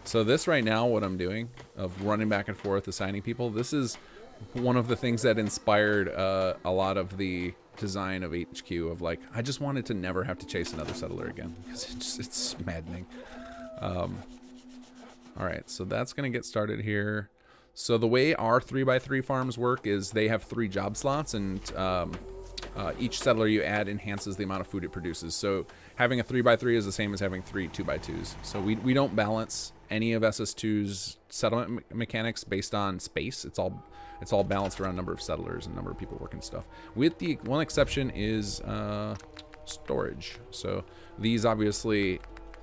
So this right now, what I'm doing, of running back and forth, assigning people, this is one of the things that inspired a lot of the design of HQ, of like, I just wanted to never have to chase another settler again, because it's maddening. All right, so that's going to get started here. So the way our 3x3 farms work is they have 3 job slots, and each settler you add enhances the amount of food it produces. So having a 3x3 is the same as having 3 2x2s. So we don't balance any of SS2's settlement mechanics based on space. It's all balanced around number of settlers and number of people working stuff. With the one exception is storage. So these obviously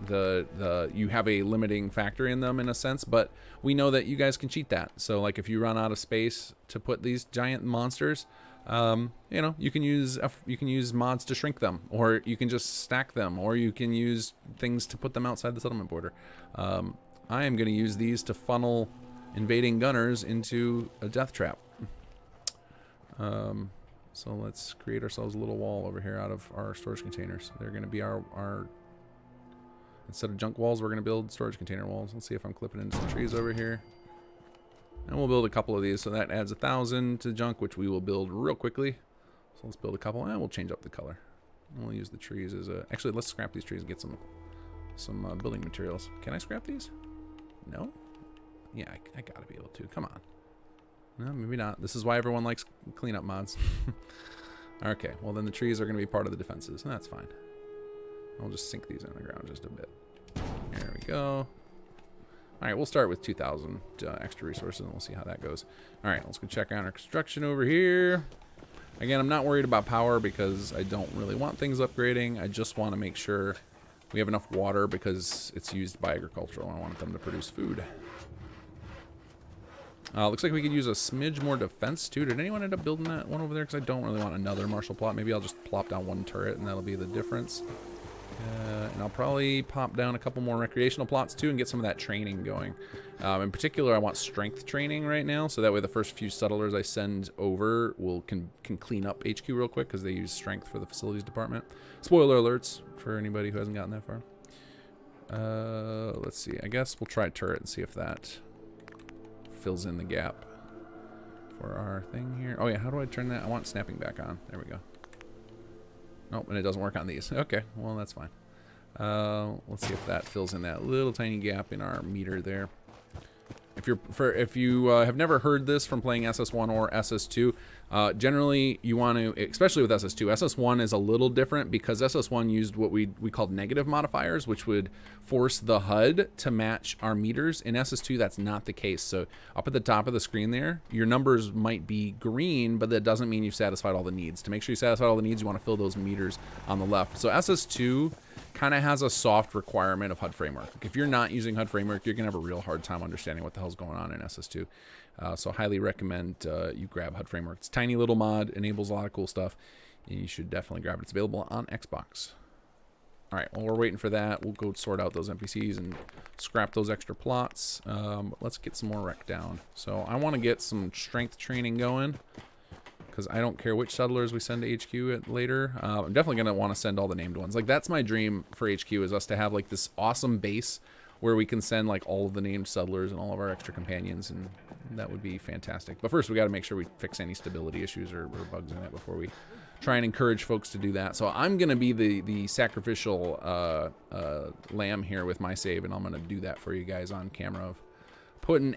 you have a limiting factor in them in a sense, but we know that you guys can cheat that. So like if you run out of space to put these giant monsters, you know, you can use mods to shrink them, or you can just stack them, or you can use things to put them outside the settlement border. I am going to use these to funnel invading gunners into a death trap. So let's create ourselves a little wall over here out of our storage containers. They're going to be our instead of junk walls, we're going to build storage container walls. Let's see if I'm clipping into some trees over here. And we'll build a couple of these, so that adds 1,000 to junk, which we will build real quickly. So let's build a couple, and we'll change up the color. And we'll use the trees as a... Actually, let's scrap these trees and get some building materials. Can I scrap these? No? Yeah, I gotta be able to. Come on. No, maybe not. This is why everyone likes cleanup mods. Okay, well then the trees are going to be part of the defenses, and that's fine. I'll just sink these in the ground just a bit. There we go. Alright, we'll start with 2,000 extra resources, and we'll see how that goes. Alright, let's go check out our construction over here. Again, I'm not worried about power because I don't really want things upgrading. I just want to make sure we have enough water because it's used by agricultural. I want them to produce food. Looks like we could use a smidge more defense too. Did anyone end up building that one over there? Because I don't really want another martial plot. Maybe I'll just plop down one turret and that'll be the difference. And I'll probably pop down a couple more recreational plots too and get some of that training going. In particular, I want strength training right now, so that way the first few settlers I send over can clean up HQ real quick because they use strength for the facilities department. Spoiler alerts for anybody who hasn't gotten that far. Let's see. I guess we'll try turret and see if that fills in the gap for our thing here. Oh yeah, how do I turn that? I want snapping back on. There we go. Nope, and it doesn't work on these. Okay, well that's fine. Let's see if that fills in that little tiny gap in our meter there. If you have never heard this from playing SS1 or SS2, generally you want to, especially with SS2, SS1 is a little different because SS1 used what we called negative modifiers, which would force the HUD to match our meters. In SS2, that's not the case. So up at the top of the screen there, your numbers might be green, but that doesn't mean you've satisfied all the needs. To make sure you satisfy all the needs, you want to fill those meters on the left. So SS2 kind of has a soft requirement of HUD framework. If you're not using HUD framework, you're gonna have a real hard time understanding what the hell's going on in SS2. So highly recommend you grab HUD framework. It's a tiny little mod, enables a lot of cool stuff. You should definitely grab it. It's available on Xbox. All right, while we're waiting for that, we'll go sort out those NPCs and scrap those extra plots. Let's get some more rec down. So I want to get some strength training going, because I don't care which settlers we send to HQ later. I'm definitely going to want to send all the named ones. Like, that's my dream for HQ, is us to have, like, this awesome base where we can send, like, all of the named settlers and all of our extra companions, and that would be fantastic. But first, we got to make sure we fix any stability issues or bugs in it before we try and encourage folks to do that. So I'm going to be the sacrificial lamb here with my save, and I'm going to do that for you guys on camera, of putting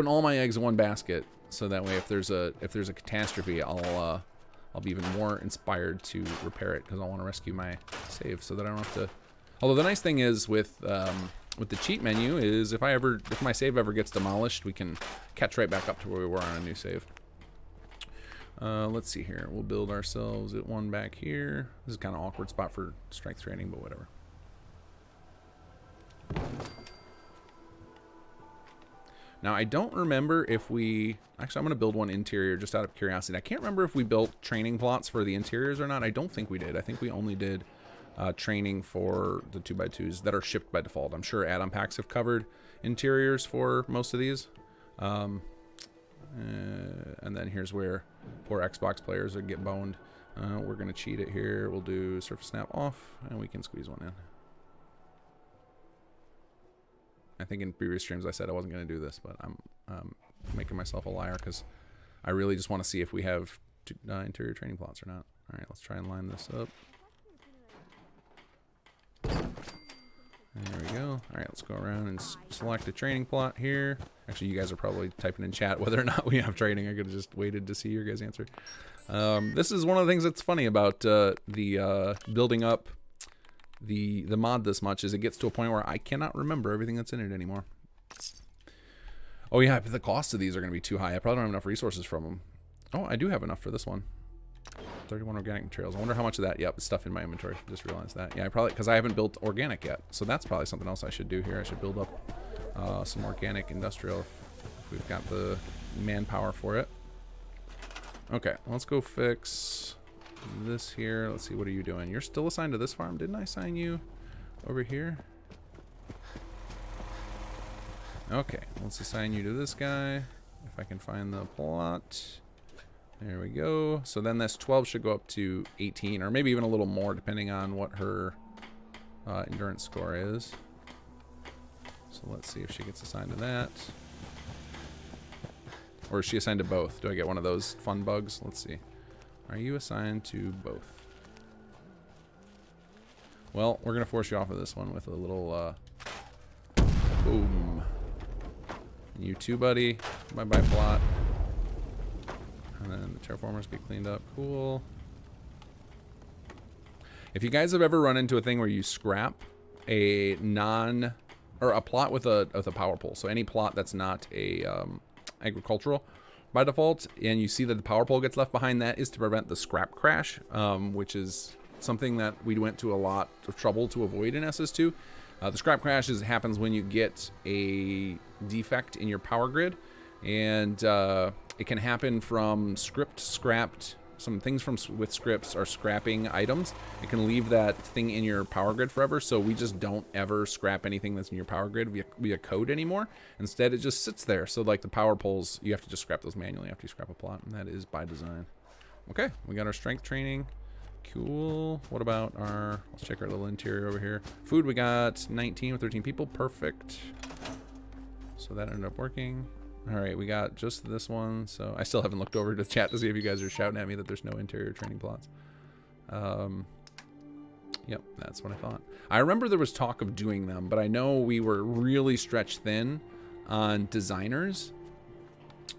all my eggs in one basket. So that way, if there's a catastrophe, I'll I'll be even more inspired to repair it because I want to rescue my save so that I don't have to. Although the nice thing is with the cheat menu is if my save ever gets demolished, we can catch right back up to where we were on a new save. Let's see here. We'll build ourselves at one back here. This is kind of an awkward spot for strength training, but whatever. Now, I don't remember if we... Actually, I'm going to build one interior just out of curiosity. I can't remember if we built training plots for the interiors or not. I don't think we did. I think we only did training for the 2x2s that are shipped by default. I'm sure add-on packs have covered interiors for most of these. And then here's where poor Xbox players would get boned. We're going to cheat it here. We'll do surface snap off, and we can squeeze one in. I think in previous streams I said I wasn't going to do this, but I'm making myself a liar because I really just want to see if we have interior training plots or not. All right, let's try and line this up. There we go. All right, let's go around and select a training plot here. Actually, you guys are probably typing in chat whether or not we have training. I could have just waited to see your guys' answer. This is one of the things that's funny about the building up the mod this much is it gets to a point where I cannot remember everything that's in it anymore. Oh yeah, but the cost of these are going to be too high. I probably don't have enough resources from them. Oh, I do have enough for this one. 31 organic materials. I wonder how much of that. Yep, stuff in my inventory. Just realized that. Yeah, I probably because I haven't built organic yet, so that's probably something else I should do here. I should build up some organic industrial if we've got the manpower for it. Okay, let's go fix this here. Let's see, what are you doing? You're still assigned to this farm. Didn't I assign you over here? Okay, let's assign you to this guy if I can find the plot. There we go. So then this 12 should go up to 18 or maybe even a little more depending on what her endurance score is. So let's see if she gets assigned to that. Or is she assigned to both? Do I get one of those fun bugs? Let's see. Are you assigned to both? Well, we're going to force you off of this one with a little boom. And you too, buddy. Bye-bye plot. And then the terraformers get cleaned up. Cool. If you guys have ever run into a thing where you scrap a a plot with a power pole, so any plot that's not a agricultural by default, and you see that the power pole gets left behind, that is to prevent the scrap crash, which is something that we went to a lot of trouble to avoid in SS2. The scrap crash happens when you get a defect in your power grid, and it can happen from script scrapped. Some things with scripts are scrapping items. It can leave that thing in your power grid forever, so we just don't ever scrap anything that's in your power grid via code anymore. Instead, it just sits there. So like the power poles, you have to just scrap those manually after you scrap a plot, and that is by design. Okay, we got our strength training. Cool. What about our, let's check our little interior over here. Food, we got 19 with 13 people. Perfect. So that ended up working. All right, we got just this one. So I still haven't looked over to the chat to see if you guys are shouting at me that there's no interior training plots. Yep, that's what I thought. I remember there was talk of doing them, but I know we were really stretched thin on designers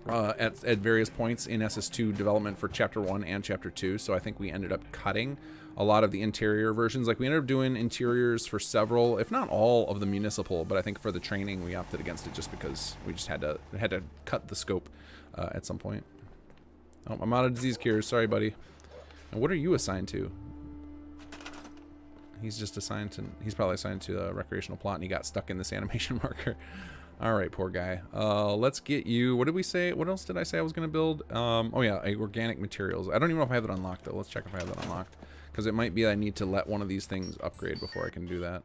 at various points in SS2 development for Chapter 1 and Chapter 2. So I think we ended up cutting a lot of the interior versions. Like we ended up doing interiors for several, if not all, of the municipal, but I think for the training we opted against it just because we just had to cut the scope at some point. Oh, I'm out of disease cures. Sorry, buddy. And what are you assigned to? He's just assigned to, he's probably assigned to a recreational plot and he got stuck in this animation marker. All right, poor guy. Let's get you, what did we say? What else did I say I was going to build? Oh yeah, organic materials. I don't even know if I have it unlocked though. Let's check if I have that unlocked. Because it might be I need to let one of these things upgrade before I can do that.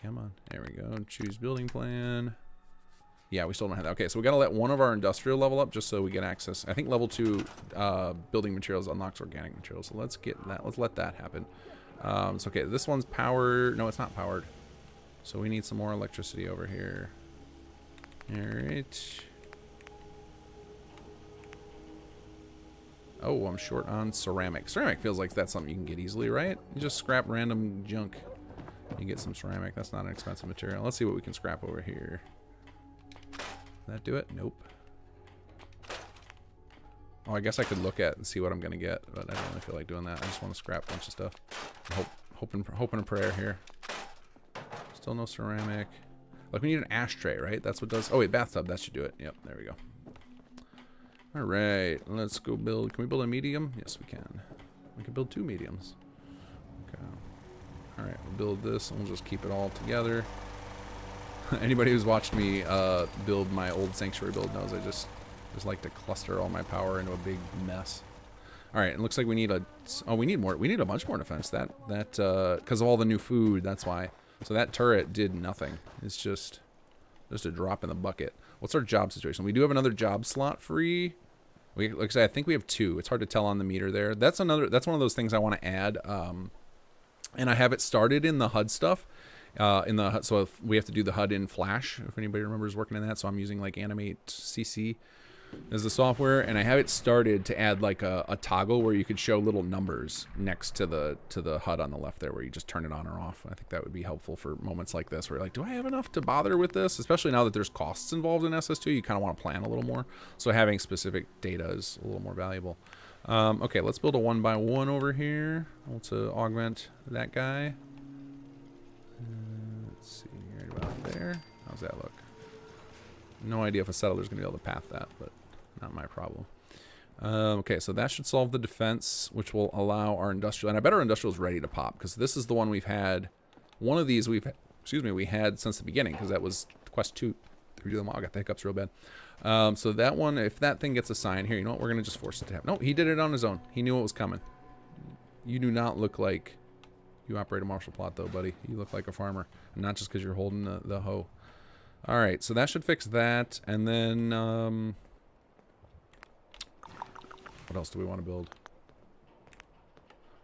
Come on. There we go. Choose building plan. Yeah, we still don't have that. Okay, so we got to let one of our industrial level up just so we get access. I think level 2 building materials unlocks organic materials. So let's get that. Let's let that happen. So okay, this one's powered. No, it's not powered. So we need some more electricity over here. All right. Oh, I'm short on ceramic. Ceramic feels like that's something you can get easily, right? You just scrap random junk. You get some ceramic. That's not an expensive material. Let's see what we can scrap over here. Did that do it? Nope. Oh, I guess I could look at and see what I'm gonna get, but I don't really feel like doing that. I just want to scrap a bunch of stuff. Hoping a prayer here. Still no ceramic. Like, we need an ashtray, right? That's what does. Oh wait, bathtub. That should do it. Yep, there we go. All right, let's go build. Can we build a medium? Yes, we can. We can build 2 mediums. Okay. All right, we'll build this, and we'll just keep it all together. Anybody who's watched me build my old sanctuary build knows I just like to cluster all my power into a big mess. All right, it looks like we need a. Oh, we need more. We need a bunch more defense. That because of all the new food. That's why. So that turret did nothing. It's just a drop in the bucket. What's our job situation? We do have another job slot free. Like I said, I think we have 2. It's hard to tell on the meter there. That's one of those things I want to add. And I have it started in the HUD stuff. So if we have to do the HUD in Flash, if anybody remembers working in that. So I'm using like Animate CC as the software, and I have it started to add like a toggle where you could show little numbers next to the HUD on the left there, where you just turn it on or off. I think that would be helpful for moments like this, where you're like, do I have enough to bother with this? Especially now that there's costs involved in SS2, you kind of want to plan a little more. So having specific data is a little more valuable. Okay, let's build a 1x1 over here. To augment that guy. Let's see, right about there. How's that look? No idea if a settler's gonna be able to path that, but not my problem. Okay, so that should solve the defense, which will allow our industrial, and I bet our industrial is ready to pop, because this is the one we've had. One of these we had since the beginning, because that was quest 2. Redo them all. I got the hiccups real bad. So that one, if that thing gets assigned here, you know what? We're gonna just force it to happen. No, he did it on his own. He knew what was coming. You do not look like you operate a martial plot, though, buddy. You look like a farmer, and not just because you're holding the hoe. All right, so that should fix that, and then what else do we want to build?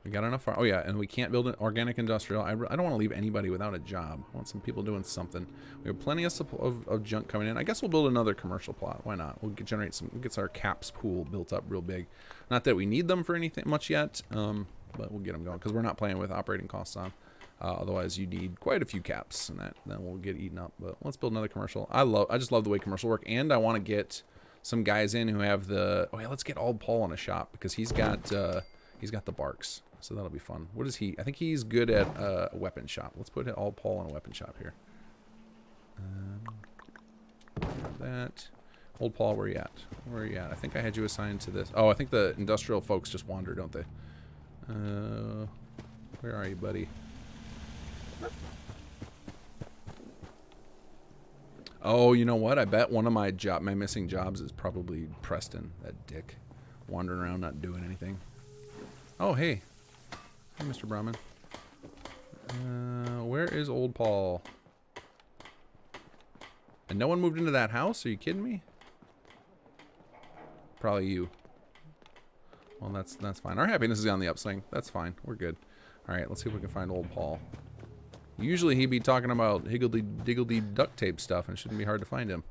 We got enough. Oh yeah, and we can't build an organic industrial. I don't want to leave anybody without a job. I want some people doing something. We have plenty of junk coming in. I guess we'll build another commercial plot. Why not? We'll generate some. We'll get our caps pool built up real big. Not that we need them for anything much yet, but we'll get them going because we're not playing with operating costs on. Otherwise, you need quite a few caps, and then we'll get eaten up. But let's build another commercial. I just love the way commercial work, and I want to get some guys in who have the. Oh yeah, let's get Old Paul in a shop because he's got the barks, so that'll be fun. What is he? I think he's good at a weapon shop. Let's put Old Paul in a weapon shop here. That. Old Paul, where are you at? Where are you at? I think I had you assigned to this. Oh, I think the industrial folks just wander, don't they? Where are you, buddy? Oh, you know what? I bet one of my missing jobs is probably Preston, that dick, wandering around not doing anything. Oh, hey. Hey, Mr. Brahman. Where is Old Paul? And no one moved into that house? Are you kidding me? Probably you. Well, that's fine. Our happiness is on the upswing. That's fine. We're good. All right, let's see if we can find Old Paul. Usually he'd be talking about higgledy-diggledy duct tape stuff, and it shouldn't be hard to find him.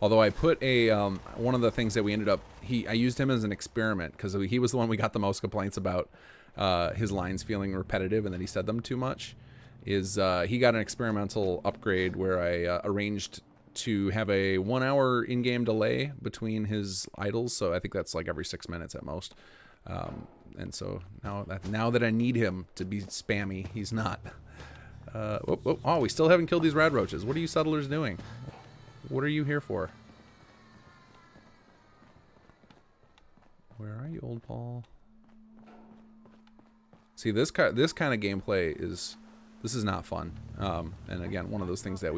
Although I put a one of the things that we ended up I used him as an experiment because he was the one we got the most complaints about his lines feeling repetitive and that he said them too much. He got an experimental upgrade where I arranged to have a 1 hour in-game delay between his idles, so I think that's like every 6 minutes at most. And so now that I need him to be spammy, he's not. Oh, we still haven't killed these rad roaches. What are you settlers doing? What are you here for? Where are you, Old Paul? See, this kind of gameplay is not fun. And again, one of those things that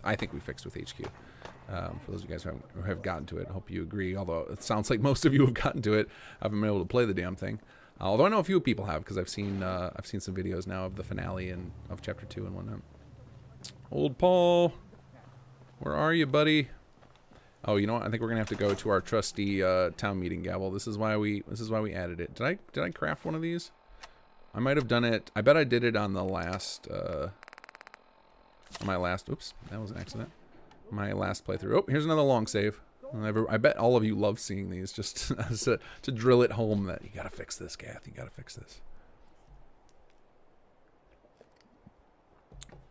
I think we fixed with HQ. For those of you guys who have gotten to it, I hope you agree. Although it sounds like most of you have gotten to it, I haven't been able to play the damn thing. Although I know a few people have because I've seen some videos now of the finale and of chapter 2 and whatnot. Old Paul, where are you, buddy? Oh, you know what? I think we're gonna have to go to our trusty town meeting gavel. This is why we added it. Did I craft one of these? I might have done it. I bet I did it on the last. Oops, that was an accident. My last playthrough. Oh, here's another long save. I bet all of you love seeing these just to drill it home that you gotta fix this, Gath. You gotta fix this.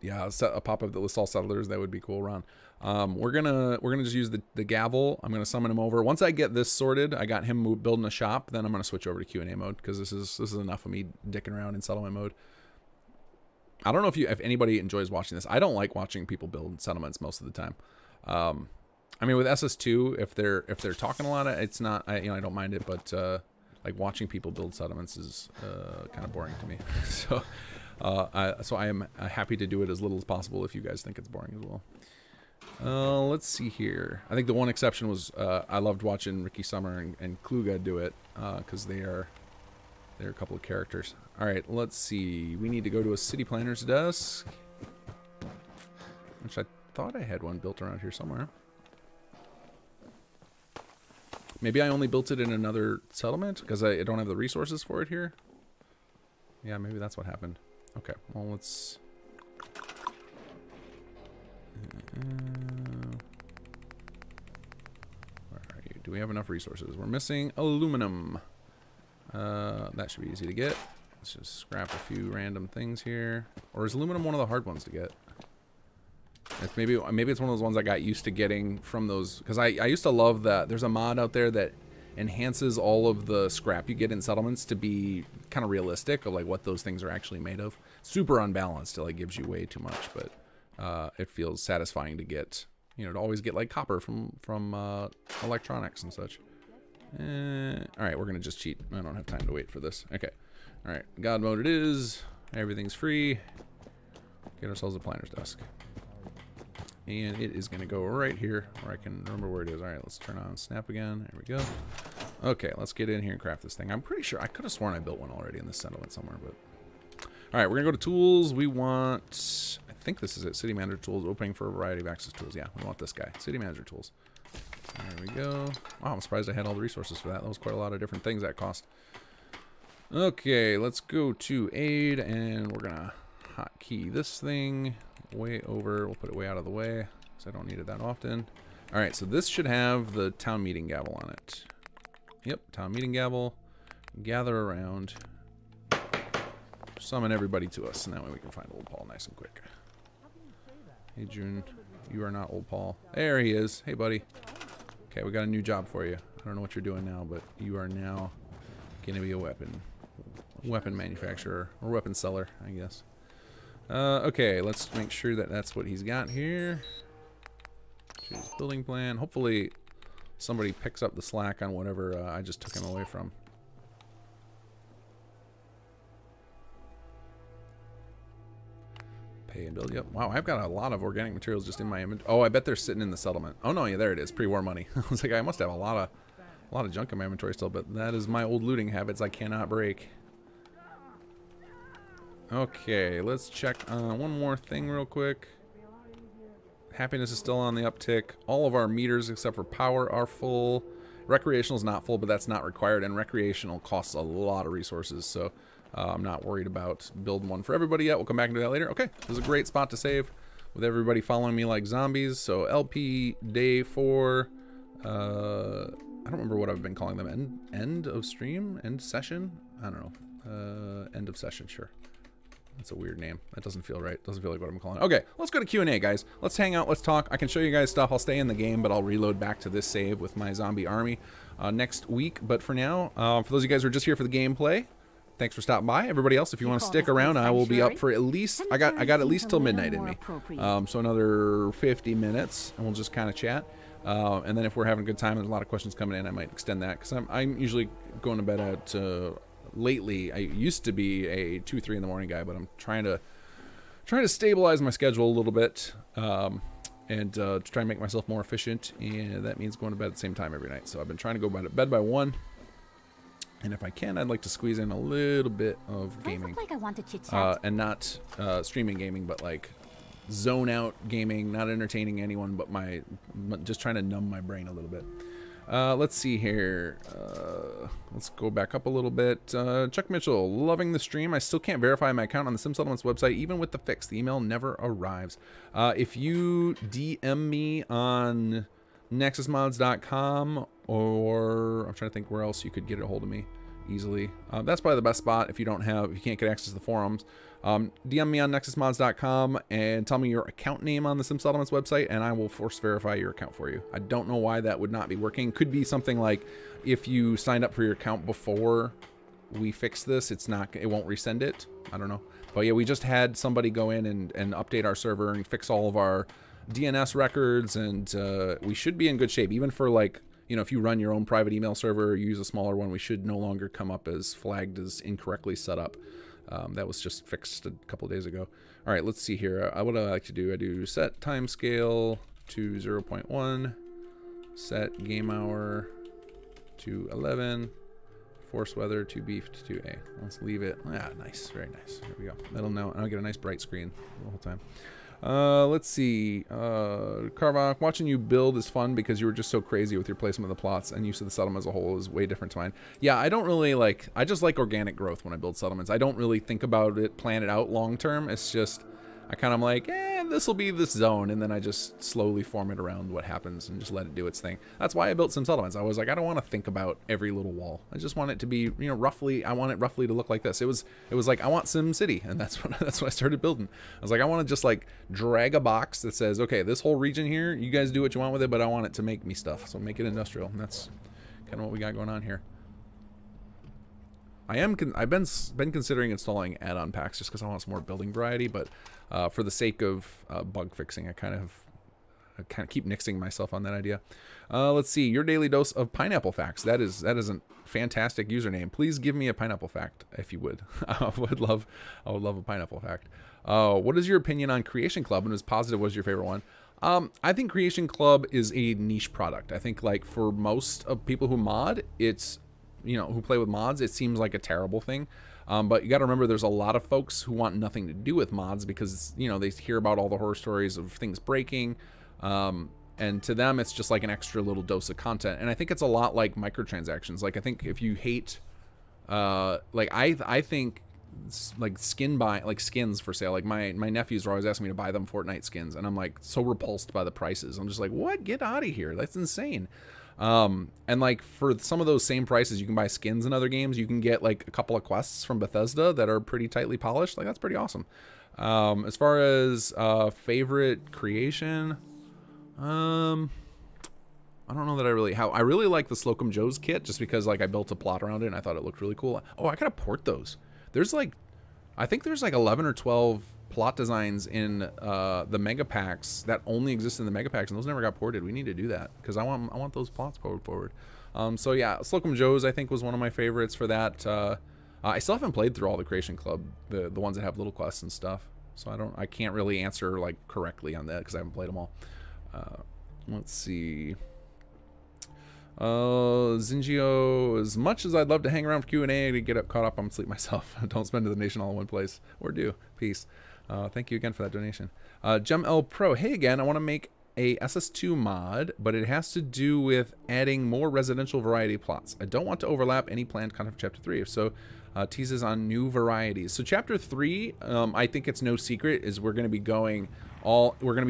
Yeah, a pop-up that lists all settlers. That would be cool, Ron. We're gonna just use the gavel. I'm gonna summon him over. Once I get this sorted, I got him building a shop. Then I'm gonna switch over to Q&A mode because this is enough of me dicking around in settlement mode. I don't know if anybody enjoys watching this. I don't like watching people build settlements most of the time. I mean, with SS2, if they're talking a lot, it's not. I don't mind it, but like watching people build settlements is kind of boring to me. So I am happy to do it as little as possible if you guys think it's boring as well. Let's see here. I think the one exception was I loved watching Ricky Summer and Kluga do it because they're a couple of characters. All right, let's see. We need to go to a city planner's desk, which I thought I had one built around here somewhere. Maybe I only built it in another settlement because I don't have the resources for it here. Yeah, maybe that's what happened. Okay, well, let's... where are you? Do we have enough resources? We're missing aluminum. That should be easy to get. Let's just scrap a few random things here. Or is aluminum one of the hard ones to get? It's maybe it's one of those ones I got used to getting from those, because I used to love that. There's a mod out there that enhances all of the scrap you get in settlements to be kind of realistic of like what those things are actually made of. Super unbalanced. It like gives you way too much, but it feels satisfying to get, to always get like copper from electronics and such. All right, we're gonna just cheat. I don't have time to wait for this. Okay, all right, God mode it is. Everything's free. Get ourselves a planner's desk. And it is going to go right here where I can remember where it is. All right, let's turn on snap again. There we go. Okay, let's get in here and craft this thing. I'm pretty sure I could have sworn I built one already in this settlement somewhere, but... All right, we're going to go to tools. We want... I think this is it. City manager tools, opening for a variety of access tools. Yeah, we want this guy. City manager tools. There we go. Wow, I'm surprised I had all the resources for that. That was quite a lot of different things that cost. Okay, let's go to aid, and we're going to hotkey this thing way over. We'll put it way out of the way because I don't need it that often. All right, so this should have the town meeting gavel on it. Yep, town meeting gavel. Gather around. Summon everybody to us, and that way we can find old Paul nice and quick. Hey, June. You are not old Paul. There he is. Hey, buddy. Okay, we got a new job for you. I don't know what you're doing now, but you are now going to be a weapon manufacturer or weapon seller, I guess. Okay, let's make sure that that's what he's got here. Choose building plan. Hopefully somebody picks up the slack on whatever I just took him away from. Pay and build. Yep. Wow, I've got a lot of organic materials just in my inventory. Oh, I bet they're sitting in the settlement. Oh no, yeah, there it is. Pre-war money. I was like, I must have a lot of junk in my inventory still, but that is my old looting habits I cannot break. Okay, let's check one more thing real quick. Happiness is still on the uptick. All of our meters except for power are full. Recreational is not full, but that's not required, and recreational costs a lot of resources, so I'm not worried about building one for everybody yet. We'll come back and do that later. Okay, this is a great spot to save with everybody following me like zombies. So LP day 4. I don't remember what I've been calling them. End of stream? End session? I don't know. End of session, sure. That's a weird name. That doesn't feel right. Doesn't feel like what I'm calling it. Okay, let's go to Q&A, guys. Let's hang out. Let's talk. I can show you guys stuff. I'll stay in the game, but I'll reload back to this save with my zombie army next week. But for now, for those of you guys who are just here for the gameplay, thanks for stopping by. Everybody else, if you want to stick around, I will be up for at least... I got at least till midnight in me. So another 50 minutes, and we'll just kind of chat. And then if we're having a good time, there's a lot of questions coming in, I might extend that. Because I'm usually going to bed at... lately, I used to be a 2-3 in the morning guy, but I'm trying to stabilize my schedule a little bit, and to try and make myself more efficient, and that means going to bed at the same time every night. So I've been trying to go to bed by 1, and if I can, I'd like to squeeze in a little bit of gaming, like I want to chit-chat. and not streaming gaming, but like zone out gaming, not entertaining anyone, but just trying to numb my brain a little bit. Let's see here. Let's go back up a little bit. Chuck Mitchell, loving the stream. I still can't verify my account on the Sim Settlements website, even with the fix. The email never arrives. If you DM me on nexusmods.com, or I'm trying to think where else you could get a hold of me. easily. That's probably the best spot if you can't get access to the forums. DM me on nexusmods.com and tell me your account name on the Sim Settlements website, and I will force verify your account for you. I don't know why that would not be working. Could be something like if you signed up for your account before we fix this, it won't resend it. I don't know. But yeah, we just had somebody go in and update our server and fix all of our DNS records, and we should be in good shape. Even for like, you know, if you run your own private email server or use a smaller one, we should no longer come up as flagged as incorrectly set up. That was just fixed a couple of days ago. All right, let's see here. What I like to do, I do set timescale to 0.1, set game hour to 11, force weather to beefed to A. Let's leave it. Ah, nice, very nice. There we go. That'll know. I'll get a nice bright screen the whole time. Let's see. Carvok, watching you build is fun because you were just so crazy with your placement of the plots, and use of the settlement as a whole is way different to mine. Yeah, I don't really like, I just like organic growth when I build settlements. I don't really think about it, plan it out long term. It's just, I kind of like, this will be this zone, and then I just slowly form it around what happens and just let it do its thing. That's why I built some settlements. I was like, I don't want to think about every little wall. I just want it to be, you know, roughly, I want it roughly to look like this. It was like, I want Sim City, and that's what I started building. I was like, I want to just like drag a box that says, okay, this whole region here, you guys do what you want with it, but I want it to make me stuff. So make it industrial, and that's kind of what we got going on here. I've been considering installing add-on packs just because I want some more building variety, but for the sake of bug fixing, I kind of keep nixing myself on that idea. Let's see, your daily dose of pineapple facts. That is a fantastic username. Please give me a pineapple fact if you would. I would love a pineapple fact. What is your opinion on Creation Club, and is positive was your favorite one? I think Creation Club is a niche product. I think like for most of people who mod, it's, you know, who play with mods, it seems like a terrible thing. But you got to remember, there's a lot of folks who want nothing to do with mods because, you know, they hear about all the horror stories of things breaking. And to them, it's just like an extra little dose of content. And I think it's a lot like microtransactions. Like, I think if you hate, like, I think like skins for sale. Like my nephews are always asking me to buy them Fortnite skins. And I'm like so repulsed by the prices. I'm just like, what? Get out of here. That's insane. And like for some of those same prices, you can buy skins in other games. You can get like a couple of quests from Bethesda that are pretty tightly polished. Like, that's pretty awesome. As far as favorite creation, I don't know that I really like the Slocum Joe's kit just because like I built a plot around it and I thought it looked really cool. Oh, I gotta port those. There's like, I think there's like 11 or 12 plot designs in the mega packs that only exist in the mega packs, and those never got ported. We need to do that because I want those plots forward. So yeah, Slocum Joe's I think was one of my favorites for that. I still haven't played through all the Creation Club, the ones that have little quests and stuff. So I can't really answer like correctly on that because I haven't played them all. Let's see. Zingio, as much as I'd love to hang around for Q&A to get caught up on sleep myself, don't spend the donation all in one place, or do. Peace. Thank you again for that donation. Gem L Pro, hey again, I want to make a SS2 mod, but it has to do with adding more residential variety plots. I don't want to overlap any planned content for Chapter 3. If so, teases on new varieties. So Chapter 3, I think it's no secret, is we're going to be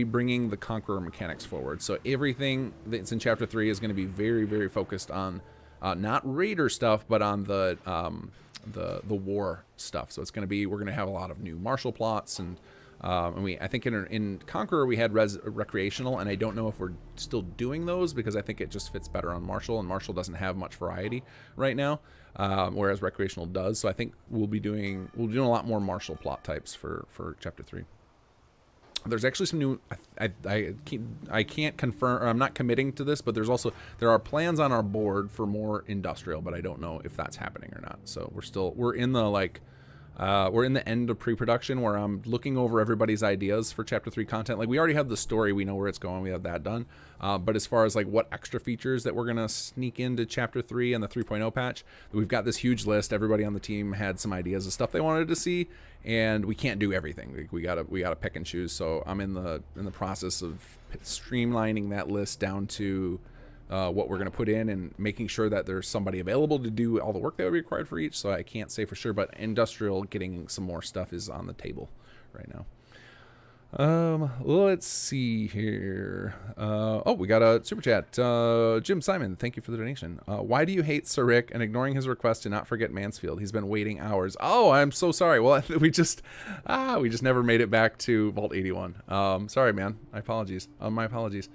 bringing the Conqueror mechanics forward. So everything that's in Chapter 3 is going to be very, very focused on not Raider stuff, but on the war stuff. So it's going to be, we're going to have a lot of new martial plots, and I think in Conqueror we had recreational, and I don't know if we're still doing those because I think it just fits better on martial, and martial doesn't have much variety right now, whereas recreational does. So I think we'll be doing a lot more martial plot types for Chapter 3. There's actually some new, I can't confirm, or I'm not committing to this, but there are plans on our board for more industrial, but I don't know if that's happening or not. So we're in the end of pre-production where I'm looking over everybody's ideas for Chapter 3 content. Like, we already have the story, we know where it's going, we have that done. But as far as like what extra features that we're gonna sneak into Chapter 3 and the 3.0 patch, we've got this huge list. Everybody on the team had some ideas of stuff they wanted to see, and we can't do everything. We gotta pick and choose. So I'm in the process of streamlining that list down to what we're going to put in, and making sure that there's somebody available to do all the work that would be required for each. So I can't say for sure, but industrial getting some more stuff is on the table right now. Let's see here. Oh, we got a super chat. Jim Simon, thank you for the donation. Why do you hate Sir Rick and ignoring his request to not forget Mansfield? He's been waiting hours. Oh, I'm so sorry. Well, we just never made it back to Vault 81. Sorry, man. My apologies. My apologies.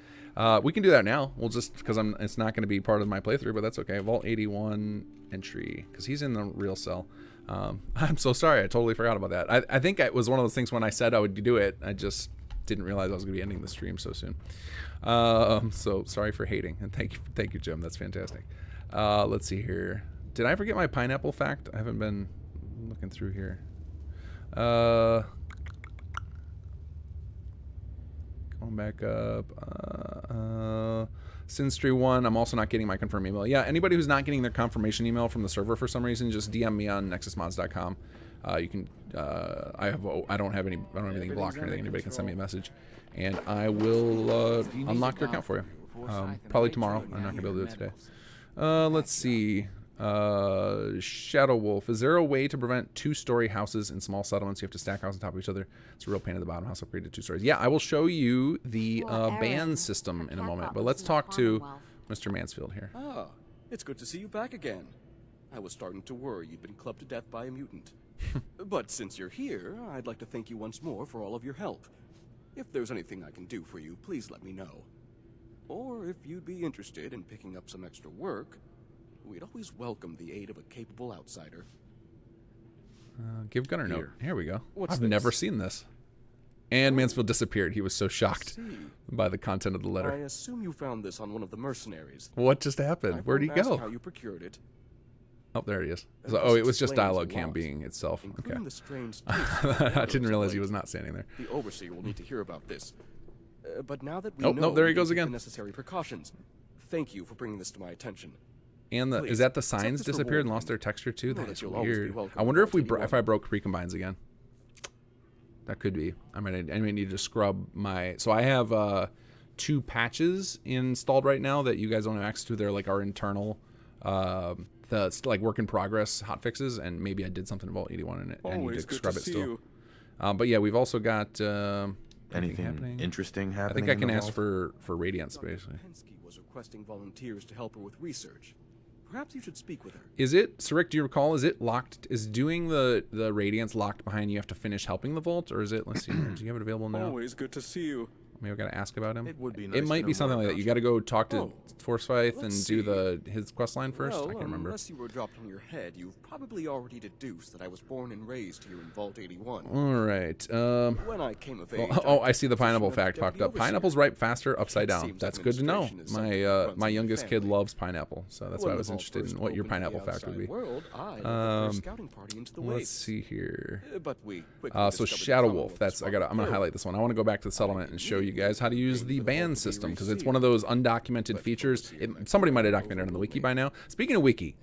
We can do that now. We'll just, because it's not going to be part of my playthrough, but that's okay. Vault 81 entry, because he's in the real cell. I'm so sorry. I totally forgot about that. I think it was one of those things when I said I would do it, I just didn't realize I was going to be ending the stream so soon. So sorry for hating, and thank you, Jim. That's fantastic. Let's see here. Did I forget my pineapple fact? I haven't been looking through here. Going back up. Sinstry 1, I'm also not getting my confirm email. Yeah, anybody who's not getting their confirmation email from the server for some reason, just DM me on nexusmods.com. You can. I don't have anything blocked or anything. Anybody can send me a message, and I will unlock your account for you. Probably tomorrow. I'm not gonna be able to do it today. Let's see. Shadow Wolf. Is there a way to prevent two-story houses in small settlements? You have to stack houses on top of each other. It's a real pain in the bottom. House upgrade to 2 stories. Yeah, I will show you the ban system in a moment. But let's talk to Mr. Mansfield here. Ah, it's good to see you back again. I was starting to worry you'd been clubbed to death by a mutant. But since you're here, I'd like to thank you once more for all of your help. If there's anything I can do for you, please let me know. Or if you'd be interested in picking up some extra work, we'd always welcome the aid of a capable outsider. Give Gunner note. Here we go. What's I've this? never seen this. And Mansfield disappeared. He was so shocked by the content of the letter. I assume you found this on one of the mercenaries. What just happened? Where'd he go? How you procured it. Oh, there he is. So, oh, it was just dialogue cam being itself. Okay. The strange I didn't realize he was not standing there. The overseer will need to hear about this. But now that we know, no, there he we goes take again. the necessary precautions. Thank you for bringing this to my attention. And the, is that the signs disappeared and lost their texture too? That is weird. I wonder if if I broke recombines again. That could be. I may need to scrub my. So I have 2 patches installed right now that you guys don't have access to. They're like our internal, like work in progress hotfixes, and maybe I did something in Vault 81 and I need to scrub it still. But yeah, we've also got anything happening. Interesting happening. I think I can ask for radiance basically. Pensky was requesting volunteers to help her with research. Perhaps you should speak with her. Is it, Sarik, do you recall, is it locked, is doing the radiance locked behind you have to finish helping the vault, or is it, let's see, do you have it available now? Always good to see you. Maybe I've got to ask about him. It would be nice It might be something like that. You got to go talk to Forsyth and see. do his quest line first. Well, I can't remember. Unless you were dropped on your head, you've probably already deduced that I was born and raised here in Vault 81. All right. When I came of age, oh, I see the pineapple fact popped up. overseer. Pineapples ripe faster upside down. Seems That's good to know. administration is My something that my runs in the youngest kid family. loves pineapple, so that's why When I the was vault interested first in what your opened to the pineapple fact would be. outside world, I led the first scouting party into the Let's waves. see here. But we quickly So discovered the Shadow Wolf. Commonwealth's That's I'm gonna responsibility. highlight this one. I want to go back to the settlement and show you guys how to use the ban system because it's one of those undocumented features. Somebody might have documented it on the wiki by now. Speaking of wiki,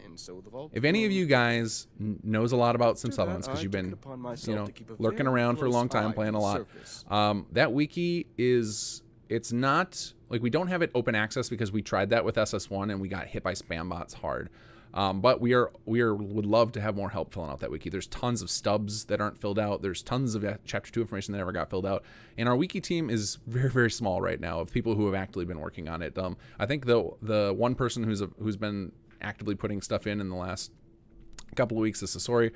if any of you guys knows a lot about Sim Settlements because you've been lurking around for a long time, playing a lot, that wiki it's not like we don't have it open access because we tried that with SS1 and we got hit by spam bots hard. But we would love to have more help filling out that wiki. There's tons of stubs that aren't filled out. There's tons of chapter 2 information that never got filled out. And our wiki team is very, very small right now of people who have actively been working on it. I think the one person who's been actively putting stuff in the last couple of weeks is Sasori.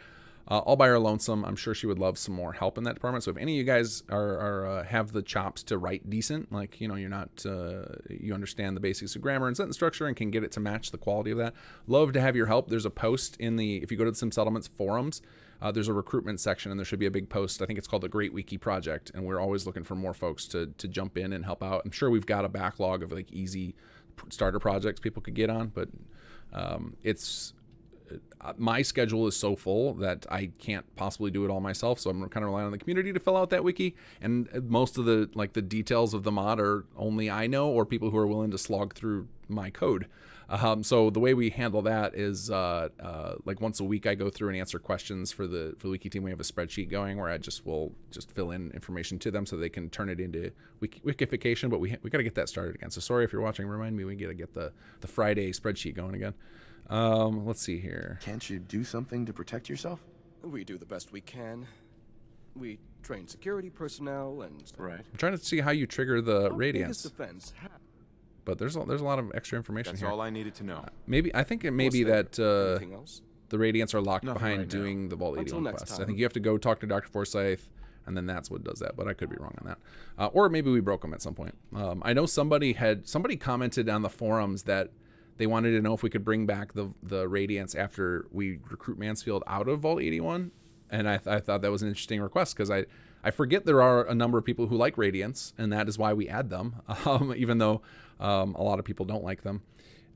All by her lonesome. I'm sure she would love some more help in that department. So if any of you guys are have the chops to write decent, like you're not you understand the basics of grammar and sentence structure and can get it to match the quality of that, love to have your help. There's a post if you go to the Sim Settlements forums, there's a recruitment section and there should be a big post. I think it's called the Great Wiki Project, and we're always looking for more folks to jump in and help out. I'm sure we've got a backlog of like easy starter projects people could get on, but my schedule is so full that I can't possibly do it all myself, so I'm kind of relying on the community to fill out that wiki, and most of the details of the mod are only I know or people who are willing to slog through my code. So the way we handle that is like once a week I go through and answer questions for the wiki team. We have a spreadsheet going where I will fill in information to them so they can turn it into wikification, but we got to get that started again. So sorry if you're watching, remind me we got to get the Friday spreadsheet going again. Let's see here. Can't you do something to protect yourself? We do the best we can. We train security personnel and... Right. I'm trying to see how you trigger the Our radiance. biggest defense But there's a lot of extra information That's here. all I needed to know. Maybe I think it may be that Anything else? the radiants are locked Nothing behind right now. doing the Vault Until 81 next quest. I time. think you have to go talk to Dr. Forsyth, and then that's what does that. But I could be wrong on that. Or maybe we broke them at some point. I know somebody commented on the forums that they wanted to know if we could bring back the radiants after we recruit Mansfield out of Vault 81, and I thought that was an interesting request because I forget there are a number of people who like radiants, and that is why we add them, even though a lot of people don't like them.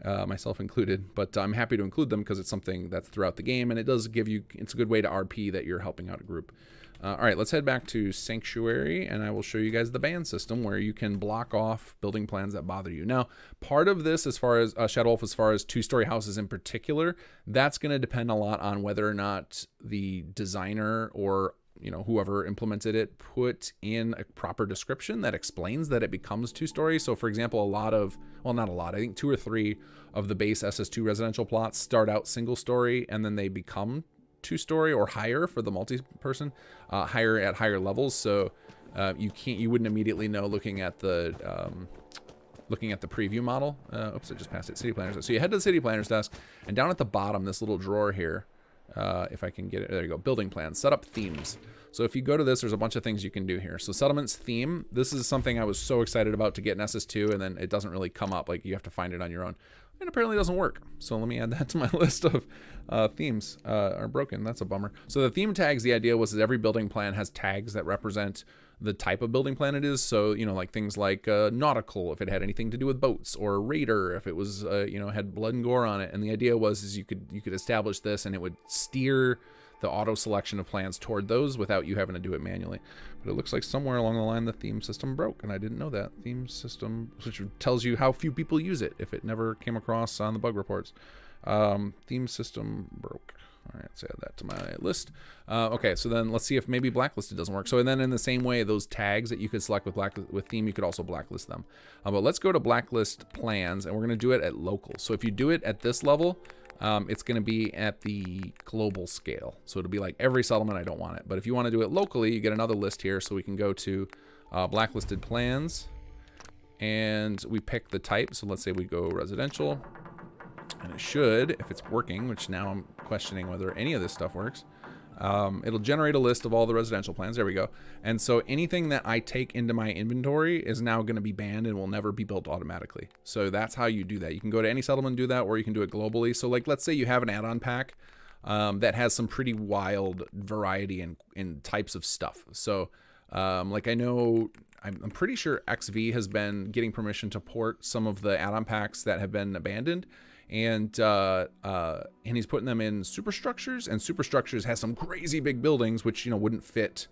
Myself included, but I'm happy to include them because it's something that's throughout the game, and it does give you, it's a good way to RP that you're helping out a group. All right, let's head back to Sanctuary, and I will show you guys the ban system where you can block off building plans that bother you. Now, part of this, as far as Shadow Wolf, as far as two-story houses in particular, that's going to depend a lot on whether or not the designer or whoever implemented it put in a proper description that explains that it becomes two-story. So for example, not a lot, I think 2 or 3 of the base SS2 residential plots start out single-story and then they become two-story or higher for the multi-person, higher levels. So you wouldn't immediately know looking at the preview model. Oops, I just passed it. City planners. So you head to the city planners desk, and down at the bottom, this little drawer here, if I can get it, there you go, building plans, set up themes. So if you go to this, there's a bunch of things you can do here. So settlements theme, this is something I was so excited about to get in SS2, and then it doesn't really come up, like you have to find it on your own. And apparently it doesn't work. So let me add that to my list of themes are broken. That's a bummer. So the theme tags, the idea was that every building plan has tags that represent the type of building plan it is. So, like things like nautical, if it had anything to do with boats, or raider, if it was, had blood and gore on it. And the idea was you could establish this and it would steer the auto selection of plans toward those without you having to do it manually. But it looks like somewhere along the line the theme system broke, and I didn't know that. Theme system, which tells you how few people use it if it never came across on the bug reports. Theme system broke. All right, let's add that to my list. Okay, so then let's see if maybe blacklisted doesn't work. So and then in the same way, those tags that you could select with theme, you could also blacklist them. But let's go to blacklist plans, and we're going to do it at local. So if you do it at this level, it's going to be at the global scale. So it'll be like every settlement, I don't want it. But if you want to do it locally, you get another list here. So we can go to blacklisted plans, and we pick the type. So let's say we go residential. And it should, if it's working, which now I'm questioning whether any of this stuff works, it'll generate a list of all the residential plans. There we go. And so anything that I take into my inventory is now going to be banned and will never be built automatically. So that's how you do that. You can go to any settlement and do that, or you can do it globally. So like, let's say you have an add-on pack that has some pretty wild variety in types of stuff. So like I know, I'm pretty sure XV has been getting permission to port some of the add-on packs that have been abandoned. And he's putting them in superstructures, and superstructures has some crazy big buildings which wouldn't fit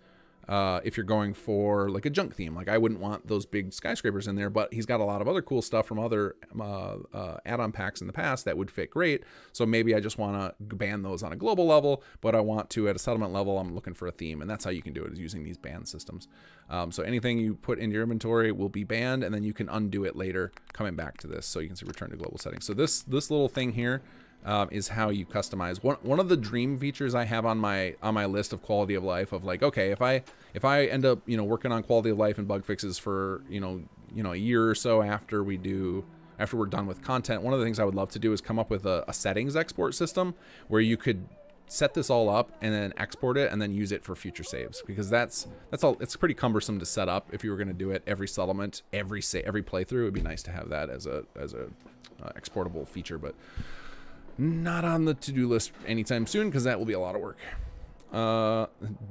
if you're going for like a junk theme. Like I wouldn't want those big skyscrapers in there, but he's got a lot of other cool stuff from other add-on packs in the past that would fit great. So maybe I just want to ban those on a global level, but I want to at a settlement level, I'm looking for a theme, and that's how you can do it, is using these ban systems. So anything you put in your inventory will be banned, and then you can undo it later coming back to this. So you can see return to global settings. So this little thing here is how you customize. One of the dream features I have on my list of quality of life, of like, okay, if I end up working on quality of life and bug fixes for a year or so after we're done with content, one of the things I would love to do is come up with a settings export system where you could set this all up and then export it and then use it for future saves, because that's all. It's pretty cumbersome to set up if you were going to do it every settlement, every playthrough. It would be nice to have that as a exportable feature, but not on the to-do list anytime soon, because that will be a lot of work.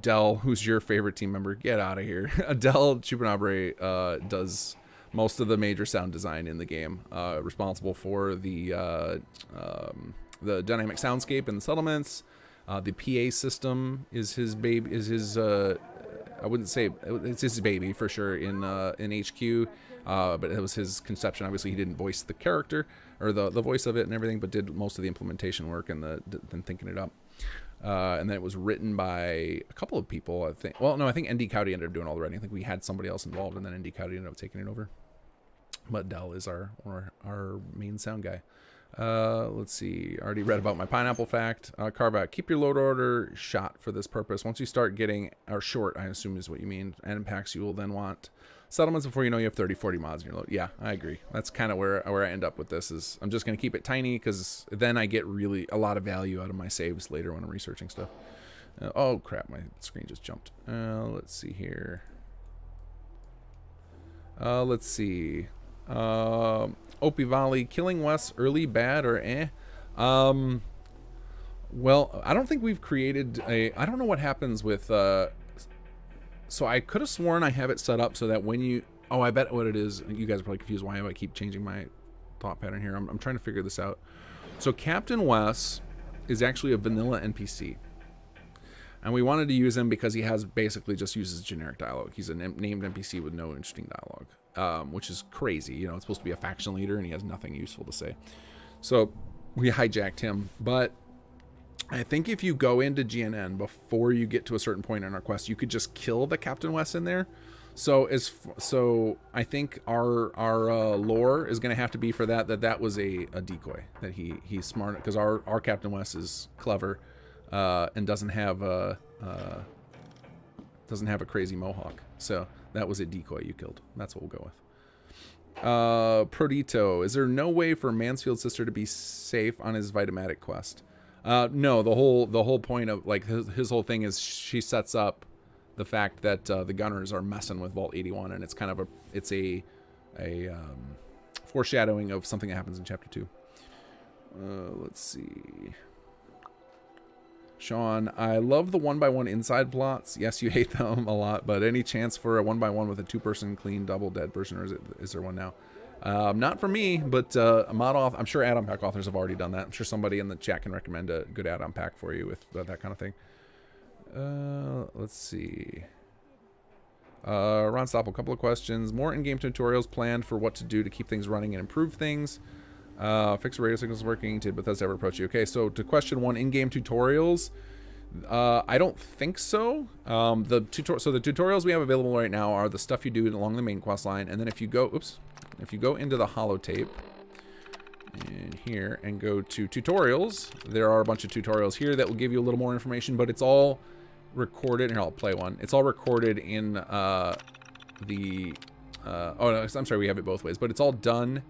Dell, who's your favorite team member? Get out of here. Dell Chupinabre does most of the major sound design in the game, responsible for the dynamic soundscape in the settlements. The PA system is his baby. I wouldn't say it's his baby for sure in HQ, but it was his conception. Obviously, he didn't voice the character or the voice of it and everything, but did most of the implementation work and thinking it up. And then it was written by a couple of people, I think. Well, no, I think ND Cowdy ended up doing all the writing. I think we had somebody else involved, and then ND Cowdy ended up taking it over. But Dell is our main sound guy. Let's see. Already read about my pineapple fact. Carve out. Keep your load order shot for this purpose. Once you start getting, or short, I assume is what you mean, and packs, you will then want settlements before you know you have 30, 40 mods in your load. Yeah, I agree. That's kind of where I end up with this. Is I'm just going to keep it tiny because then I get really a lot of value out of my saves later when I'm researching stuff. Oh crap, my screen just jumped. Let's see here. Let's see. Opie Valley, killing Wes early, bad, or eh? Well, I don't think we've created a... I don't know what happens with... So I could have sworn I have it set up so that when you... Oh, I bet what it is... You guys are probably confused why I keep changing my thought pattern here. I'm trying to figure this out. So Captain Wes is actually a vanilla NPC. And we wanted to use him because he has basically just uses generic dialogue. He's a named NPC with no interesting dialogue, which is crazy. You know, it's supposed to be a faction leader, and he has nothing useful to say. So we hijacked him. But I think if you go into GNN before you get to a certain point in our quest, you could just kill the Captain West in there. So I think our lore is going to have to be for that was a decoy, that he's smart, because our Captain West is clever. And doesn't have a crazy mohawk, so that was a decoy you killed. That's what we'll go with. Prodito, is there no way for Mansfield's sister to be safe on his Vitamatic quest? No, the whole point of like his whole thing is she sets up the fact that the gunners are messing with Vault 81, and it's kind of a foreshadowing of something that happens in Chapter 2. Let's see. Sean, I love the 1x1 inside plots. Yes, you hate them a lot, but any chance for a 1x1 with a 2-person clean double dead person, or is there one now? Not for me, but mod auth. I'm sure add-on pack authors have already done that. I'm sure somebody in the chat can recommend a good add-on pack for you with that kind of thing. Let's see. Ron Stoppel, a couple of questions. More in-game tutorials planned for what to do to keep things running and improve things. Fix radio signals working. Did Bethesda ever approach you? Okay, so to question one, in-game tutorials, I don't think so. The tutorials we have available right now are the stuff you do along the main quest line, and then if you go, if you go into the holotape in here and go to tutorials, there are a bunch of tutorials here that will give you a little more information, but it's all recorded. Here, I'll play one. It's all recorded in oh no, I'm sorry, we have it both ways, but it's all done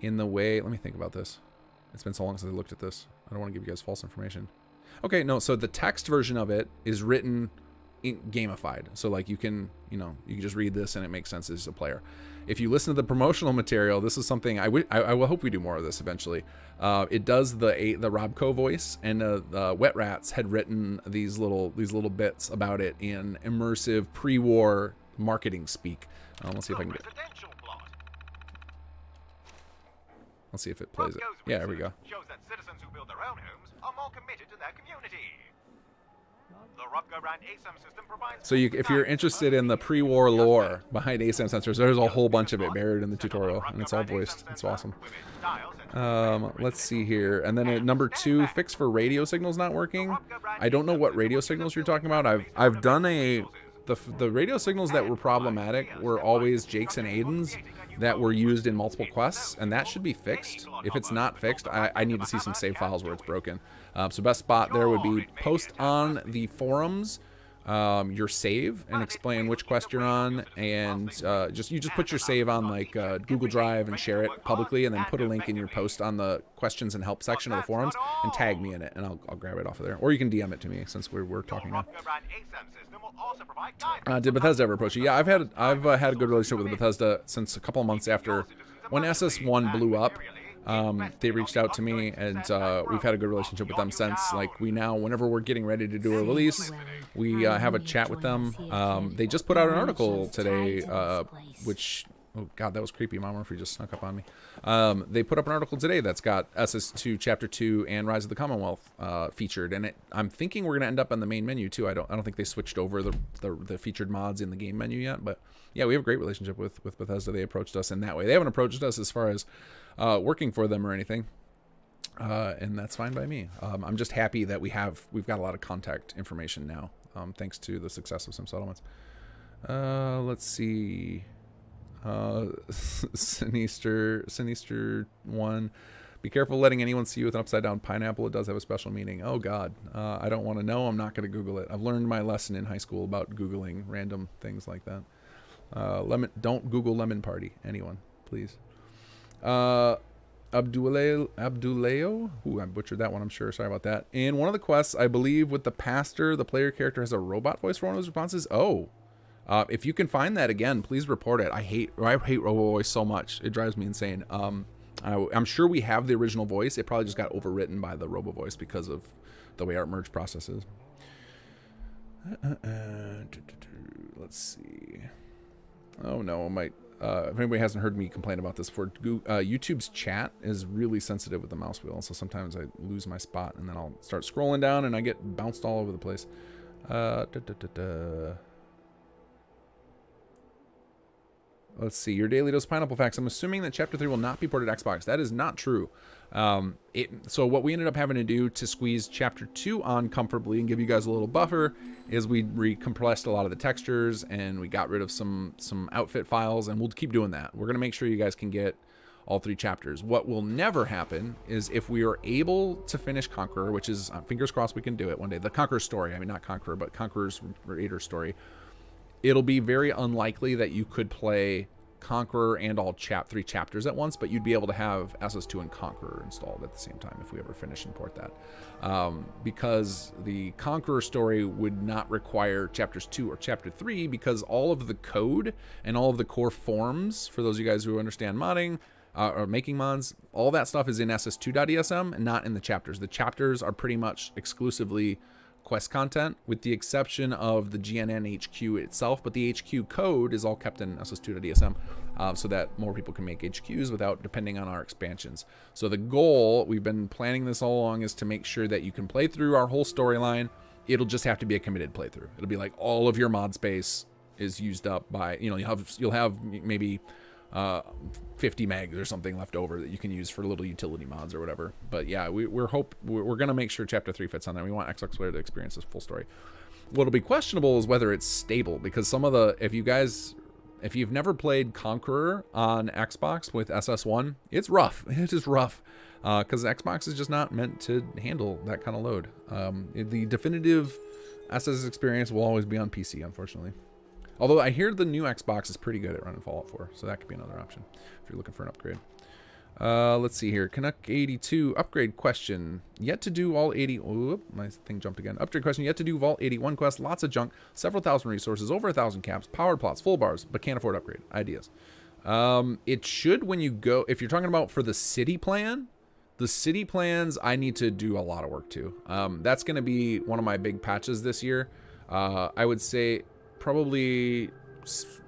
in the way, let me think about this. It's been so long since I looked at this. I don't want to give you guys false information. Okay, no, so the text version of it is written gamified. So like you can just read this and it makes sense as a player. If you listen to the promotional material, this is something I will hope we do more of this eventually. It does the Robco voice, and the Wet Rats had written these little bits about it in immersive pre-war marketing speak. Let's see if I can get. Let's see if it plays it. Yeah, there we go. Shows that citizens who build their own homes are more committed to their community. The Robco brand ASAM system provides. So if you're interested in the pre-war lore behind ASAM sensors, there's a whole bunch of it buried in the tutorial, and it's all voiced. It's awesome. Let's see here, and then at number 2, fix for radio signals not working. I don't know what radio signals you're talking about. I've done the radio signals that were problematic were always Jake's and Aiden's that were used in multiple quests, and that should be fixed. If it's not fixed, I need to see some save files where it's broken. So best spot there would be post on the forums your save and explain which quest you're on, and you just put your save on like Google Drive and share it publicly, and then put a link in your post on the questions and help section of the forums and tag me in it, and I'll grab it off of there, or you can DM it to me since we're talking now. Did Bethesda ever approach you? Yeah, I've had a good relationship with Bethesda since a couple of months after when SS1 blew up. They reached out to me, and we've had a good relationship with them since. Like, we now, whenever we're getting ready to do a release, we have a chat with them. They just put out an article today, which, oh god, that was creepy. Mom Murphy just snuck up on me. They put up an article today that's got SS2 Chapter 2 and Rise of the Commonwealth featured, and I'm thinking we're gonna end up on the main menu too. I don't think they switched over the featured mods in the game menu yet, but yeah, we have a great relationship with Bethesda. They approached us in that way. They haven't approached us as far as working for them or anything, and that's fine by me. I'm just happy that we've got a lot of contact information now, thanks to the success of some settlements. Let's see. Sinister one. Be careful letting anyone see you with an upside down pineapple. It does have a special meaning. Oh God, I don't want to know. I'm not going to Google it. I've learned my lesson in high school about Googling random things like that. Don't Google lemon party. Anyone, please. Abduleo. Ooh, I butchered that one, I'm sure. Sorry about that. In one of the quests, I believe with the pastor, the player character has a robot voice for one of his responses. Oh. If you can find that again, please report it. I hate robo voice so much. It drives me insane. I'm sure we have the original voice. It probably just got overwritten by the robo voice because of the way our merge process is. Let's see. Oh no, if anybody hasn't heard me complain about this before, YouTube's chat is really sensitive with the mouse wheel, so sometimes I lose my spot and then I'll start scrolling down and I get bounced all over the place. Let's see, your daily dose pineapple facts. I'm assuming that Chapter 3 will not be ported to Xbox. That is not true. So what we ended up having to do to squeeze Chapter 2 on comfortably and give you guys a little buffer is we recompressed a lot of the textures and we got rid of some outfit files, and we'll keep doing that. We're going to make sure you guys can get all 3 chapters. What will never happen is if we are able to finish Conqueror, which is, fingers crossed we can do it one day. The Conqueror story, I mean not Conqueror, but Conqueror's Raider story. It'll be very unlikely that you could play Conqueror and all 3 chapters at once, but you'd be able to have SS2 and Conqueror installed at the same time if we ever finish and port that. Because the Conqueror story would not require chapters 2 or chapter 3, because all of the code and all of the core forms, for those of you guys who understand modding or making mods, all that stuff is in ss2.esm and not in the chapters. The chapters are pretty much exclusively quest content, with the exception of the GNN HQ itself, but the HQ code is all kept in ss2.esm so that more people can make HQs without depending on our expansions. So the goal, we've been planning this all along, is to make sure that you can play through our whole storyline. It'll just have to be a committed playthrough. It'll be like all of your mod space is used up by, you'll have maybe 50 megs or something left over that you can use for little utility mods or whatever. But yeah, we're gonna make sure chapter 3 fits on there. We want Xbox player to experience this full story. What'll be questionable is whether it's stable, because some of the, if you've never played Conqueror on Xbox with SS1, it's rough. It is rough because Xbox is just not meant to handle that kind of load. The definitive SS experience will always be on PC, unfortunately. Although I hear the new Xbox is pretty good at running Fallout 4, so that could be another option if you're looking for an upgrade. Let's see here. Canuck 82 upgrade question. Yet to do all 80. Oh, my thing jumped again. Upgrade question. Yet to do Vault 81 quest. Lots of junk. Several thousand resources. Over 1,000 caps. Powered plots. Full bars. But can't afford upgrade. Ideas. It should when you go. If you're talking about for the city plan, the city plans I need to do a lot of work to. That's going to be one of my big patches this year. I would say probably,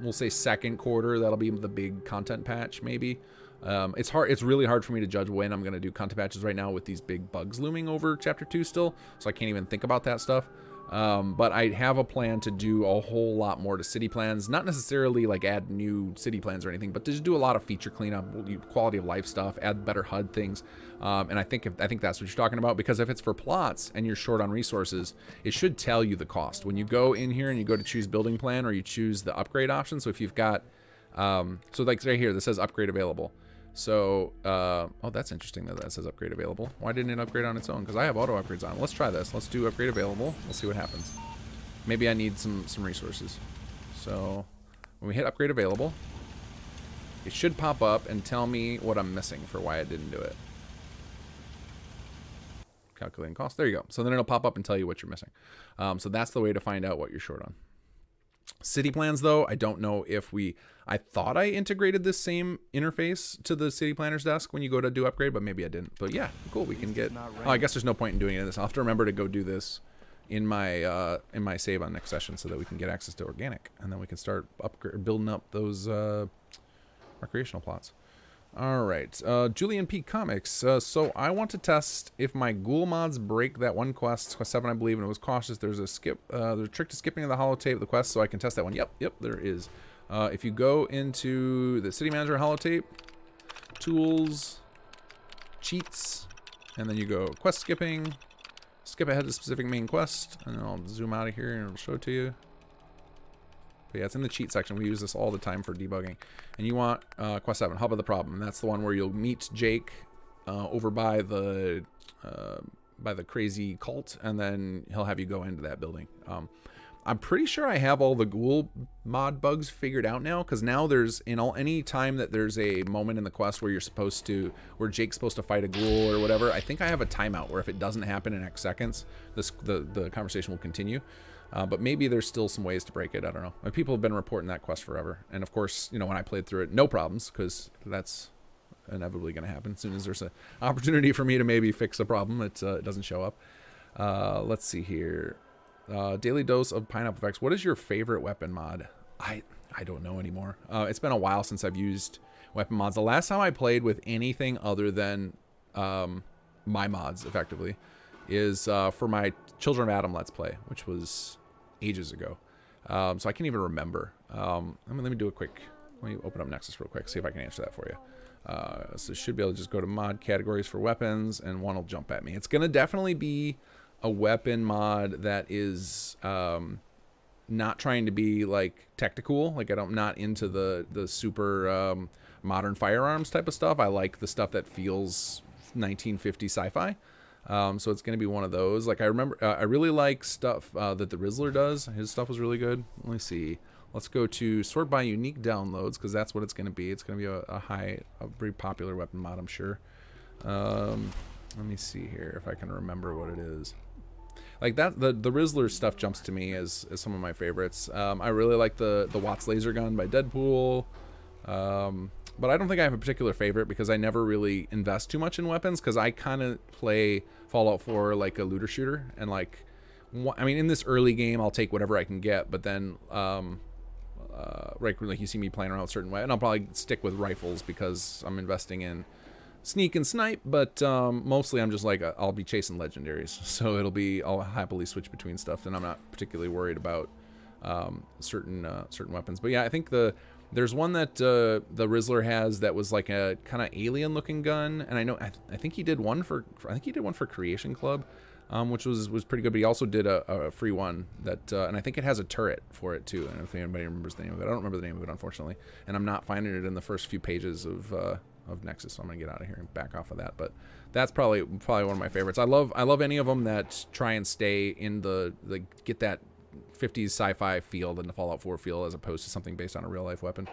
we'll say second quarter, that'll be the big content patch maybe. It's really hard for me to judge when I'm going to do content patches right now with these big bugs looming over chapter 2 still, so I can't even think about that stuff. But I have a plan to do a whole lot more to city plans, not necessarily like add new city plans or anything, but to just do a lot of feature cleanup, quality of life stuff, add better HUD things. And I think that's what you're talking about, because if it's for plots and you're short on resources, it should tell you the cost when you go in here and you go to choose building plan or you choose the upgrade option. So if you've got, so like right here, this says upgrade available. So, oh, that's interesting that says upgrade available. Why didn't it upgrade on its own? Because I have auto upgrades on. Let's try this. Let's do upgrade available. We'll see what happens. Maybe I need some resources. So when we hit upgrade available, it should pop up and tell me what I'm missing for why I didn't do it. Calculating cost. There you go. So then it'll pop up and tell you what you're missing. So that's the way to find out what you're short on. City plans, though, I don't know if I thought I integrated this same interface to the city planner's desk when you go to do upgrade, but maybe I didn't. But yeah, cool. We can get, oh, I guess there's no point in doing this. I'll have to remember to go do this in my save on next session so that we can get access to organic, and then we can start building up those recreational plots. All right, Julian P. Comics. So I want to test if my ghoul mods break that one quest 7, I believe, and it was cautious. There's a trick to skipping the holotape of the quest, so I can test that one. Yep, there is. If you go into the city manager holotape, tools, cheats, and then you go quest skipping, skip ahead to specific main quest, and then I'll zoom out of here and it'll show it to you. But yeah, it's in the cheat section. We use this all the time for debugging. And you want quest 7, Hub of the Problem. And that's the one where you'll meet Jake over by the crazy cult, and then he'll have you go into that building. I'm pretty sure I have all the ghoul mod bugs figured out now, because now there's any time that there's a moment in the quest where Jake's supposed to fight a ghoul or whatever, I think I have a timeout where if it doesn't happen in X seconds, the conversation will continue. But maybe there's still some ways to break it. I don't know. People have been reporting that quest forever, and of course, when I played through it, no problems, because that's inevitably going to happen. As soon as there's an opportunity for me to maybe fix a problem, it doesn't show up. Let's see here. Daily dose of pineapple effects. What is your favorite weapon mod? I don't know anymore. It's been a while since I've used weapon mods. The last time I played with anything other than my mods, effectively, is for my Children of Adam Let's Play, which was ages ago. So I can't even remember. Let me do a quick. Let me open up Nexus real quick, see if I can answer that for you. So should be able to just go to mod categories for weapons, and one will jump at me. It's gonna definitely be a weapon mod that is not trying to be like tactical. Like I'm not into the super modern firearms type of stuff. I like the stuff that feels 1950 sci-fi. So it's going to be one of those. Like I remember, I really like stuff that the Rizzler does. His stuff was really good. Let me see. Let's go to sort by unique downloads, because that's what it's going to be. It's going to be a very popular weapon mod, I'm sure. Let me see here if I can remember what it is. Like that, the Rizzler stuff jumps to me as some of my favorites. I really like the Watts laser gun by Deadpool. But I don't think I have a particular favorite, because I never really invest too much in weapons, because I kind of play Fallout 4 like a looter shooter, and like, I mean, in this early game, I'll take whatever I can get, but then, right, like you see me playing around a certain way, and I'll probably stick with rifles because I'm investing in sneak and snipe, but mostly I'm just like, I'll be chasing legendaries, so I'll happily switch between stuff, and I'm not particularly worried about certain weapons. But yeah, I think there's one that the Rizzler has that was like a kind of alien looking gun, and I think he did one for Creation Club, which was pretty good. But he also did a free one that, and I think it has a turret for it too. I don't know if anybody remembers the name of it. I don't remember the name of it, unfortunately, and I'm not finding it in the first few pages of Nexus, so I'm gonna get out of here and back off of that. But that's probably one of my favorites. I love any of them that try and stay in the get that 50s sci-fi feel and the Fallout 4 feel, as opposed to something based on a real life weapon.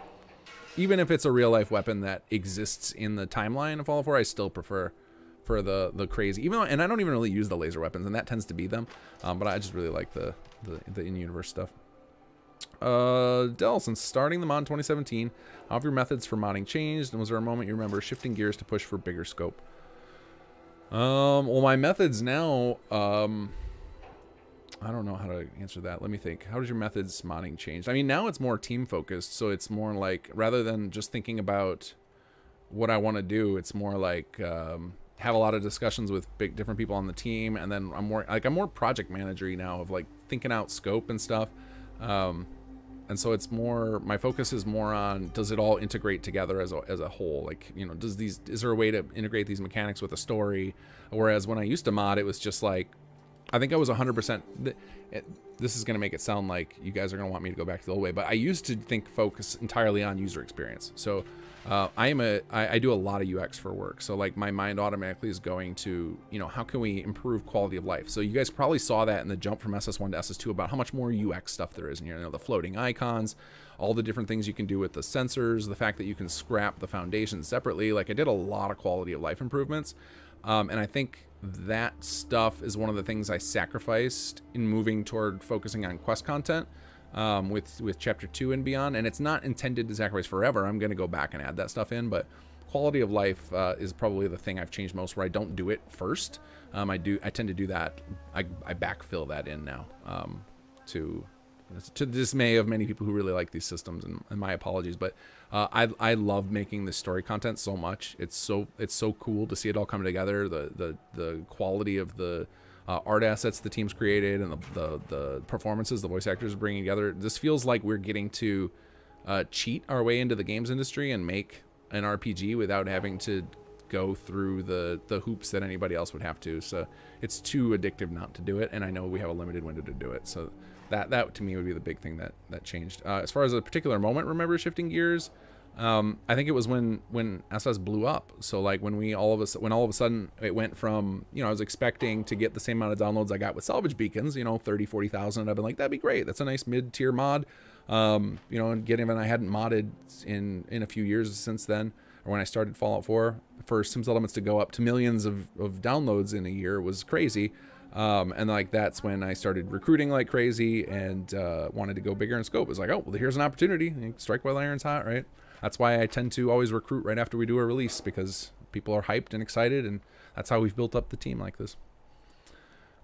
Even if it's a real life weapon that exists in the timeline of Fallout 4, I still prefer for the crazy, even though, and I don't even really use the laser weapons, and that tends to be them. But I just really like the in-universe stuff. Dell, since starting the mod in 2017, how have your methods for modding changed, and was there a moment you remember shifting gears to push for bigger scope? Well, my methods now, I don't know how to answer that. Let me think. How does your methods modding change? I mean, now it's more team focused, so it's more like, rather than just thinking about what I want to do, it's more like have a lot of discussions with different people on the team, and then I'm more project manager-y now, of like thinking out scope and stuff. And so it's more, my focus is more on, does it all integrate together as a whole? Like, is there a way to integrate these mechanics with a story? Whereas when I used to mod, it was just like, I think I was 100%, this is going to make it sound like you guys are going to want me to go back to the old way, but I used to focus entirely on user experience. So I do a lot of UX for work. So like my mind automatically is going to, how can we improve quality of life? So you guys probably saw that in the jump from SS1 to SS2 about how much more UX stuff there is in here. The floating icons, all the different things you can do with the sensors, the fact that you can scrap the foundation separately. Like I did a lot of quality of life improvements. And I think that stuff is one of the things I sacrificed in moving toward focusing on quest content with chapter 2 and beyond. And it's not intended to sacrifice forever. I'm going to go back and add that stuff in, but quality of life is probably the thing I've changed most, where I don't do it first. I tend to do that. I backfill that in now, to the dismay of many people who really like these systems, and my apologies, but I love making this story content so much. It's so cool to see it all come together. The quality of the art assets the team's created, and the performances the voice actors are bringing together. This feels like we're getting to cheat our way into the games industry and make an RPG without having to go through the hoops that anybody else would have to. So it's too addictive not to do it, and I know we have a limited window to do it. So that to me would be the big thing that changed. As far as a particular moment, remember shifting gears, I think it was when SS blew up. So like when all of a sudden it went from, you know, I was expecting to get the same amount of downloads I got with salvage beacons, you know, 30, 40,000. I've been like, that'd be great. That's a nice mid-tier mod. You know, and getting, and I hadn't modded in a few years since then, or when I started Fallout 4, for Sim Settlements to go up to millions of downloads in a year was crazy. And like that's when I started recruiting like crazy and wanted to go bigger in scope. It was like, oh, well, here's an opportunity. Strike while the iron's hot, right? That's why I tend to always recruit right after we do a release, because people are hyped and excited, and that's how we've built up the team like this.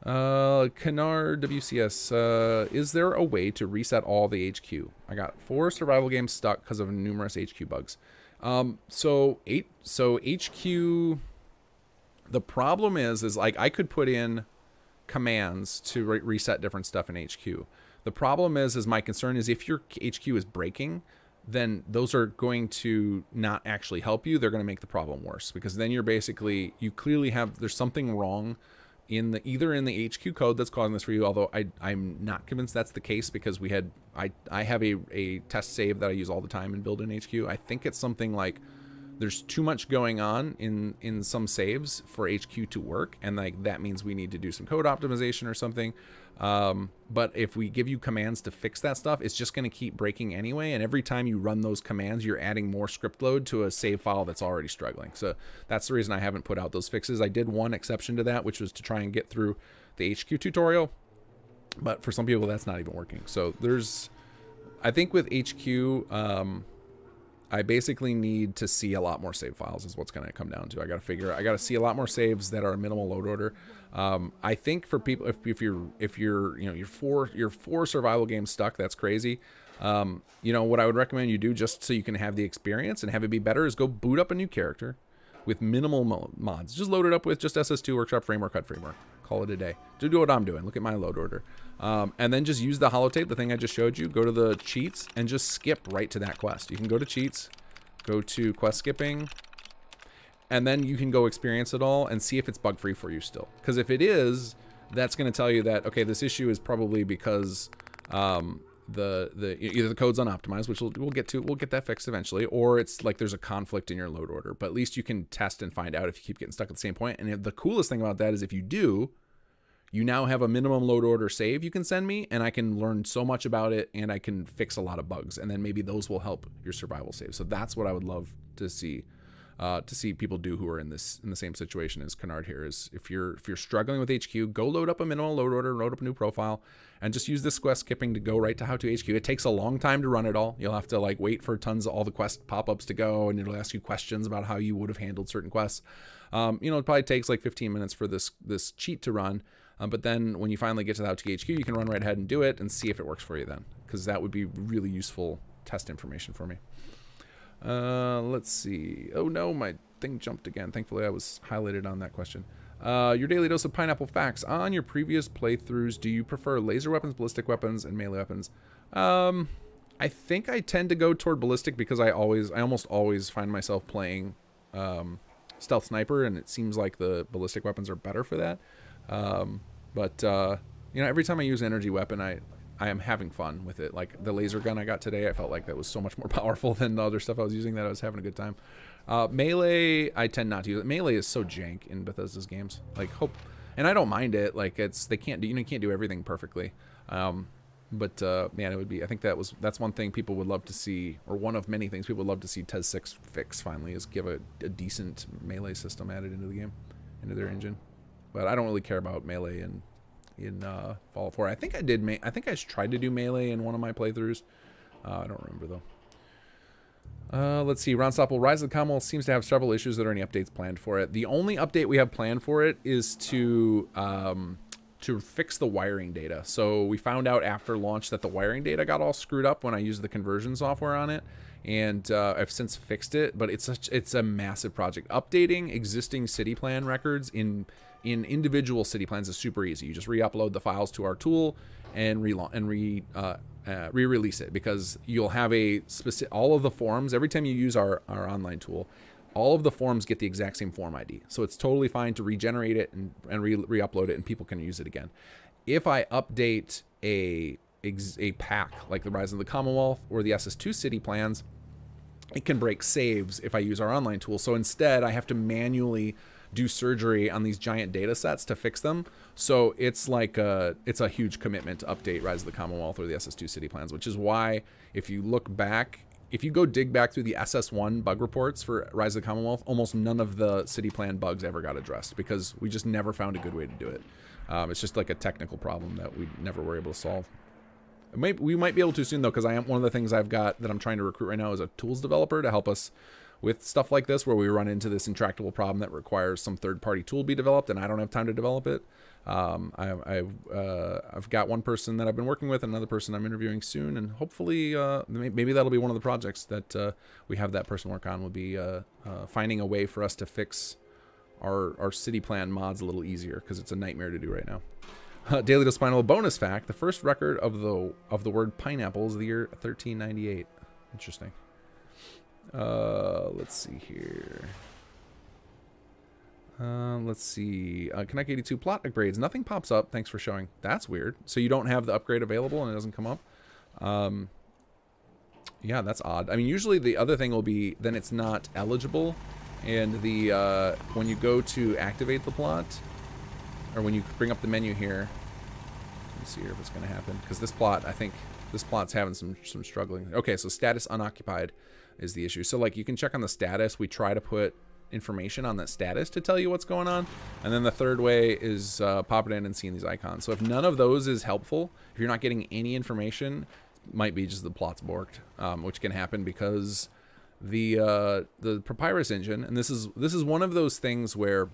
Canard WCS, is there a way to reset all the HQ? I got 4 survival games stuck because of numerous HQ bugs. So HQ, the problem is like I could put in commands to reset different stuff in HQ. The problem is my concern is if your HQ is breaking, then those are going to not actually help you. They're going to make the problem worse, because then you're basically, you clearly have, there's something wrong in the, either in the HQ code that's causing this for you, although I'm not convinced that's the case, because we had, I have a test save that I use all the time in build-in HQ. I think it's something like there's too much going on in some saves for HQ to work, and like that means we need to do some code optimization or something. But if we give you commands to fix that stuff, it's just going to keep breaking anyway, and every time you run those commands, you're adding more script load to a save file that's already struggling. So that's the reason I haven't put out those fixes. I did one exception to that, which was to try and get through the HQ tutorial, but for some people that's not even working. So there's, I think with HQ, I basically need to see a lot more save files is what's going to come down to. I got to see a lot more saves that are minimal load order. I think for people, if you're, you know, you're four survival games stuck, that's crazy. You know, what I would recommend you do, just so you can have the experience and have it be better, is go boot up a new character with minimal mods. Just load it up with just SS2 Workshop Framework, HUD Framework. Call it a day. Do what I'm doing. Look at my load order. And then just use the holotape, the thing I just showed you. Go to the cheats and just skip right to that quest. You can go to cheats, go to quest skipping, and then you can go experience it all and see if it's bug free for you still. Because if it is, that's going to tell you that, okay, this issue is probably because either the code's unoptimized, which we'll get to, we'll get that fixed eventually, or it's like there's a conflict in your load order. But at least you can test and find out if you keep getting stuck at the same point. And the coolest thing about that is if you do, you now have a minimum load order save you can send me, and I can learn so much about it, and I can fix a lot of bugs, and then maybe those will help your survival save. So that's what I would love to see people do who are in the same situation as Canard here. Is if you're struggling with HQ, go load up a minimal load order, load up a new profile, and just use this quest skipping to go right to how to HQ. It takes a long time to run it all. You'll have to like wait for tons of all the quest pop-ups to go, and it'll ask you questions about how you would have handled certain quests. You know, it probably takes like 15 minutes for this cheat to run. But then when you finally get to the how to HQ, you can run right ahead and do it and see if it works for you then, because that would be really useful test information for me. Let's see. Oh no, my thing jumped again. Thankfully I was highlighted on that question. Your daily dose of pineapple facts. On your previous playthroughs, do you prefer laser weapons, ballistic weapons, and melee weapons? I think I tend to go toward ballistic, because I almost always find myself playing stealth sniper, and it seems like the ballistic weapons are better for that. But you know, every time I use an energy weapon, I am having fun with it. Like the laser gun I got today, I felt like that was so much more powerful than the other stuff I was using, that I was having a good time. Melee, I tend not to use it. Melee is so jank in Bethesda's games. Like and I don't mind it. Like they can't do, you know, you can't do everything perfectly. But man, it would be, I think that's one thing people would love to see, or one of many things people would love to see TES 6 fix finally, is give a decent melee system added into the game, into their engine. But I don't really care about melee in Fallout 4. I think I tried to do melee in one of my playthroughs. I don't remember though. Let's see. Ron Stoppel, Rise of the Commonwealth seems to have several issues. Are there any updates planned for it? The only update we have planned for it is to fix the wiring data. So we found out after launch that the wiring data got all screwed up when I used the conversion software on it. And I've since fixed it, but it's a massive project. Updating existing city plan records in individual city plans is super easy. You just re-upload the files to our tool and re-release it, because you'll have all of the forms every time you use our online tool. All of the forms get the exact same form ID, so it's totally fine to regenerate it and re-upload it, and people can use it again. If I update a pack like the Rise of the Commonwealth or the SS2 city plans, it can break saves if I use our online tool. So instead, I have to manually do surgery on these giant data sets to fix them. So it's like it's a huge commitment to update Rise of the Commonwealth or the SS2 city plans, which is why if you look back, if you go dig back through the SS1 bug reports for Rise of the Commonwealth, almost none of the city plan bugs ever got addressed because we just never found a good way to do it. It's just like a technical problem that we never were able to solve. We might be able to soon though, because one of the things I've got that I'm trying to recruit right now is a tools developer to help us with stuff like this, where we run into this intractable problem that requires some third-party tool to be developed, and I don't have time to develop it. I've got one person that I've been working with, another person I'm interviewing soon, and hopefully maybe that'll be one of the projects that we have that person work on. Will be finding a way for us to fix our city plan mods a little easier, because it's a nightmare to do right now. Daily Spinal bonus fact: the first record of the word pineapple is the year 1398. Interesting. Let's see here. Let's see. Connect 82 plot upgrades. Nothing pops up. Thanks for showing. That's weird. So you don't have the upgrade available and it doesn't come up. Yeah, that's odd. I mean, usually the other thing will be then it's not eligible, and the when you go to activate the plot, or when you bring up the menu here. Let me see here if it's going to happen, because this plot, I think this plot's having some struggling. Okay, so status unoccupied is the issue. So like you can check on the status. We try to put information on that status to tell you what's going on, and then the third way is popping in and seeing these icons. So if none of those is helpful, if you're not getting any information, it might be just the plot's borked, which can happen because the Papyrus engine, and this is one of those things where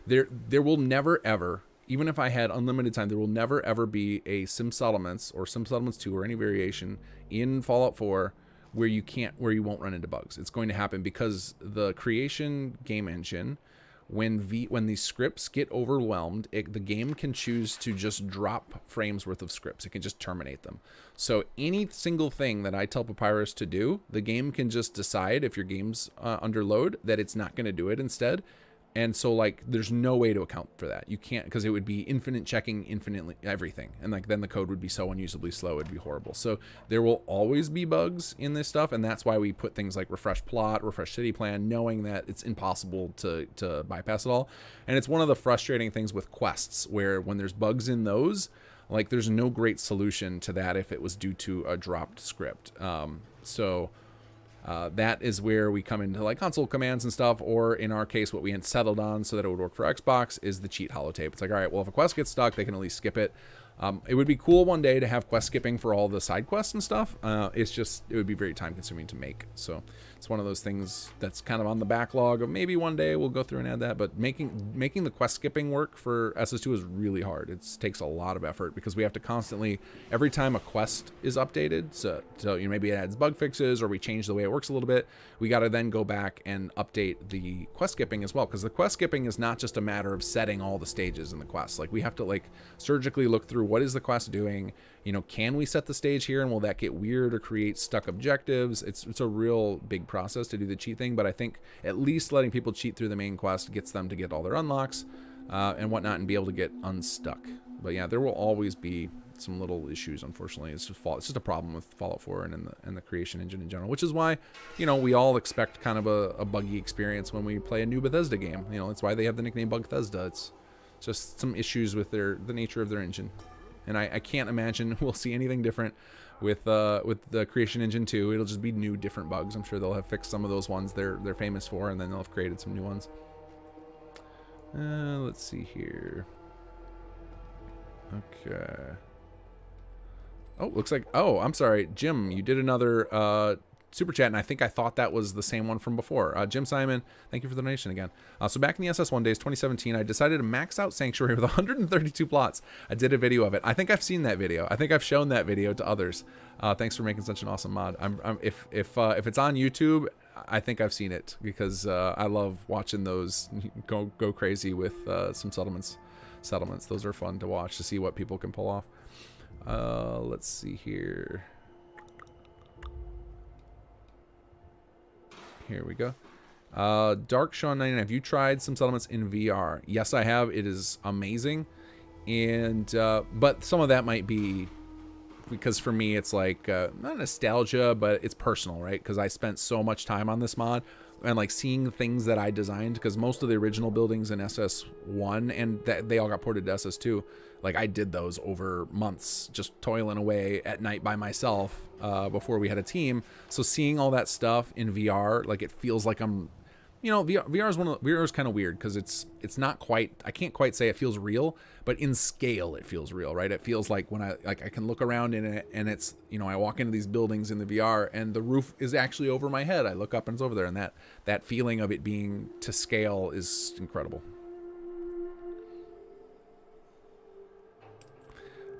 there will never ever, even if I had unlimited time, there will never ever be a Sim Settlements or Sim Settlements 2 or any variation in Fallout 4 where you won't run into bugs. It's going to happen because the creation game engine, when these scripts get overwhelmed, the game can choose to just drop frames worth of scripts. It can just terminate them. So any single thing that I tell Papyrus to do, the game can just decide, if your game's under load, that it's not going to do it instead. And so like there's no way to account for that. You can't, because it would be infinite checking infinitely everything, and like then the code would be so unusably slow, it'd be horrible. So there will always be bugs in this stuff, and that's why we put things like refresh plot, refresh city plan, knowing that it's impossible to bypass it all. And it's one of the frustrating things with quests, where when there's bugs in those, like there's no great solution to that if it was due to a dropped script. That is where we come into like console commands and stuff, or in our case, what we had settled on so that it would work for Xbox is the cheat holotape. It's like, all right, well, if a quest gets stuck, they can at least skip it. It would be cool one day to have quest skipping for all the side quests and stuff. It would be very time consuming to make. So it's one of those things that's kind of on the backlog of maybe one day we'll go through and add that. But making the quest skipping work for SS2 is really hard. It takes a lot of effort because we have to constantly, every time a quest is updated, so maybe it adds bug fixes or we change the way it works a little bit, we got to then go back and update the quest skipping as well, because the quest skipping is not just a matter of setting all the stages in the quest. Like we have to like surgically look through what is the quest doing, can we set the stage here and will that get weird or create stuck objectives? It's a real big process to do the cheat thing, but I think at least letting people cheat through the main quest gets them to get all their unlocks and whatnot and be able to get unstuck. But yeah, there will always be some little issues, unfortunately. It's just a problem with Fallout 4 and the creation engine in general, which is why we all expect kind of a buggy experience when we play a new Bethesda game. That's why they have the nickname Bugthesda. It's just some issues with the nature of their engine, and I can't imagine we'll see anything different with the creation engine 2. It'll just be new, different bugs. I'm sure they'll have fixed some of those ones they're famous for, and then they'll have created some new ones. Let's see here. Okay. Oh, looks like, I'm sorry, Jim, you did another super chat, and I think I thought that was the same one from before. Jim Simon, thank you for the donation again. So back in the SS1 days, 2017, I decided to max out Sanctuary with 132 plots. I did a video of it. I think I've seen that video. I think I've shown that video to others. Thanks for making such an awesome mod. If it's on YouTube, I think I've seen it, because I love watching those go crazy with some settlements. Those are fun to watch, to see what people can pull off. Let's see here. Here we go. Dark Sean 99, have you tried some settlements in VR? Yes, I have. It is amazing. And but some of that might be because for me it's like not nostalgia, but it's personal, right? Because I spent so much time on this mod and like seeing things that I designed, because most of the original buildings in SS1 and that they all got ported to SS2, like I did those over months, just toiling away at night by myself before we had a team. So seeing all that stuff in VR, like it feels like I'm, you know, VR is kind of weird because it's not quite, I can't quite say it feels real, but in scale it feels real, right? It feels like when I can look around in it and it's, you know, I walk into these buildings in the VR and the roof is actually over my head. I look up and it's over there, and that feeling of it being to scale is incredible.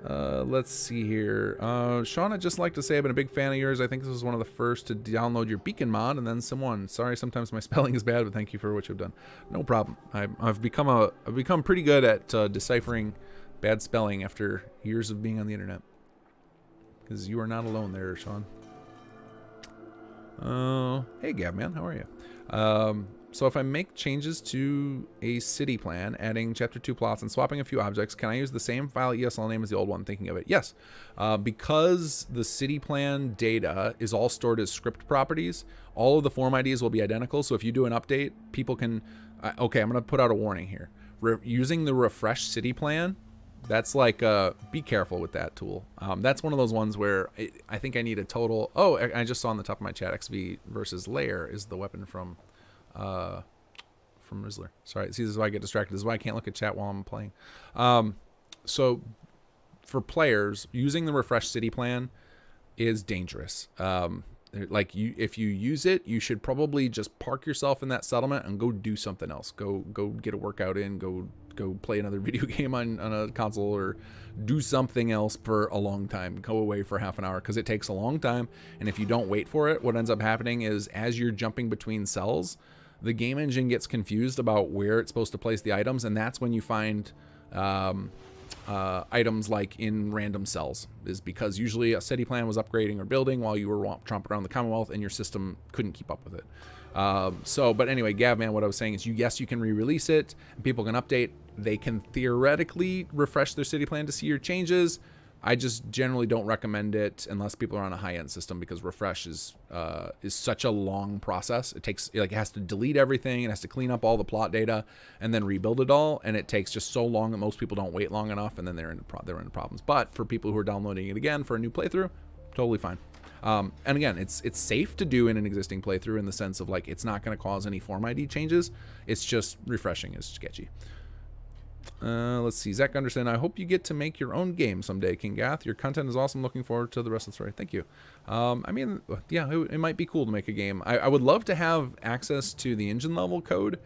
Let's see here. Sean, I'd just like to say I've been a big fan of yours. I think this was one of the first to download your Beacon mod, and then someone. Sorry, sometimes my spelling is bad, but thank you for what you've done. No problem. I've become pretty good at deciphering bad spelling after years of being on the internet. Because you are not alone there, Sean. Hey, Gavman, how are you? So if I make changes to a city plan, adding chapter 2 plots and swapping a few objects, can I use the same file ESL name as the old one? Thinking of it. Yes. Because the city plan data is all stored as script properties, all of the form IDs will be identical. So if you do an update, people can, okay, I'm going to put out a warning here. Using the refresh city plan, that's like, be careful with that tool. That's one of those ones where I think I need a total, oh, I just saw on the top of my chat, XV versus Lair is the weapon from Rizzler. Sorry, see, this is why I get distracted. This is why I can't look at chat while I'm playing. So for players, using the refresh city plan is dangerous. Like if you use it, you should probably just park yourself in that settlement and go do something else. Go get a workout in, go play another video game on a console, or do something else for a long time. Go away for half an hour, because it takes a long time. And if you don't wait for it, what ends up happening is as you're jumping between cells, the game engine gets confused about where it's supposed to place the items, and that's when you find items like in random cells, is because usually a city plan was upgrading or building while you were tromping around the Commonwealth and your system couldn't keep up with it. But anyway, Gavman, what I was saying is yes, you can re-release it and people can update. They can theoretically refresh their city plan to see your changes. I just generally don't recommend it unless people are on a high-end system, because refresh is such a long process. It takes, like, it has to delete everything, it has to clean up all the plot data, and then rebuild it all, and it takes just so long that most people don't wait long enough, and then they're into problems. But for people who are downloading it again for a new playthrough, totally fine. And again, it's safe to do in an existing playthrough in the sense of, like, it's not going to cause any form ID changes. It's just refreshing is sketchy. Let's see. Zach Gunderson, I hope you get to make your own game someday, King Gath. Your content is awesome. Looking forward to the rest of the story. Thank you. I mean, yeah, it might be cool to make a game. I would love to have access to the engine level code.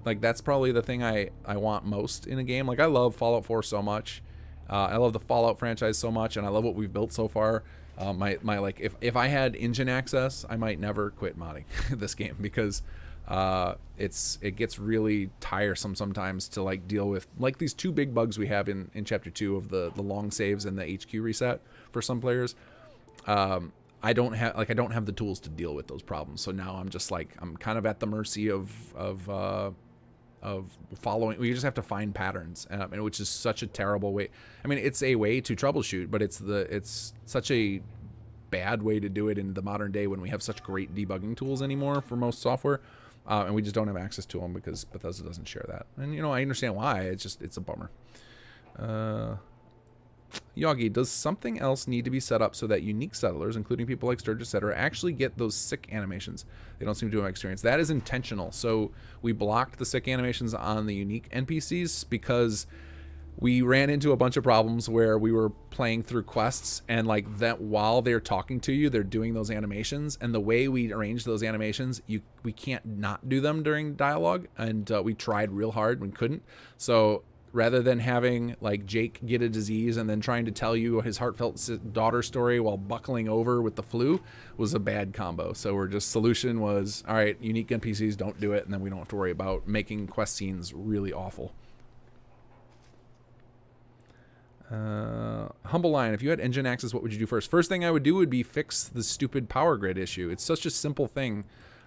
Like, that's probably the thing I want most in a game. Like, I love Fallout 4 so much. I love the Fallout franchise so much, and I love what we've built so far. Like, if I had engine access, I might never quit modding this game, because it gets really tiresome sometimes to, like, deal with, like, these two big bugs we have in chapter 2 of the long saves and the HQ reset for some players. I don't have the tools to deal with those problems. So now I'm just like, I'm kind of at the mercy of following. We just have to find patterns, and which is such a terrible way. I mean, it's a way to troubleshoot, but it's such a bad way to do it in the modern day when we have such great debugging tools anymore for most software. And we just don't have access to them because Bethesda doesn't share that. And, you know, I understand why. It's a bummer. Yogi, does something else need to be set up so that unique settlers, including people like Sturgis, etc., actually get those sick animations? They don't seem to have experience. That is intentional. So we blocked the sick animations on the unique NPCs because we ran into a bunch of problems where we were playing through quests, and like that while they're talking to you, they're doing those animations, and the way we arrange those animations, we can't not do them during dialogue, and we tried real hard and couldn't. So rather than having like Jake get a disease and then trying to tell you his heartfelt daughter story while buckling over with the flu was a bad combo. So solution was, all right, unique NPCs, don't do it, and then we don't have to worry about making quest scenes really awful. Humble Lion, if you had engine access, what would you do first? First thing I would do would be fix the stupid power grid issue. It's such a simple thing.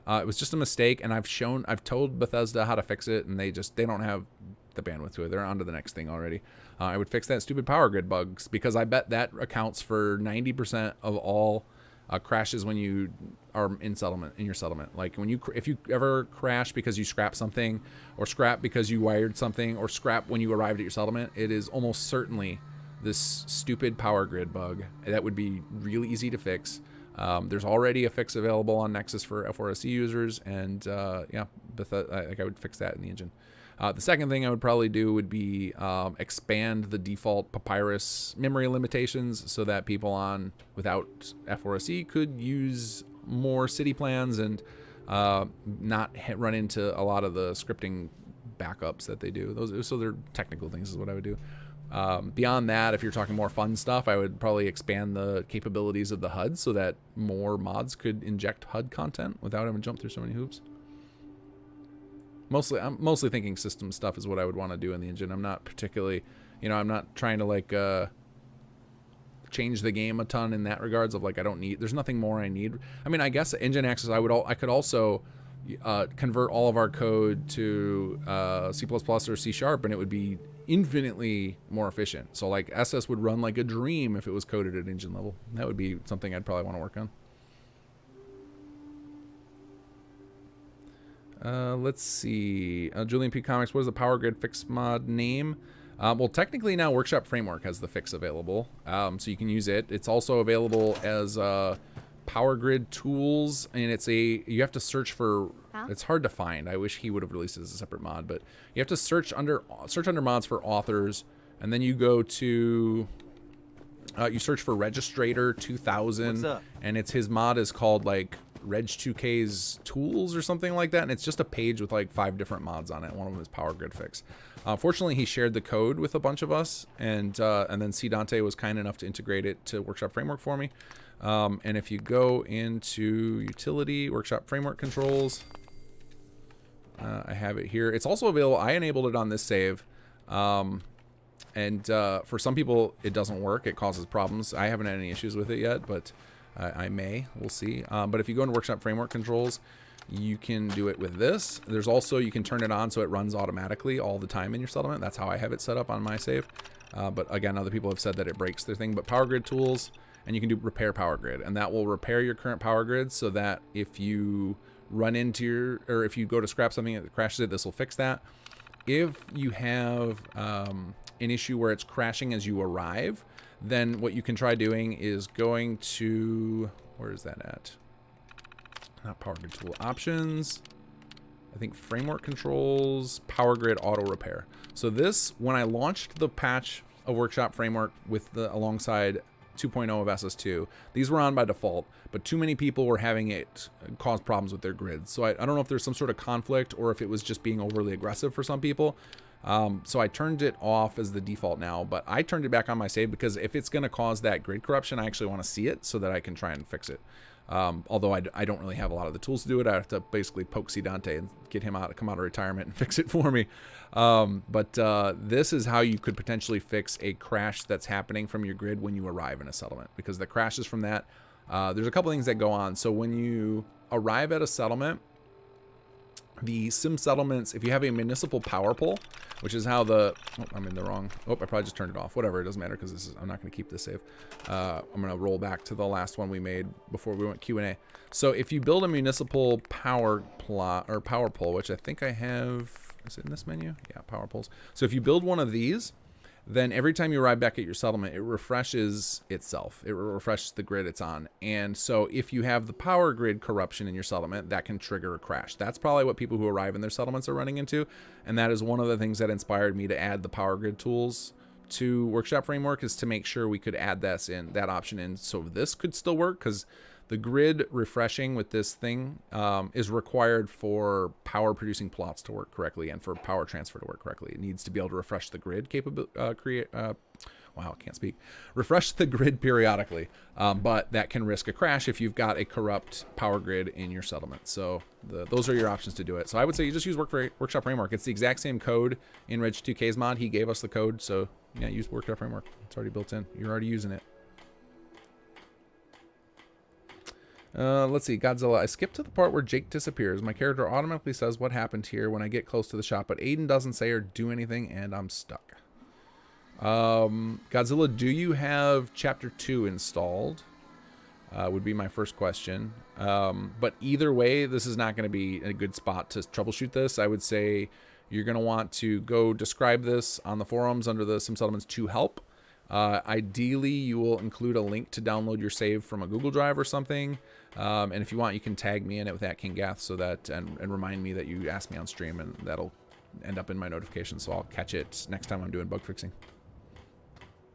It was just a mistake, and I've told Bethesda how to fix it, and they don't have the bandwidth to it. They're on to the next thing already. I would fix that stupid power grid bugs, because I bet that accounts for 90% of all crashes when you are in your settlement. Like if you ever crash because you scrap something, or scrap because you wired something, or scrap when you arrived at your settlement, it is almost certainly this stupid power grid bug. That would be really easy to fix. There's already a fix available on Nexus for F4SE users, and yeah, I would fix that in the engine. The second thing I would probably do would be expand the default Papyrus memory limitations so that people without F4SE could use more city plans and not run into a lot of the scripting backups that they do. So they're technical things is what I would do. Beyond that, if you're talking more fun stuff, I would probably expand the capabilities of the HUD so that more mods could inject HUD content without having to jump through so many hoops. I'm mostly thinking system stuff is what I would want to do in the engine. I'm not particularly, I'm not trying to like change the game a ton in that regards of like there's nothing more I need. I mean, I guess engine access I could also convert all of our code to C++ or C# and it would be infinitely more efficient. So like SS would run like a dream if it was coded at engine level. That would be something I'd probably want to work on. Let's see. Julian P. Comics, what is the Power Grid fix mod name? Well, technically now Workshop Framework has the fix available, so you can use it. It's also available as Power Grid Tools, and you have to search for. It's hard to find. I wish he would have released it as a separate mod, but you have to search under mods for authors, and then you go to. You search for Registrator 2000, and his mod is called like Reg2K's Tools or something like that, and it's just a page with like 5 different mods on it. One of them is Power Grid Fix. Fortunately, he shared the code with a bunch of us, and then C. Dante was kind enough to integrate it to Workshop Framework for me. And if you go into Utility, Workshop Framework Controls, I have it here. It's also available. I enabled it on this save. And for some people, it doesn't work. It causes problems. I haven't had any issues with it yet, but I may. We'll see. But if you go into Workshop Framework Controls, you can do it with this. There's also, you can turn it on so it runs automatically all the time in your settlement. That's how I have it set up on my save. But again, other people have said that it breaks their thing. But Power Grid Tools, and you can do Repair Power Grid. And that will repair your current power grid so that if you run into or if you go to scrap something that crashes it, this will fix that. If you have an issue where it's crashing as you arrive, then what you can try doing is going to, where is that at? Not Power Grid Tool Options. I think Framework Controls, Power Grid Auto Repair. So this, when I launched the patch of Workshop Framework with alongside 2.0 of SS2, these were on by default, but too many people were having it cause problems with their grids. So I don't know if there's some sort of conflict or if it was just being overly aggressive for some people. So I turned it off as the default now, but I turned it back on my save because if it's going to cause that grid corruption, I actually want to see it so that I can try and fix it. Although I don't really have a lot of the tools to do it. I have to basically poke C. Dante and get him come out of retirement and fix it for me. But this is how you could potentially fix a crash that's happening from your grid when you arrive in a settlement, because the crashes from that, there's a couple things that go on. So when you arrive at a settlement, the sim settlements, if you have a municipal power pole, which is how I'm in the wrong, I probably just turned it off. Whatever, it doesn't matter because I'm not going to keep this save. I'm going to roll back to the last one we made before we went Q&A. So if you build a municipal power pole, which I think I have, is it in this menu? Yeah, power poles. So if you build one of these, then every time you arrive back at your settlement, it refreshes itself. It refreshes the grid it's on. And so if you have the power grid corruption in your settlement, that can trigger a crash. That's probably what people who arrive in their settlements are running into. And that is one of the things that inspired me to add the power grid tools to Workshop Framework, is to make sure we could add that option in so this could still work, because the grid refreshing with this thing is required for power producing plots to work correctly and for power transfer to work correctly. It needs to be able to refresh the grid refresh the grid periodically, but that can risk a crash if you've got a corrupt power grid in your settlement. So those are your options to do it. So I would say you just use Workshop Framework. It's the exact same code in Reg2K's mod. He gave us the code, so yeah, use Workshop Framework. It's already built in. You're already using it. Let's see, Godzilla. I skipped to the part where Jake disappears. My character automatically says what happened here when I get close to the shop, but Aiden doesn't say or do anything, and I'm stuck. Godzilla, do you have Chapter 2 installed? Would be my first question. But either way, this is not going to be a good spot to troubleshoot this. I would say you're going to want to go describe this on the forums under the Sim Settlements 2 help. Ideally, you will include a link to download your save from a Google Drive or something. And if you want, you can tag me in it with @KingGath so that and remind me that you asked me on stream, and that'll end up in my notifications. So I'll catch it next time I'm doing bug fixing.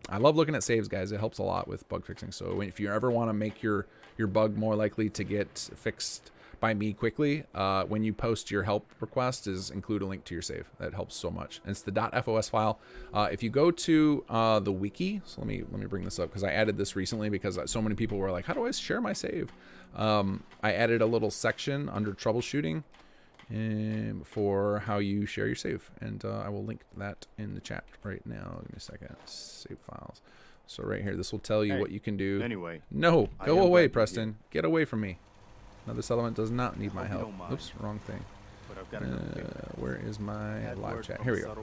I love looking at saves, guys. It helps a lot with bug fixing. So if you ever want to make your bug more likely to get fixed by me quickly, when you post your help request, is include a link to your save. That helps so much. And it's the .fos file. If you go to the wiki, so let me bring this up because I added this recently because so many people were like, how do I share my save? I added a little section under troubleshooting for how you share your save, and I will link that in the chat right now. Give me a second. Save files. So right here, this will tell you what you can do. Anyway, no, go away, Preston. Get away from me. Another settlement does not need my help. Oops, wrong thing. Where is my live chat? Here we go.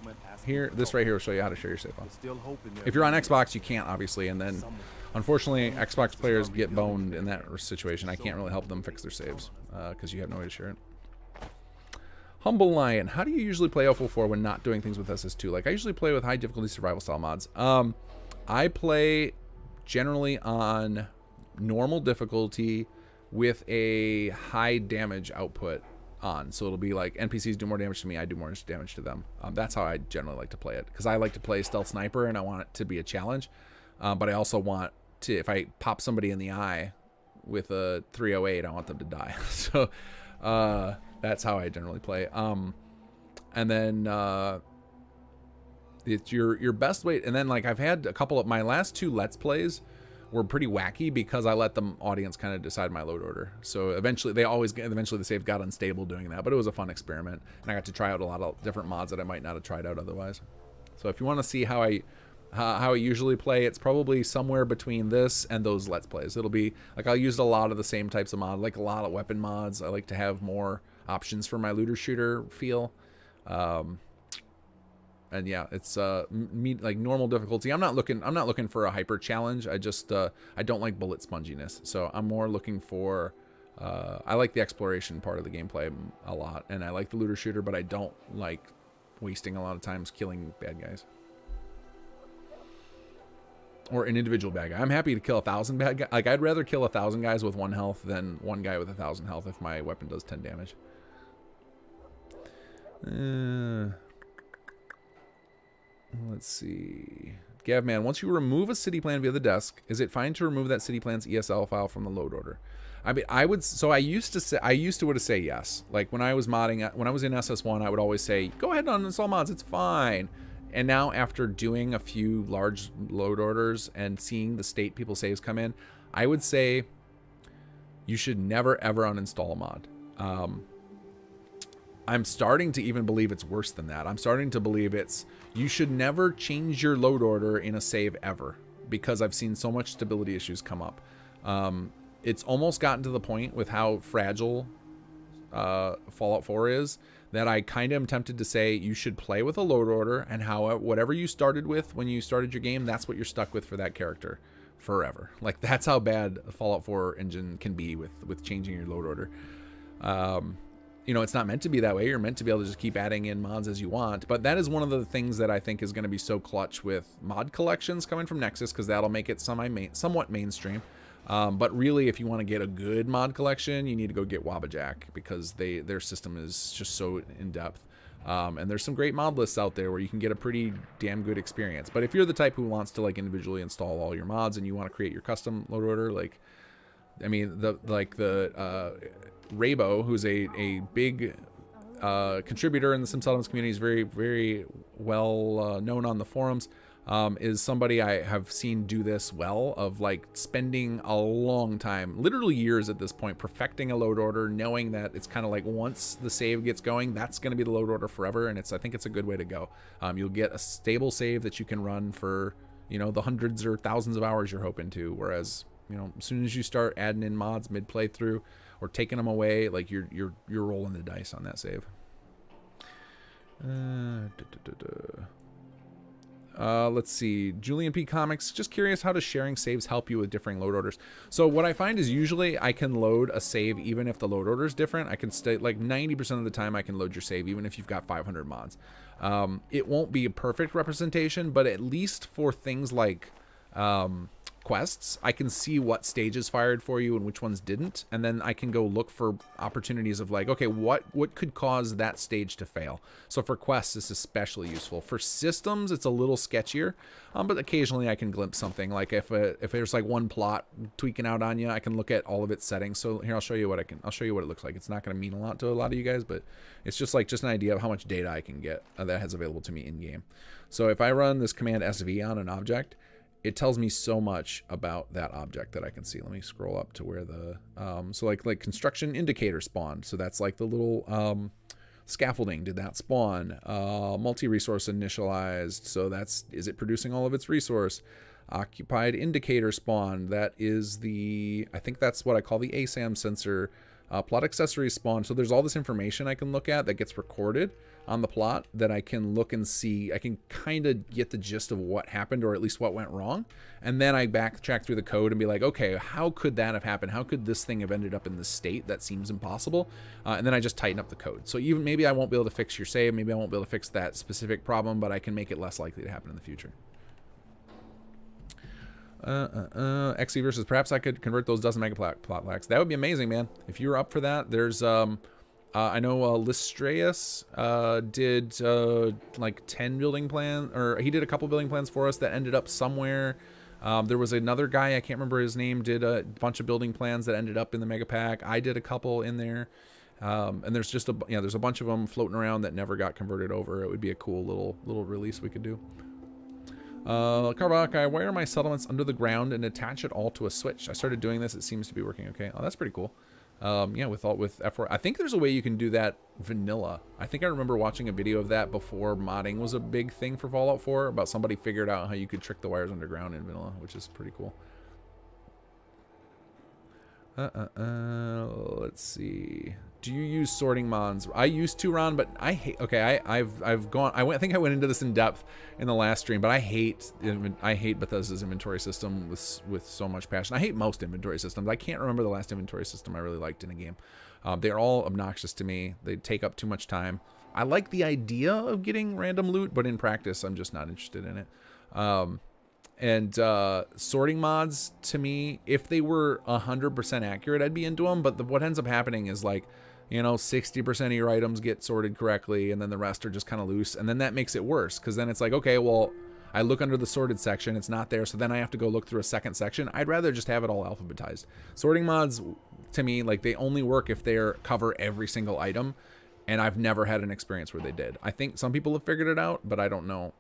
Here, this right here will show you how to share your save file. If you're on Xbox, you can't, obviously, and then unfortunately, Xbox players get boned in that situation. I can't really help them fix their saves because you have no way to share it. Humble Lion, how do you usually play FO4 when not doing things with SS2? Like, I usually play with high difficulty survival style mods. I play generally on normal difficulty with a high damage output on. So it'll be like NPCs do more damage to me, I do more damage to them. That's how I generally like to play it, because I like to play stealth sniper and I want it to be a challenge. But I also want to, if I pop somebody in the eye with a 308, I want them to die. So that's how I generally play. And then it's your best way. And then, like, I've had a couple of my last 2 Let's Plays were pretty wacky because I let the audience kind of decide my load order. So eventually the save got unstable doing that, but it was a fun experiment, and I got to try out a lot of different mods that I might not have tried out otherwise. So if you want to see how I usually play, it's probably somewhere between this and those Let's Plays. It'll be like I'll use a lot of the same types of mods, like a lot of weapon mods. I like to have more options for my looter shooter feel. And yeah, it's like normal difficulty. I'm not looking for a hyper challenge. I just I don't like bullet sponginess. So I'm more looking for I like the exploration part of the gameplay a lot, and I like the looter shooter, but I don't like wasting a lot of times killing bad guys. Or an individual bad guy. I'm happy to kill 1,000 bad guys. Like, I'd rather kill 1,000 guys with 1 health than 1 guy with 1,000 health if my weapon does 10 damage. Let's see. Gavman, once you remove a city plan via the desk, is it fine to remove that city plan's ESL file from the load order? I mean, I used to say yes. Like, when I was modding, when I was in SS1, I would always say, go ahead and uninstall mods, it's fine. And now, after doing a few large load orders and seeing the state people's saves come in, I would say you should never ever uninstall a mod. I'm starting to even believe it's worse than that. I'm starting to believe you should never change your load order in a save ever, because I've seen so much stability issues come up. It's almost gotten to the point with how fragile Fallout 4 is that I kind of am tempted to say you should play with a load order, and whatever you started with when you started your game, that's what you're stuck with for that character forever. Like, that's how bad the Fallout 4 engine can be with changing your load order. You know, it's not meant to be that way. You're meant to be able to just keep adding in mods as you want. But that is one of the things that I think is going to be so clutch with mod collections coming from Nexus, because that'll make it somewhat mainstream. But really, if you want to get a good mod collection, you need to go get Wabajack, because their system is just so in-depth. And there's some great mod lists out there where you can get a pretty damn good experience. But if you're the type who wants to, like, individually install all your mods and you want to create your custom load order, like, I mean, Raybo, who's a big contributor in the Sim Settlements community, is very, very well known on the forums, is somebody I have seen do this well, of like spending a long time, literally years at this point, perfecting a load order, knowing that it's kind of like once the save gets going, that's going to be the load order forever, and I think it's a good way to go. You'll get a stable save that you can run for, you know, the hundreds or thousands of hours you're hoping to, whereas, you know, as soon as you start adding in mods mid playthrough or taking them away, like you're rolling the dice on that save. Let's see. Julian P. Comics, just curious, how does sharing saves help you with differing load orders? So what I find is usually I can load a save even if the load order is different. I can stay, like 90% of the time I can load your save even if you've got 500 mods. It won't be a perfect representation, but at least for things like quests, I can see what stages fired for you and which ones didn't, and then I can go look for opportunities of like, okay, what could cause that stage to fail. So for quests, it's especially useful. For systems, it's a little sketchier, but occasionally I can glimpse something. Like if there's like one plot tweaking out on you, I can look at all of its settings. So here, I'll show you what it looks like. It's not going to mean a lot to a lot of you guys, but it's just an idea of how much data I can get that has available to me in game. So if I run this command SV on an object, it tells me so much about that object that I can see. Let me scroll up to where the, so like construction indicator spawned. So that's like the little scaffolding, did that spawn? Multi-resource initialized, so is it producing all of its resource? Occupied indicator spawned, that is I think that's what I call the ASAM sensor. Plot accessory spawn. So there's all this information I can look at that gets recorded on the plot that I can look and see. I can kind of get the gist of what happened, or at least what went wrong. And then I backtrack through the code and be like, okay, how could that have happened? How could this thing have ended up in this state? That seems impossible. And then I just tighten up the code. So even maybe I won't be able to fix your save. Maybe I won't be able to fix that specific problem, but I can make it less likely to happen in the future. XE versus, perhaps I could convert those dozen mega plot lacks. That would be amazing, man. If you were up for that, there's I know Listreus did like 10 building plans, or he did a couple building plans for us that ended up somewhere. There was another guy, I can't remember his name, did a bunch of building plans that ended up in the mega pack. I did a couple in there. And there's just there's a bunch of them floating around that never got converted over. It would be a cool little release we could do. Carbach, I wire my settlements under the ground and attach it all to a switch. I started doing this. It seems to be working okay. Oh, that's pretty cool. Yeah, with F4. I think there's a way you can do that vanilla. I think I remember watching a video of that before modding was a big thing for Fallout 4, about somebody figured out how you could trick the wires underground in vanilla, which is pretty cool. Let's see. Do you use sorting mods? I used to, Ron, but I hate. Okay, I've gone. I think I went into this in depth in the last stream, but I hate Bethesda's inventory system with so much passion. I hate most inventory systems. I can't remember the last inventory system I really liked in a game. They're all obnoxious to me. They take up too much time. I like the idea of getting random loot, but in practice, I'm just not interested in it. And sorting mods, to me, if they were 100% accurate, I'd be into them. But what ends up happening is, like, 60% of your items get sorted correctly, and then the rest are just kind of loose. And then that makes it worse, because then it's like, okay, well, I look under the sorted section, it's not there, so then I have to go look through a second section. I'd rather just have it all alphabetized. Sorting mods, to me, like, they only work if they cover every single item, and I've never had an experience where they did. I think some people have figured it out, but I don't know.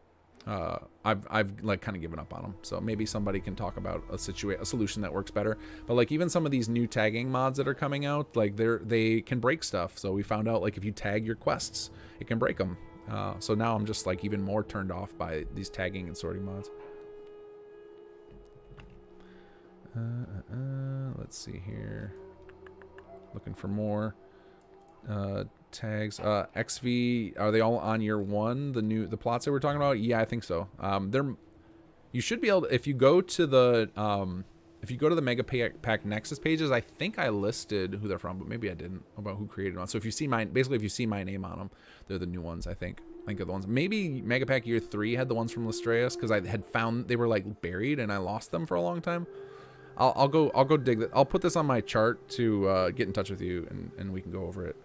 I've like kind of given up on them. So maybe somebody can talk about a solution that works better. But like even some of these new tagging mods that are coming out, like they can break stuff. So we found out, like, if you tag your quests, it can break them. So now I'm just like even more turned off by these tagging and sorting mods. Let's see here. Looking for more tags. XV, are they all on year one? The plots that we're talking about? Yeah, I think so. You should be able to, if you go to the Mega Pack Nexus pages, I think I listed who they're from, but maybe I didn't, about who created them. So if you see if you see my name on them, they're the new ones, I think. I think are the ones. Maybe Mega Pack Year 3 had the ones from Listreus, because I had found they were like buried and I lost them for a long time. I'll go dig that. I'll put this on my chart to get in touch with you, and we can go over it.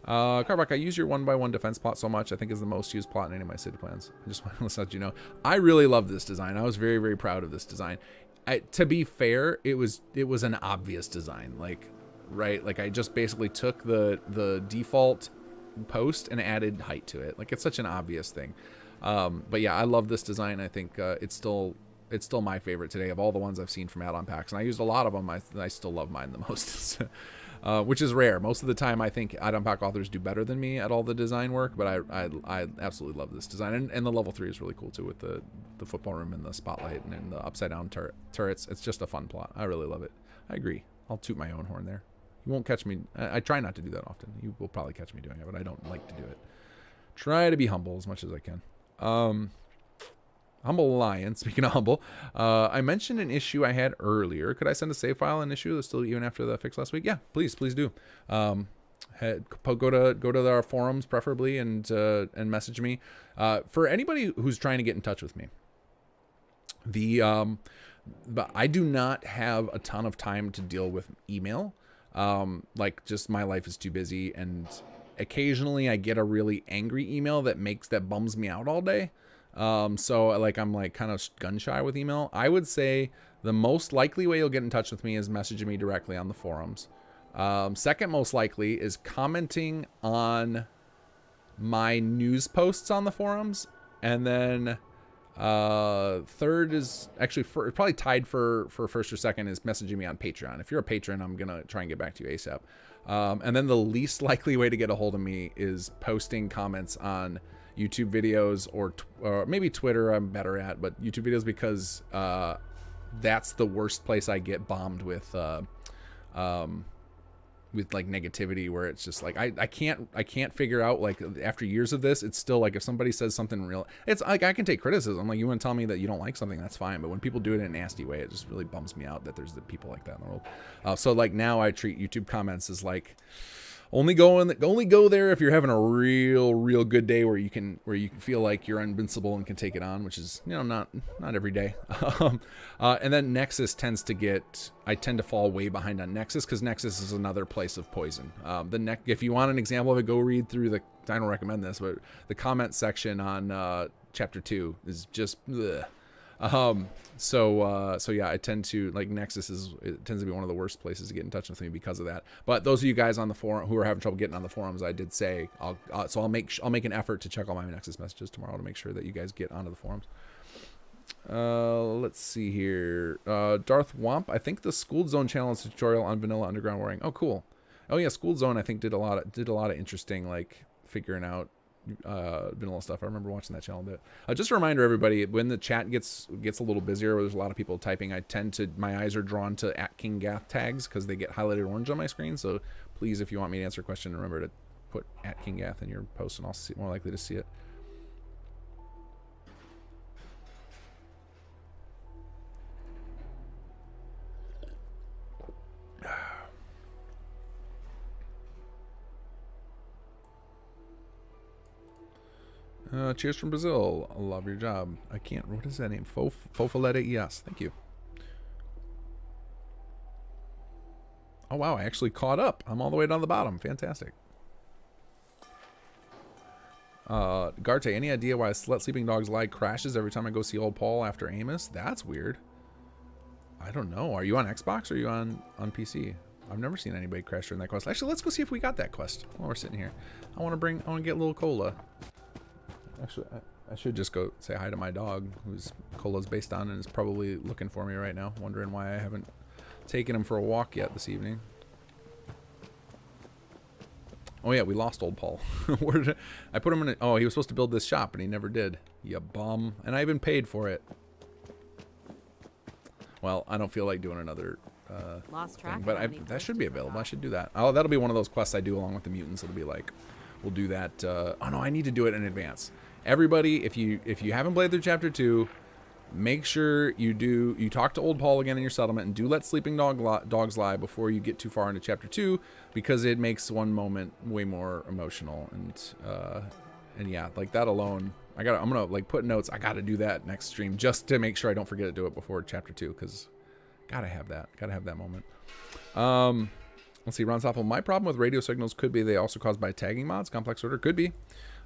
Carbach, I use your 1x1 defense plot so much. I think is the most used plot in any of my city plans. I just want to let you know. I really love this design. I was very, very proud of this design. To be fair, it was an obvious design. Like, right? Like I just basically took the default post and added height to it. Like it's such an obvious thing. But yeah, I love this design. I think it's still my favorite today of all the ones I've seen from add-on packs, and I used a lot of them. I still love mine the most. Which is rare. Most of the time, I think add-on pack authors do better than me at all the design work, but I absolutely love this design. And the level 3 is really cool, too, with the football room and the spotlight and the upside-down turrets. It's just a fun plot. I really love it. I agree. I'll toot my own horn there. You won't catch me. I try not to do that often. You will probably catch me doing it, but I don't like to do it. Try to be humble as much as I can. Humble Lion, speaking of humble, I mentioned an issue I had earlier. Could I send a save file an issue that's still even after the fix last week? Yeah, please do. Go to our forums preferably and message me. For anybody who's trying to get in touch with me, but I do not have a ton of time to deal with email. Like, just my life is too busy, and occasionally I get a really angry email that bums me out all day. So like, I'm like kind of gun shy with email. I would say the most likely way you'll get in touch with me is messaging me directly on the forums. Second most likely is commenting on my news posts on the forums. And then third is actually probably tied for first or second is messaging me on Patreon. If you're a patron, I'm going to try and get back to you ASAP. And then the least likely way to get a hold of me is posting comments on YouTube videos or maybe Twitter I'm better at, but YouTube videos, because that's the worst place I get bombed with like negativity, where it's just like I can't figure out, like, after years of this, it's still like if somebody says something real, it's like I can take criticism. Like, you want to tell me that you don't like something, that's fine, but when people do it in a nasty way, it just really bums me out that there's the people like that in the world. So like now I treat YouTube comments as like only go there if you're having a real good day where you can feel like you're invincible and can take it on, which is, you know, not every day. And then Nexus I tend to fall way behind on Nexus, because Nexus is another place of poison. If you want an example of it, go read through I don't recommend this, but the comment section on chapter 2 is just bleh. So yeah, I tend to like Nexus tends to be one of the worst places to get in touch with me because of that. But those of you guys on the forum who are having trouble getting on the forums, I did say I'll make an effort to check all my Nexus messages tomorrow to make sure that you guys get onto the forums. Let's see here. Darth Womp, I think the School Zone channel is a tutorial on vanilla underground wiring. Oh, cool. Oh yeah, School Zone I think did a lot of interesting, like, figuring out vanilla stuff. I remember watching that channel a bit. Just a reminder, everybody, when the chat gets a little busier, where there's a lot of people typing, my eyes are drawn to @KingGath tags because they get highlighted orange on my screen. So please, if you want me to answer a question, remember to put @KingGath in your post, and I'll see more likely to see it. Cheers from Brazil. I love your job. I can't. What is that name? Fofaletta. Yes. Thank you. Oh, wow. I actually caught up. I'm all the way down the bottom. Fantastic. Garte, any idea why Let Sleeping Dogs Lie crashes every time I go see old Paul after Amos? That's weird. I don't know. Are you on Xbox or are you on PC? I've never seen anybody crash during that quest. Actually, let's go see if we got that quest while we're sitting here. I want to get a little cola. Actually, I should just go say hi to my dog, who's Cola's based on, and is probably looking for me right now, wondering why I haven't taken him for a walk yet this evening. Oh yeah, we lost old Paul. Where did I put him in? Oh, he was supposed to build this shop, and he never did. You bum. And I even paid for it. Well, I don't feel like doing another lost track thing, but that should be available. I should do that. Oh, that'll be one of those quests I do along with the mutants. It'll be like, we'll do that. Oh no, I need to do it in advance. Everybody, if you haven't played through chapter 2, make sure you talk to old Paul again in your settlement, and do Let Sleeping Dogs Lie before you get too far into chapter 2, because it makes one moment way more emotional. And yeah, like that alone, I'm gonna like put notes. I gotta do that next stream just to make sure I don't forget to do it before chapter 2, because gotta have that moment. Let's see, Ron Soppel, my problem with radio signals could be they also caused by tagging mods. Complex order could be.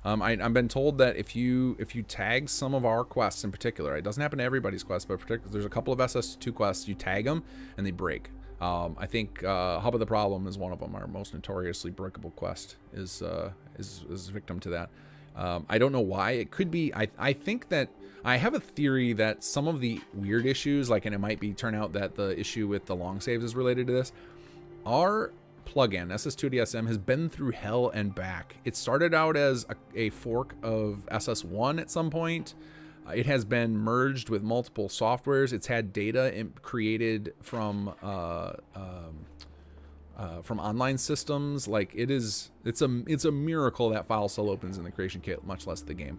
I've been told that if you tag some of our quests in particular, it doesn't happen to everybody's quests, but there's a couple of SS2 quests, you tag them and they break. I think Hub of the Problem is one of them. Our most notoriously breakable quest is victim to that. I don't know why. It could be. I think that I have a theory that some of the weird issues, and it might turn out that the issue with the long saves is related to this. Our plugin SS2DSM has been through hell and back. It started out as a fork of SS1 at some point. It has been merged with multiple softwares. It's had data created from online systems. Like it's a miracle that file still opens in the creation kit, much less the game.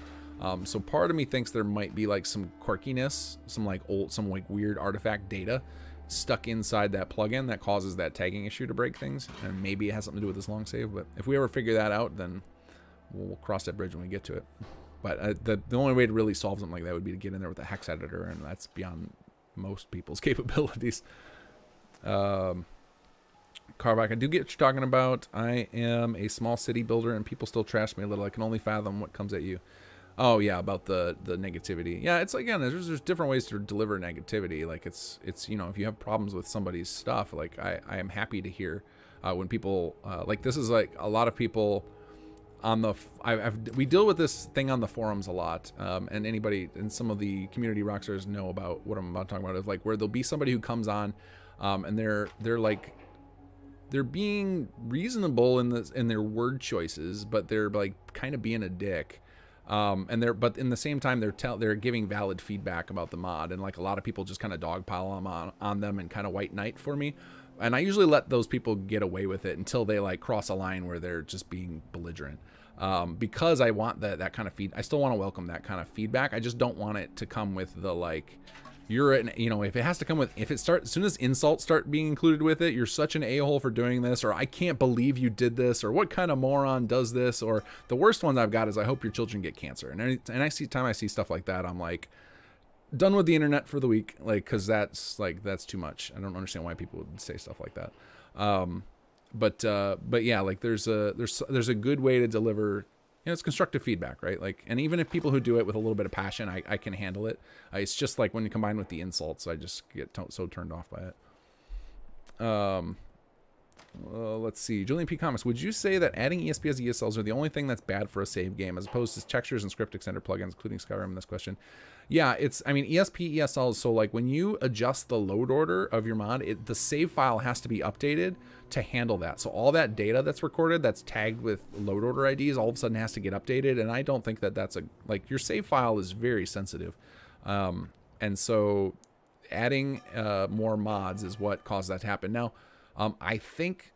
So part of me thinks there might be like some quirkiness, some like weird artifact data stuck inside that plugin that causes that tagging issue to break things, and maybe it has something to do with this long save. But if we ever figure that out, then we'll cross that bridge when we get to it. But the only way to really solve something like that would be to get in there with a hex editor, and that's beyond most people's capabilities. Carback, I do get what you're talking about. I am a small city builder, and people still trash me a little. I can only fathom what comes at you. Oh yeah, about the negativity. Yeah, it's again, there's different ways to deliver negativity. Like it's you know, if you have problems with somebody's stuff, like I am happy to hear when people like this is like a lot of people on the we deal with this thing on the forums a lot, and anybody and some of the community rockstars know about what I'm about to talk about. Is like where there'll be somebody who comes on, and they're like they're being reasonable in their word choices, but they're like kind of being a dick. But in the same time they're giving valid feedback about the mod, and like a lot of people just kind of dogpile on them and kind of white knight for me. And I usually let those people get away with it until they like cross a line where they're just being belligerent. Because I want that kind of I still want to welcome that kind of feedback. I just don't want it to come with the like, if it has to come with, as soon as insults start being included with it, you're such an a-hole for doing this, or I can't believe you did this, or what kind of moron does this, or the worst ones I've got is I hope your children get cancer. And I see stuff like that, I'm like, done with the internet for the week, like, because that's too much. I don't understand why people would say stuff like that. But yeah, like there's a good way to deliver. It's constructive feedback, right? Like, and even if people who do it with a little bit of passion, I can handle it. It's just like when you combine with the insults, I just get so turned off by it. Let's see. Julian P. Comics, would you say that adding ESP as ESLs are the only thing that's bad for a save game, as opposed to textures and script extender plugins, including Skyrim in this question? Yeah, ESP, ESLs, so like when you adjust the load order of your mod, the save file has to be updated to handle that. So all that data that's recorded that's tagged with load order IDs all of a sudden has to get updated, and I don't think that's your save file is very sensitive. And so adding more mods is what caused that to happen. Now, I think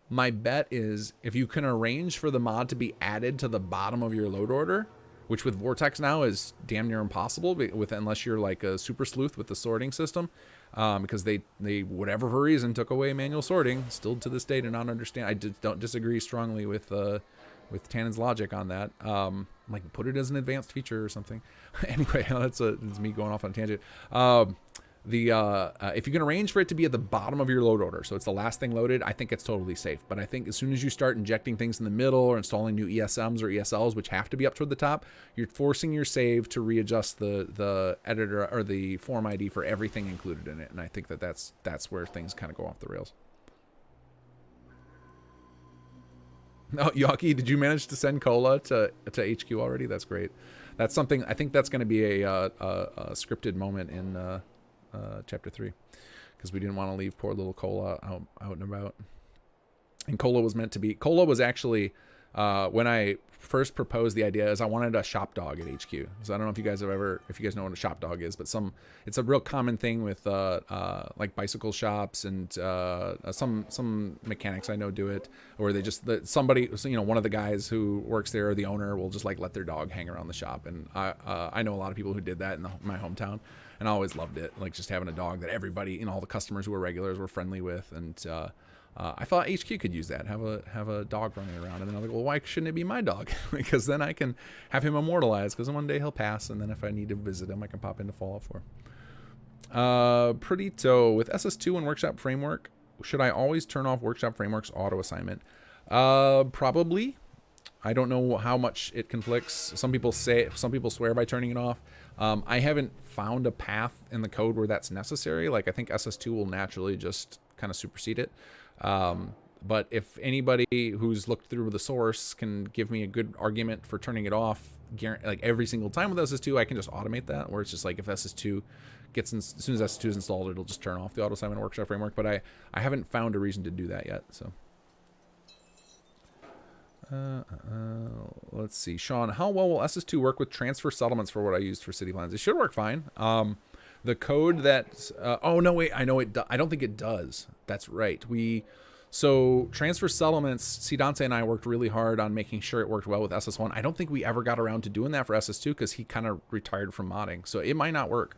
my bet is if you can arrange for the mod to be added to the bottom of your load order, which with Vortex now is damn near impossible unless you're like a super sleuth with the sorting system, because they whatever reason took away manual sorting. Still to this day do not understand. I just don't disagree strongly with Tannen's logic on that. Like put it as an advanced feature or something. Anyway, it's me going off on a tangent. If you can arrange for it to be at the bottom of your load order, so it's the last thing loaded, I think it's totally safe. But I think as soon as you start injecting things in the middle or installing new ESMs or ESLs, which have to be up toward the top, you're forcing your save to readjust the editor or the form ID for everything included in it. And I think that's where things kind of go off the rails. Oh, Yaki, did you manage to send Cola to HQ already? That's great. That's something, I think that's going to be a scripted moment in chapter 3, because we didn't want to leave poor little Cola out and about. And Cola was actually when I first proposed the idea, is I wanted a shop dog at HQ. So I don't know if you guys know what a shop dog is, but it's a real common thing with like bicycle shops, and some mechanics I know do it, or they just somebody, one of the guys who works there or the owner will just like let their dog hang around the shop. And I know a lot of people who did that in my hometown. And I always loved it, like just having a dog that everybody, all the customers who were regulars were friendly with. And I thought HQ could use that, have a dog running around. And then I was like, well, why shouldn't it be my dog? Because then I can have him immortalized, because one day he'll pass, and then if I need to visit him, I can pop into Fallout 4. Pretty with SS2 and Workshop Framework, should I always turn off Workshop Framework's auto assignment? Probably. I don't know how much it conflicts. Some people swear by turning it off. I haven't found a path in the code where that's necessary. Like, I think SS2 will naturally just kind of supersede it. But if anybody who's looked through the source can give me a good argument for turning it off, like every single time with SS2, I can just automate that, where it's just like if SS2 as soon as SS2 is installed, it'll just turn off the auto assignment Workshop Framework. But I haven't found a reason to do that yet. So. Let's see, Sean, how well will SS2 work with transfer settlements for what I used for city plans? It should work fine. The code that oh no, wait, I know it I don't think it does. That's right. So transfer settlements, see, Dante and I worked really hard on making sure it worked well with SS1. I don't think we ever got around to doing that for SS2 because he kind of retired from modding. So it might not work.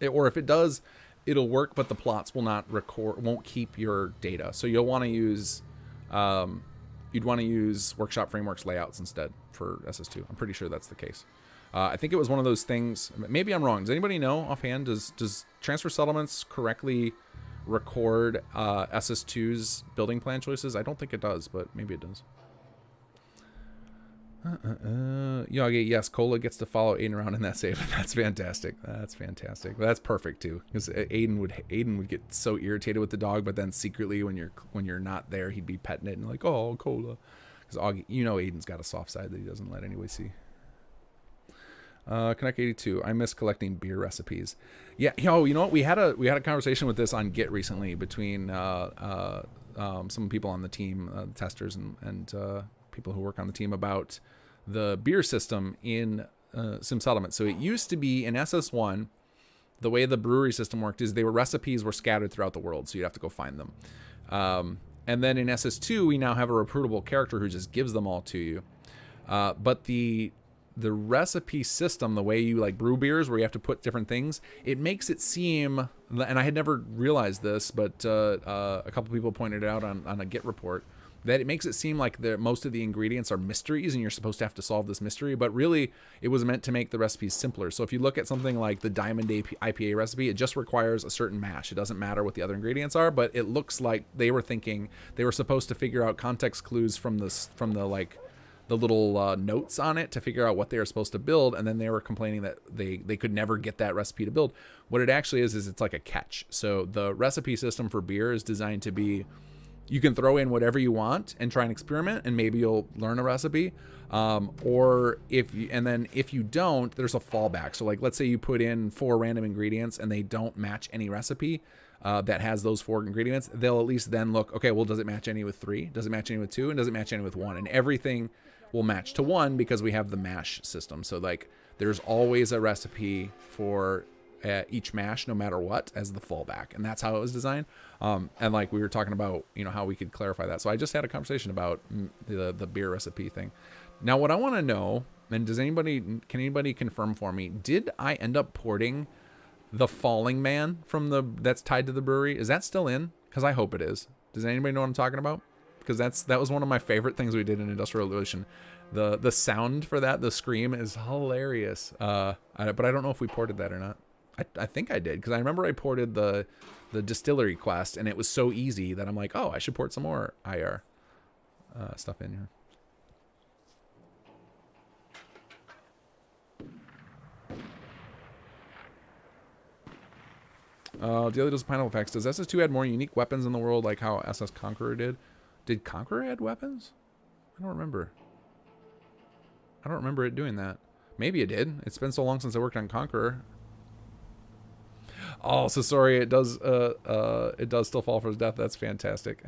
Or if it does, it'll work, but the plots will not record, won't keep your data. So you'll want to use, you'd want to use Workshop Frameworks layouts instead for SS2. I'm pretty sure that's the case. I think it was one of those things, maybe I'm wrong. Does anybody know offhand, does transfer settlements correctly record SS2's building plan choices? I don't think it does, but maybe it does. Yagi, yes, Cola gets to follow Aiden around in that save. That's fantastic. That's fantastic. That's perfect too, because Aiden would get so irritated with the dog, but then secretly when you're not there, he'd be petting it and like, oh, Cola, because Augie, you know, Aiden's got a soft side that he doesn't let anybody see. Connect 82. I miss collecting beer recipes. Yeah, you know what? We had a conversation with this on Git recently between some people on the team, testers and people who work on the team about the beer system in Sim Settlement. So it used to be in SS1, the way the brewery system worked is recipes were scattered throughout the world, so you'd have to go find them. And then in SS2, we now have a recruitable character who just gives them all to you. But the recipe system, the way you like brew beers where you have to put different things, it makes it seem, and I had never realized this, but a couple people pointed it out on a Git report, that it makes it seem like most of the ingredients are mysteries and you're supposed to have to solve this mystery, but really it was meant to make the recipes simpler. So if you look at something like the Diamond IPA recipe, it just requires a certain mash. It doesn't matter what the other ingredients are, but it looks like they were thinking they were supposed to figure out context clues from the little notes on it to figure out what they were supposed to build, and then they were complaining that they could never get that recipe to build. What it actually is it's like a catch. So the recipe system for beer is designed to be, you can throw in whatever you want and try and experiment, and maybe you'll learn a recipe. Or if you don't, there's a fallback. So like, let's say you put in 4 random ingredients and they don't match any recipe that has those 4 ingredients, they'll at least then look, okay, well, does it match any with 3? Does it match any with 2? And does it match any with 1? And everything will match to 1 because we have the mash system. So like, there's always a recipe for each mash, no matter what, as the fallback, and that's how it was designed. And like we were talking about, how we could clarify that. So I just had a conversation about the beer recipe thing. Now, what I want to know, and can anybody confirm for me? Did I end up porting the Falling Man that's tied to the brewery? Is that still in? Because I hope it is. Does anybody know what I'm talking about? Because that was one of my favorite things we did in Industrial Revolution. The sound for that, the scream, is hilarious. But I don't know if we ported that or not. I think I did, because I remember I ported the distillery quest, and it was so easy that I'm like, oh, I should port some more IR stuff in here. Daily Dose of Pineapple Facts. Does SS2 add more unique weapons in the world like how SS Conqueror did? Did Conqueror add weapons? I don't remember. I don't remember it doing that. Maybe it did. It's been so long since I worked on Conqueror. Oh, so sorry. It does still fall for his death. That's fantastic.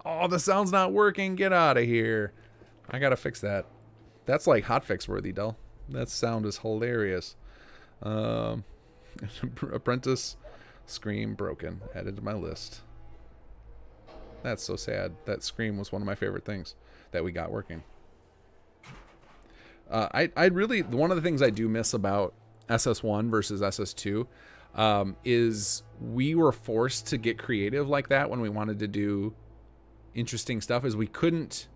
Oh, the sound's not working. Get out of here. I gotta fix that. That's like hotfix worthy, Del. That sound is hilarious. Apprentice scream broken. Added to my list. That's so sad. That scream was one of my favorite things that we got working. I really, one of the things I do miss about SS1 versus SS2 is we were forced to get creative like that when we wanted to do interesting stuff. Is we couldn't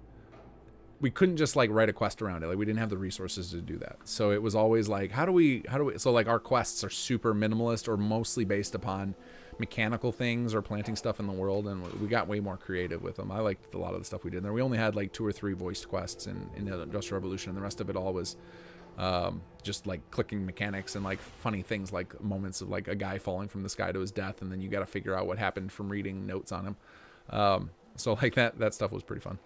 just like write a quest around it. Like we didn't have the resources to do that. So it was always like, how do we, so like our quests are super minimalist or mostly based upon mechanical things or planting stuff in the world, and we got way more creative with them. I liked a lot of the stuff we did there. We only had like 2 or 3 voiced quests in the Industrial Revolution, and the rest of it all was just like clicking mechanics and like funny things, like moments of like a guy falling from the sky to his death, and then you got to figure out what happened from reading notes on him. So like that stuff was pretty fun.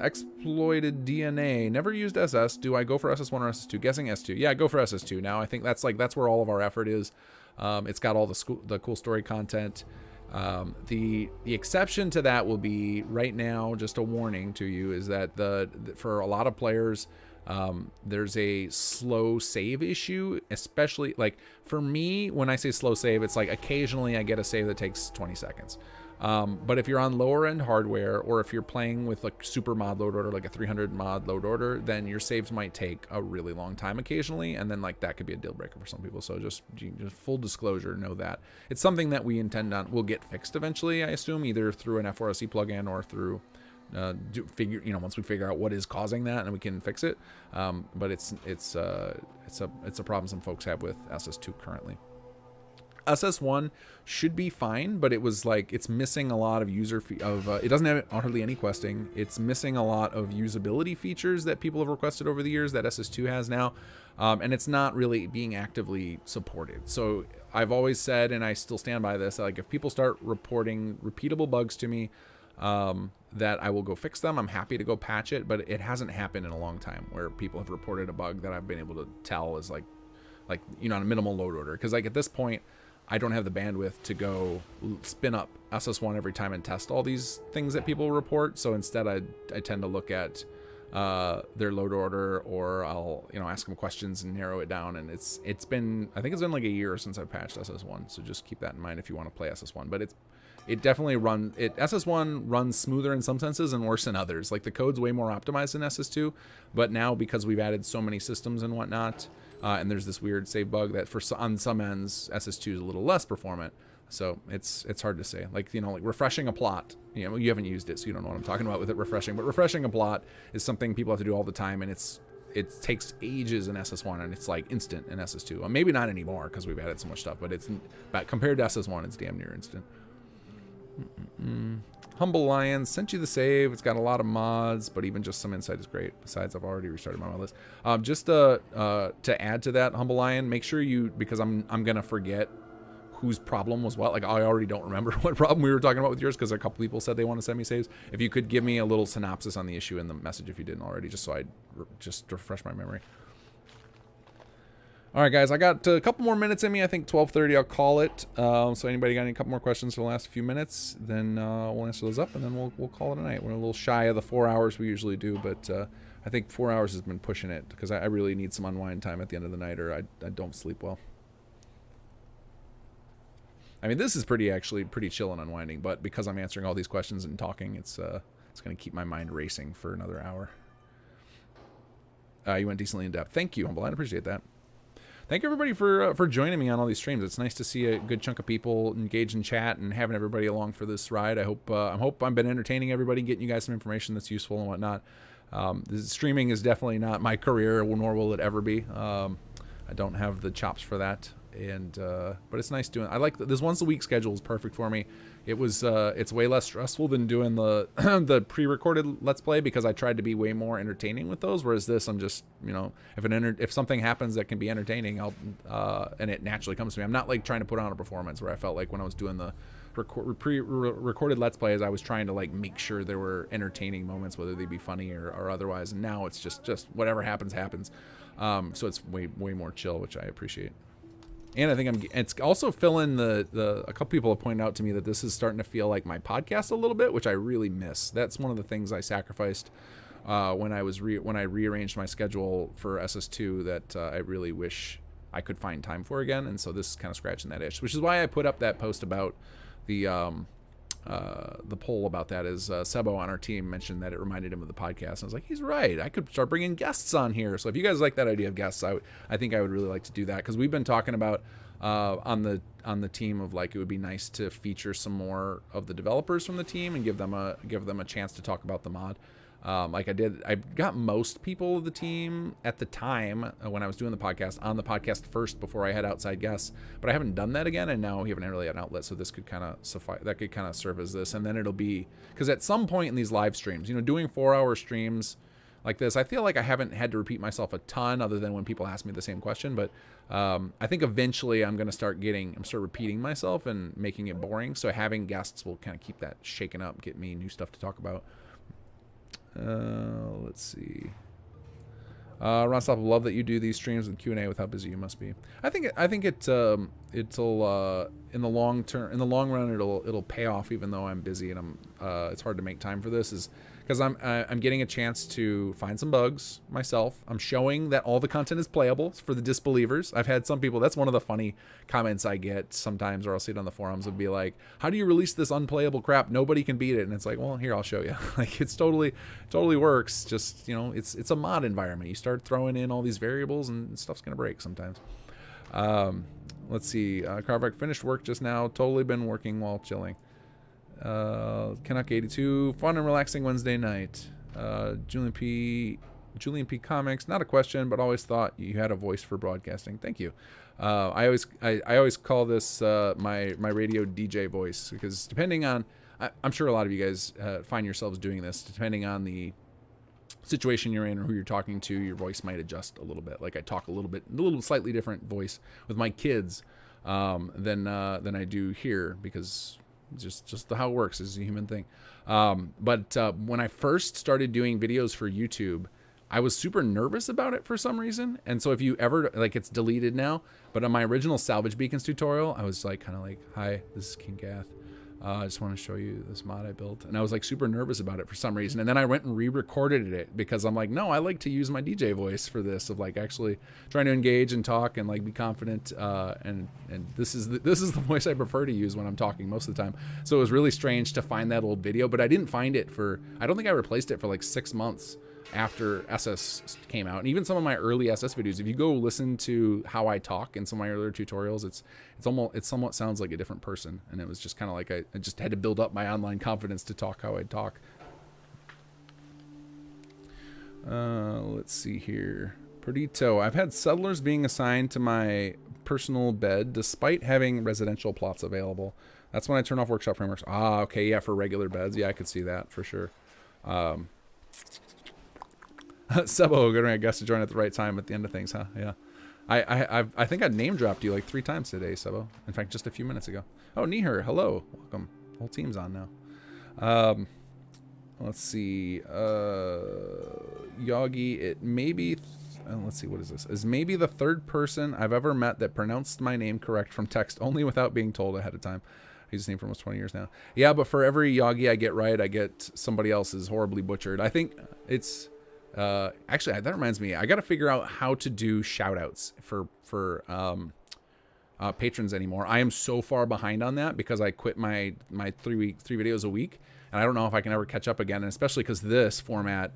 Exploited DNA. Never used SS. Do I go for SS1 or SS2? Guessing S2. Yeah, go for SS2 now. I think that's where all of our effort is. It's got all the cool story content. The exception to that will be right now, just a warning to you, is that for a lot of players, There's a slow save issue, especially like for me, when I say slow save, it's like occasionally I get a save that takes 20 seconds. But if you're on lower end hardware, or if you're playing with like super mod load order, like a 300 mod load order, then your saves might take a really long time occasionally. And then like that could be a deal breaker for some people. So just full disclosure, know that it's something that we intend on will get fixed eventually, I assume, either through an FRC plugin or through once we figure out what is causing that and we can fix it. But it's a problem some folks have with SS2 currently. SS1 should be fine, but it was like it's missing a lot of it doesn't have hardly any questing. It's missing a lot of usability features that people have requested over the years that SS2 has now, and it's not really being actively supported. So I've always said, and I still stand by this, like if people start reporting repeatable bugs to me, that I will go fix them. I'm happy to go patch it, but it hasn't happened in a long time where people have reported a bug that I've been able to tell is like on a minimal load order. Because like at this point, I don't have the bandwidth to go spin up SS1 every time and test all these things that people report. So instead, I tend to look at their load order, or I'll ask them questions and narrow it down. And I think it's been like a year since I've patched SS1. So just keep that in mind if you want to play SS1. But it definitely SS1 runs smoother in some senses and worse in others. Like the code's way more optimized than SS2, but now because we've added so many systems and whatnot, and there's this weird save bug that on some ends SS2 is a little less performant. So it's hard to say. Like like refreshing a plot. You haven't used it, so you don't know what I'm talking about with it refreshing. But refreshing a plot is something people have to do all the time, and it takes ages in SS1, and it's like instant in SS2. Well, maybe not anymore because we've added so much stuff, but compared to SS1, it's damn near instant. Humble Lion sent you the save. It's got a lot of mods, but even just some insight is great. Besides, I've already restarted my mod list. Just to add to that, Humble Lion, make sure because I'm gonna forget whose problem was what. Like I already don't remember what problem we were talking about with yours because a couple people said they want to send me saves. If you could give me a little synopsis on the issue in the message if you didn't already, just so I'd just refresh my memory. All right, guys, I got a couple more minutes in me. I think 12:30 I'll call it. So anybody got a couple more questions for the last few minutes, then we'll answer those up, and then we'll call it a night. We're a little shy of the 4 hours we usually do, but I think 4 hours has been pushing it because I really need some unwind time at the end of the night, or I don't sleep well. I mean, this is actually pretty chill and unwinding, but because I'm answering all these questions and talking, it's going to keep my mind racing for another hour. You went decently in depth. Thank you, Humble. I appreciate that. Thank you, everybody, for joining me on all these streams. It's nice to see a good chunk of people engage in chat and having everybody along for this ride. I hope I've been entertaining everybody, getting you guys some information that's useful and whatnot. Streaming is definitely not my career, nor will it ever be. I don't have the chops for that, but it's nice doing. I like this once a week schedule is perfect for me. It's way less stressful than doing the the pre-recorded Let's Play because I tried to be way more entertaining with those. Whereas this, I'm just if something happens that can be entertaining, and it naturally comes to me. I'm not like trying to put on a performance where I felt like when I was doing the pre-recorded Let's Plays, I was trying to like make sure there were entertaining moments, whether they be funny or otherwise. And now it's just whatever happens. So it's way more chill, which I appreciate. And I think it's also filling a couple people have pointed out to me that this is starting to feel like my podcast a little bit, which I really miss. That's one of the things I sacrificed when I rearranged my schedule for SS2 that I really wish I could find time for again. And so this is kind of scratching that itch, which is why I put up that post about the poll about that. Is Sebo on our team mentioned that it reminded him of the podcast, and I was like, he's right, I could start bringing guests on here. So if you guys like that idea of guests, I think I would really like to do that, because we've been talking about on the team of like it would be nice to feature some more of the developers from the team and give them a chance to talk about the mod. Like I got most people of the team at the time when I was doing the podcast on the podcast first before I had outside guests, but I haven't done that again, and now we haven't really had an outlet, so this could kind of suffice. That could kind of serve as this, and then it'll be, because at some point in these live streams, doing 4-hour streams like this, I feel like I haven't had to repeat myself a ton other than when people ask me the same question, but I think eventually I'm going to start repeating myself and making it boring, so having guests will kind of keep that shaken up, get me new stuff to talk about. Let's see. Ron Stop, love that you do these streams and Q&A with how busy you must be. I think it'll in the long run it'll pay off, even though I'm busy and it's hard to make time for this, is because I'm getting a chance to find some bugs myself. I'm showing that all the content is playable for the disbelievers. I've had some people, that's one of the funny comments I get sometimes, or I'll see it on the forums, would be like, how do you release this unplayable crap? Nobody can beat it. And it's like, well, here, I'll show you. Like, it's totally works. Just, you know, it's a mod environment. You start throwing in all these variables and stuff's gonna break sometimes. Let's see, Carvac finished work just now. Totally been working while chilling. Canuck 82, fun and relaxing Wednesday night. Julian P Comics, not a question, but always thought you had a voice for broadcasting. Thank you. I always call this my radio DJ voice, because depending on, I'm sure a lot of you guys find yourselves doing this. Depending on the situation you're in or who you're talking to, your voice might adjust a little bit. Like I talk a little slightly different voice with my kids than I do here, because just how it works is a human thing. But when I first started doing videos for YouTube, I was super nervous about it for some reason. And so if you ever, like, it's deleted now, but on my original Salvage Beacons tutorial, I was like, kind of like, hi, this is King Gath. I just want to show you this mod I built. And I was like super nervous about it for some reason. And then I went and re-recorded it, because I'm like, no, I like to use my DJ voice for this, of like actually trying to engage and talk and like be confident. And this is the voice I prefer to use when I'm talking most of the time. So it was really strange to find that old video, but I didn't find it I don't think I replaced it for like 6 months after SS came out. And even some of my early SS videos, if you go listen to how I talk in some of my earlier tutorials, it somewhat sounds like a different person. And it was just kind of like I just had to build up my online confidence to talk how I'd talk. Let's see here. Perdito, I've had settlers being assigned to my personal bed despite having residential plots available. That's when I turn off workshop frameworks. Ah, okay, yeah, for regular beds. Yeah, I could see that for sure. Sebo, good, I guess, to join at the right time at the end of things, huh? Yeah. I think I name dropped you like 3 times today, Sebo. In fact, just a few minutes ago. Oh, Nihir, hello. Welcome. Whole team's on now. Let's see. Yogi, it may be... let's see, what is this? Is maybe the 3rd person I've ever met that pronounced my name correct from text only without being told ahead of time. I use this name for almost 20 years now. Yeah, but for every Yogi I get right, I get somebody else's horribly butchered. I think it's... actually, that reminds me, I got to figure out how to do shout outs for patrons anymore. I am so far behind on that because I quit my 3 videos a week, and I don't know if I can ever catch up again. And especially because this format,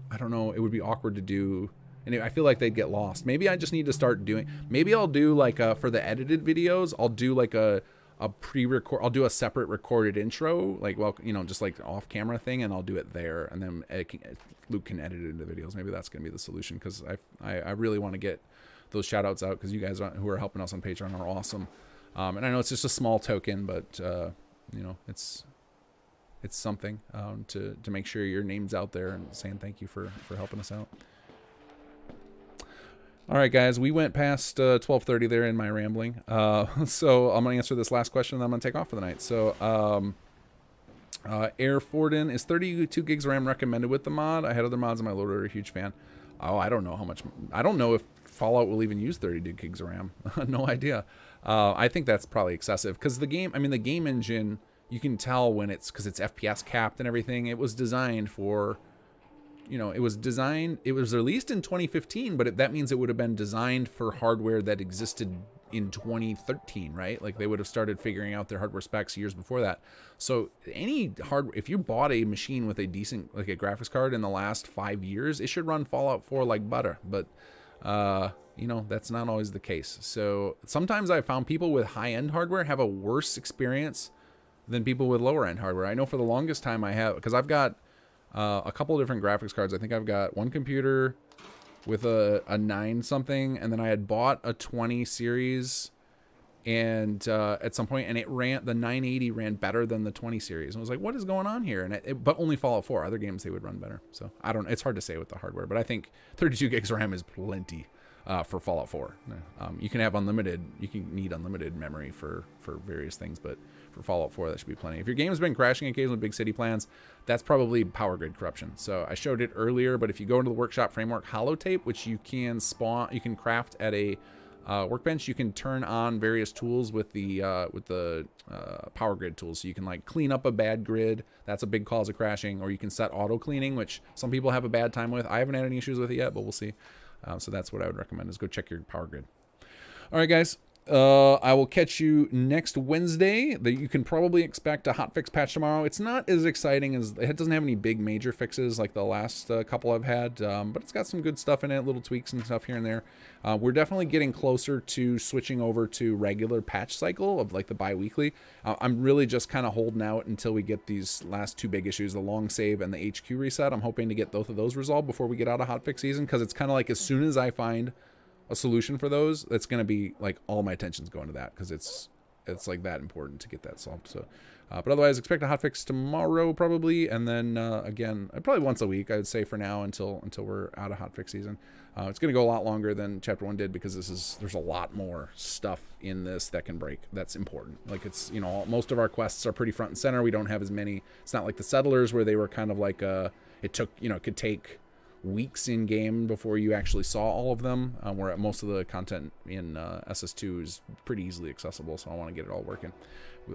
I don't know, it would be awkward to do, and I feel like they'd get lost. Maybe I just need to start doing, maybe I'll do like for the edited videos, I'll do like a pre-record, I'll do a separate recorded intro, like, well, you know, just like off camera thing, and I'll do it there, and then Luke can edit it into videos. Maybe that's gonna be the solution, because I really want to get those shout outs out, because you guys who are helping us on Patreon are awesome. And I know it's just a small token, but you know, it's something to make sure your name's out there and saying thank you for helping us out. All right, guys, we went past 12:30 there in my rambling. So I'm going to answer this last question, and then I'm going to take off for the night. So Air Forden, is 32 gigs RAM recommended with the mod? I had other mods on my loader, a huge fan. Oh, I don't know how much. I don't know if Fallout will even use 32 gigs of RAM. No idea. I think that's probably excessive, because the game, I mean, the game engine, you can tell when it's, because it's FPS capped and everything. It was designed for... You know, it was released in 2015, but that means it would have been designed for hardware that existed in 2013, right? Like, they would have started figuring out their hardware specs years before that. So if you bought a machine with a decent, like a graphics card in the last 5 years, it should run Fallout 4 like butter. But, you know, that's not always the case. So sometimes I found people with high-end hardware have a worse experience than people with lower-end hardware. I know for the longest time I have, because I've got a couple of different graphics cards. I think I've got one computer with a 9 something, and then I had bought a 20 series, and at some point, and the 980 ran better than the 20 series. And I was like, what is going on here? And but only Fallout 4. Other games, they would run better. So it's hard to say with the hardware, but I think 32 gigs RAM is plenty for Fallout 4. You can have unlimited, you can need unlimited memory for various things, but for Fallout 4, that should be plenty. If your game's been crashing occasionally with big city plans, that's probably power grid corruption. So I showed it earlier, but if you go into the workshop framework holotape, which you can spawn, you can craft at a workbench, you can turn on various tools with the power grid tools. So you can like clean up a bad grid. That's a big cause of crashing. Or you can set auto cleaning, which some people have a bad time with. I haven't had any issues with it yet, but we'll see. So that's what I would recommend, is go check your power grid. All right, guys. I will catch you next Wednesday. You can probably expect a hotfix patch tomorrow. It's not as exciting as, it doesn't have any big major fixes like the last couple I've had, but it's got some good stuff in it, little tweaks and stuff here and there. We're definitely getting closer to switching over to regular patch cycle of like the bi-weekly. I'm really just kind of holding out until we get these last two big issues, the long save and the HQ reset. I'm hoping to get both of those resolved before we get out of hotfix season, because it's kind of like as soon as I find a solution for those, it's going to be like all my attention's going to that, because it's like that important to get that solved. So but otherwise, expect a hotfix tomorrow probably, and then again probably once a week, I would say, for now, until we're out of hotfix season. It's going to go a lot longer than chapter 1 did, because there's a lot more stuff in this that can break, that's important. Like, it's, you know, most of our quests are pretty front and center. We don't have as many. It's not like the Settlers, where they were kind of like it took, you know, it could take weeks in game before you actually saw all of them, where most of the content in SS2 is pretty easily accessible. So I want to get it all working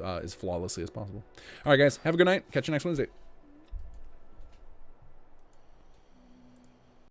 as flawlessly as possible. All right, guys, have a good night. Catch you next Wednesday.